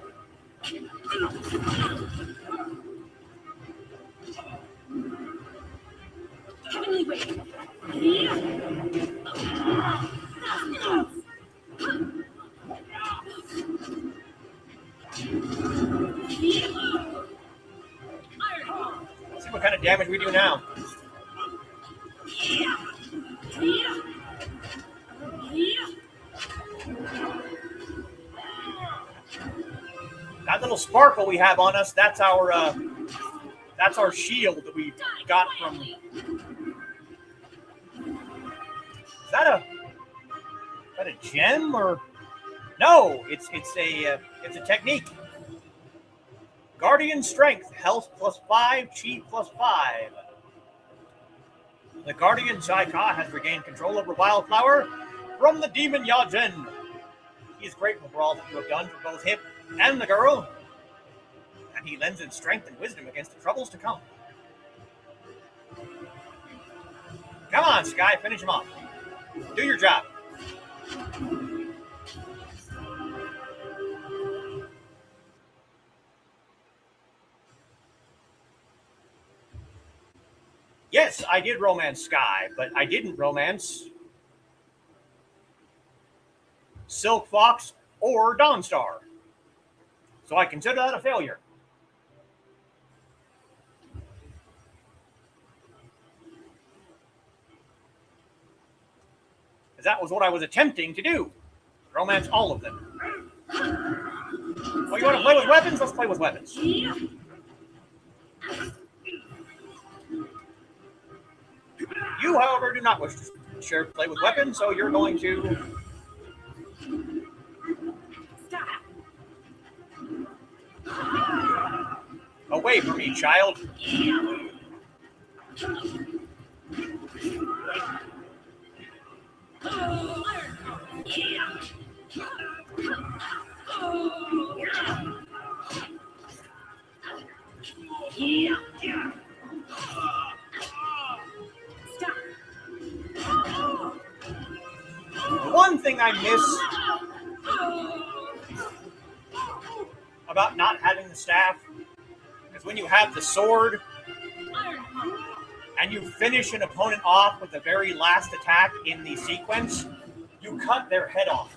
Heavenly wave. 1,000 cuts. Let's see what kind of damage we do now. That little sparkle we have on us, that's our shield that we got from. Is that a gem or no? It's a technique. Guardian Strength, health +5, chi +5. The Guardian Jaika has regained control over Wildflower from the demon Yajen. He is grateful for all that you have done for both him and the girl, and he lends him strength and wisdom against the troubles to come. Come on, Sky, finish him off. Do your job. Yes, I did romance Sky, but I didn't romance Silk Fox or Dawnstar. So I consider that a failure. That was what I was attempting to do. Romance all of them. Oh, you want to play with weapons? Let's play with weapons. You, however, do not wish to play with weapons, so you're going to... Away from me, child. The one thing I miss about not having the staff is when you have the sword and you finish an opponent off with the very last attack in the sequence, you cut their head off.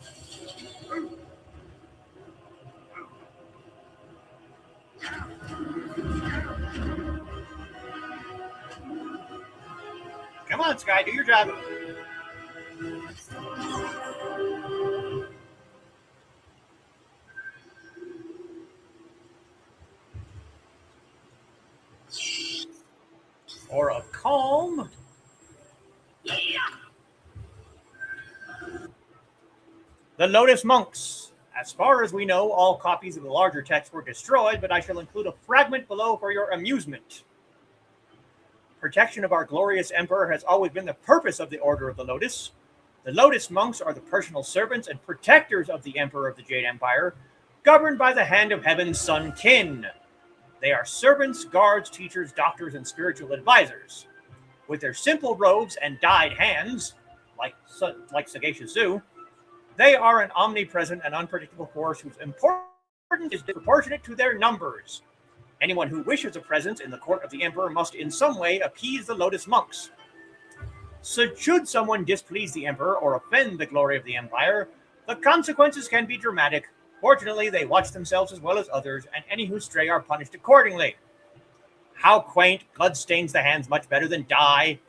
Come on, Sky, do your job. Or a calm. The Lotus Monks. As far as we know, all copies of the larger text were destroyed, but I shall include a fragment below for your amusement. Protection of our glorious emperor has always been the purpose of the Order of the Lotus. The Lotus Monks are the personal servants and protectors of the Emperor of the Jade Empire, governed by the hand of Heaven's Son Kin. They are servants, guards, teachers, doctors, and spiritual advisors. With their simple robes and dyed hands, like Sagacious Zoo, they are an omnipresent and unpredictable force whose importance is disproportionate to their numbers. Anyone who wishes a presence in the court of the Emperor must in some way appease the Lotus Monks. So should someone displease the Emperor or offend the glory of the Empire, the consequences can be dramatic. Fortunately, they watch themselves as well as others, and any who stray are punished accordingly. How quaint, blood stains the hands much better than dye.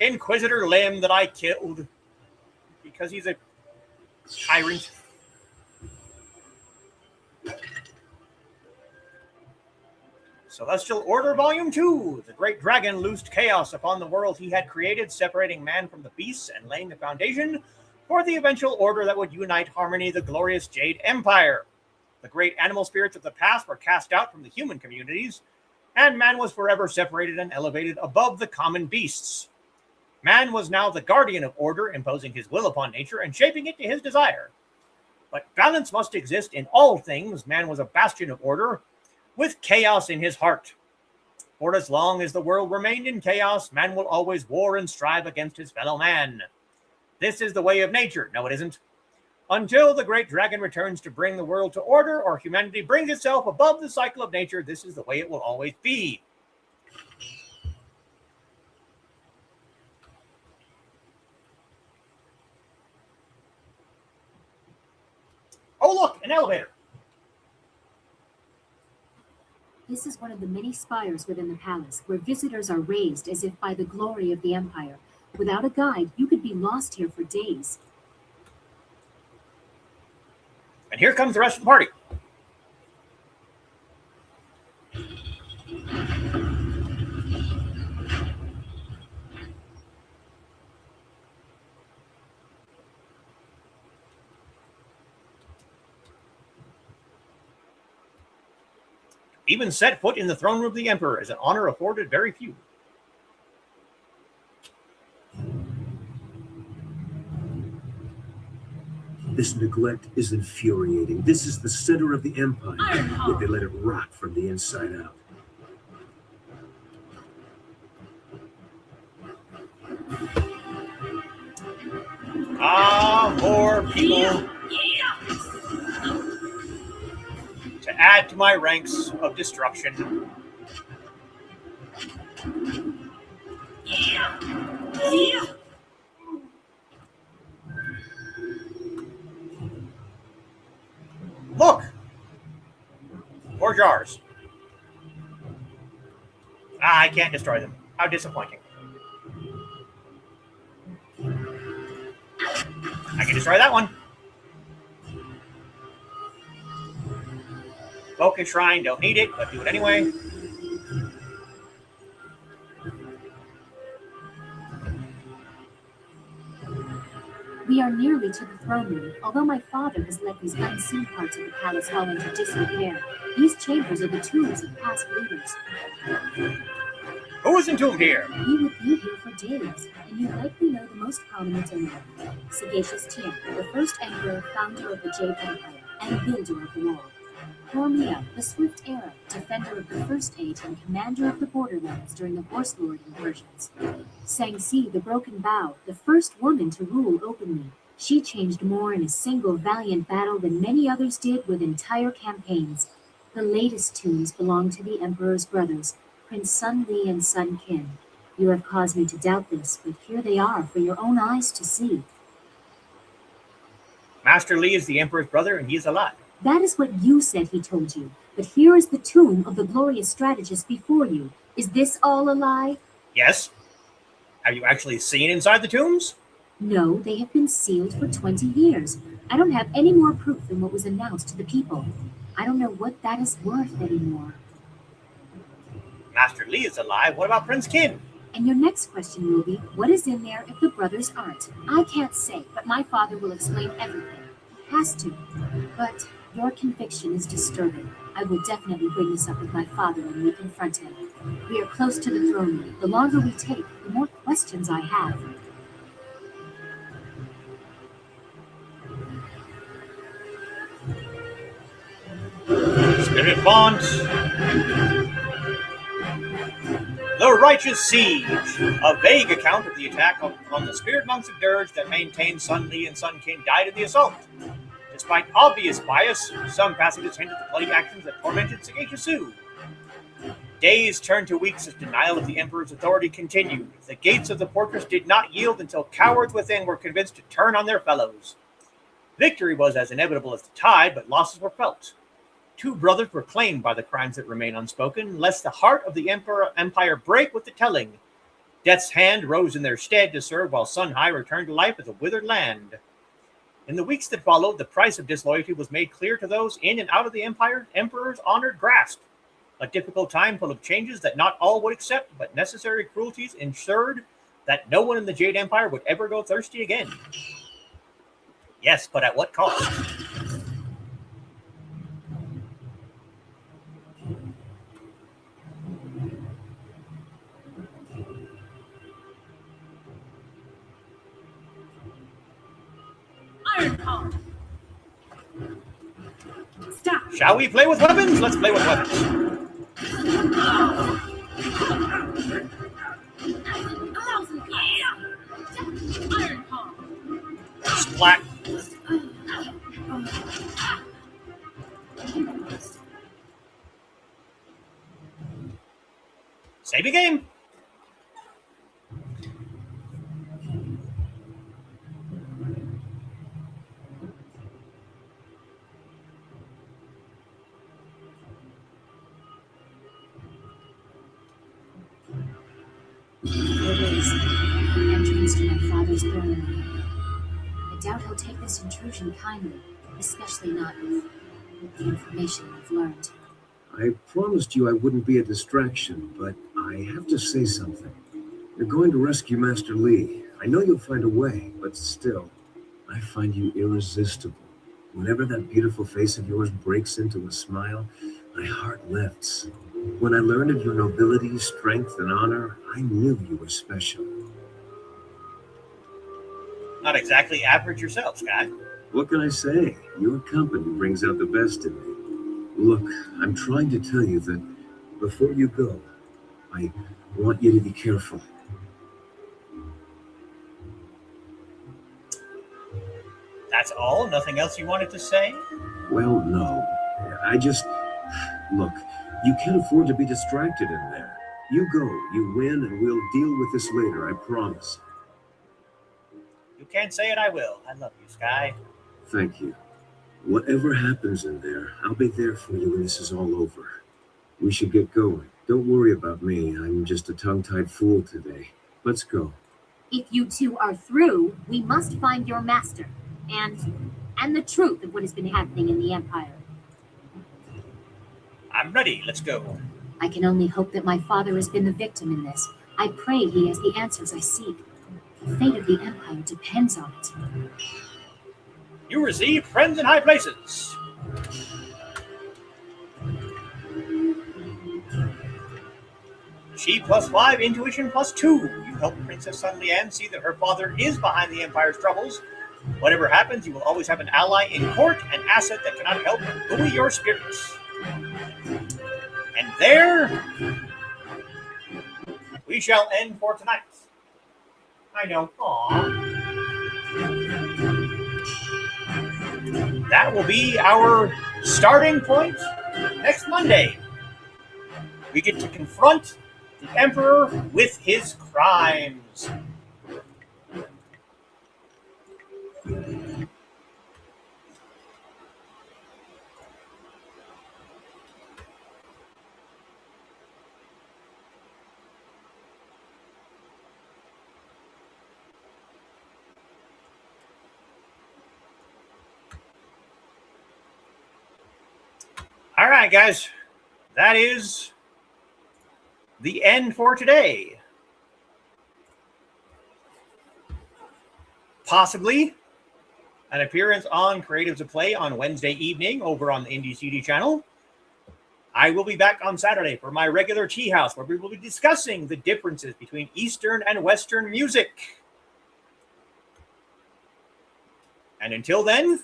Inquisitor Lim that I killed because he's a tyrant. Celestial Order Volume 2. The great dragon loosed chaos upon the world he had created, separating man from the beasts and laying the foundation for the eventual order that would unite harmony the glorious Jade Empire. The great animal spirits of the past were cast out from the human communities, and man was forever separated and elevated above the common beasts. Man was now the guardian of order, imposing his will upon nature and shaping it to his desire. But balance must exist in all things. Man was a bastion of order, with chaos in his heart. For as long as the world remained in chaos, man will always war and strive against his fellow man. This is the way of nature. No, it isn't. Until the great dragon returns to bring the world to order, or humanity brings itself above the cycle of nature, this is the way it will always be. Oh, look, an elevator. This is one of the many spires within the palace, where visitors are raised as if by the glory of the Empire. Without a guide, you could be lost here for days. And here comes the rest of the party. Even set foot in the throne room of the Emperor is an honor afforded very few. This neglect is infuriating. This is the center of the Empire, yet they let it rot from the inside out. more people to add to my ranks of destruction. Look! More jars. I can't destroy them. How disappointing. I can destroy that one. Focus Shrine, don't need it, but do it anyway. We are nearly to the throne room. Although my father has let these unseen parts of the palace fall into disrepair, these chambers are the tombs of past leaders. Who is entombed here? We would be here for days, and you likely know the most prominent among them. Sagacious Tien, the first emperor, founder of the Jade Empire, and builder of the wall. Hormia, the Swift Era, defender of the First Age and commander of the borderlands during the Horse Lord incursions. Sangsi, the Broken Bow, the first woman to rule openly. She changed more in a single valiant battle than many others did with entire campaigns. The latest tombs belong to the Emperor's brothers, Prince Sun Li and Sun Qin. You have caused me to doubt this, but here they are for your own eyes to see. Master Li is the Emperor's brother, and he is alive. That is what you said he told you. But here is the tomb of the glorious strategist before you. Is this all a lie? Yes. Have you actually seen inside the tombs? No, they have been sealed for 20 years. I don't have any more proof than what was announced to the people. I don't know what that is worth anymore. Master Li is alive. What about Prince Qin? And your next question will be, what is in there if the brothers aren't? I can't say, but my father will explain everything. He has to. But your conviction is disturbing. I will definitely bring this up with my father when we confront him. We are close to the throne room. The longer we take, the more questions I have. Spirit Font. The Righteous Siege. A vague account of the attack on the spirit monks of Dirge that maintained Sun Li and Sun Qin died in the assault. Despite obvious bias, some passages hint at the bloody actions that tormented Sagacious Su. Days turned to weeks as denial of the Emperor's authority continued. The gates of the fortress did not yield until cowards within were convinced to turn on their fellows. Victory was as inevitable as the tide, but losses were felt. 2 brothers were claimed by the crimes that remain unspoken, lest the heart of the empire break with the telling. Death's hand rose in their stead to serve while Sun Hai returned to life as a withered land. In the weeks that followed, the price of disloyalty was made clear to those in and out of the Emperor's honored grasp. A difficult time full of changes that not all would accept, but necessary cruelties ensured that no one in the Jade Empire would ever go thirsty again. Yes, but at what cost? Iron Palm. Stop. Shall we play with weapons? Let's play with weapons. Iron Palm. Splat. Save the game. There it is, the entrance to my father's throne room. I doubt he'll take this intrusion kindly, especially not with the information I've learned. I promised you I wouldn't be a distraction, but I have to say something. You're going to rescue Master Li. I know you'll find a way, but still, I find you irresistible. Whenever that beautiful face of yours breaks into a smile, my heart lifts. When I learned of your nobility, strength, and honor, I knew you were special. Not exactly average yourself, Sky. What can I say? Your company brings out the best in me. Look, I'm trying to tell you that before you go, I want you to be careful. That's all? Nothing else you wanted to say? Well, no. I just... Look, you can't afford to be distracted in there. You go, you win, and we'll deal with this later, I promise. You can't say it, I will. I love you, Sky. Thank you. Whatever happens in there, I'll be there for you when this is all over. We should get going. Don't worry about me. I'm just a tongue-tied fool today. Let's go. If you two are through, we must find your master and the truth of what has been happening in the Empire. I'm ready. Let's go. I can only hope that my father has been the victim in this. I pray he has the answers I seek. The fate of the Empire depends on it. You receive friends in high places. Chi +5, intuition +2. You help Princess Sun Lian see that her father is behind the Empire's troubles. Whatever happens, you will always have an ally in court, an asset that cannot help but buoy your spirits. And there we shall end for tonight. I know. Aww. That will be our starting point next Monday. We get to confront the Emperor with his crimes. All right, guys. That is the end for today. Possibly an appearance on Creatives of Play on Wednesday evening over on the Indie CD channel. I will be back on Saturday for my regular tea house, where we will be discussing the differences between Eastern and Western music. And until then,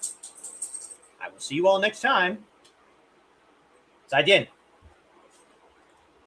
I will see you all next time. 再见。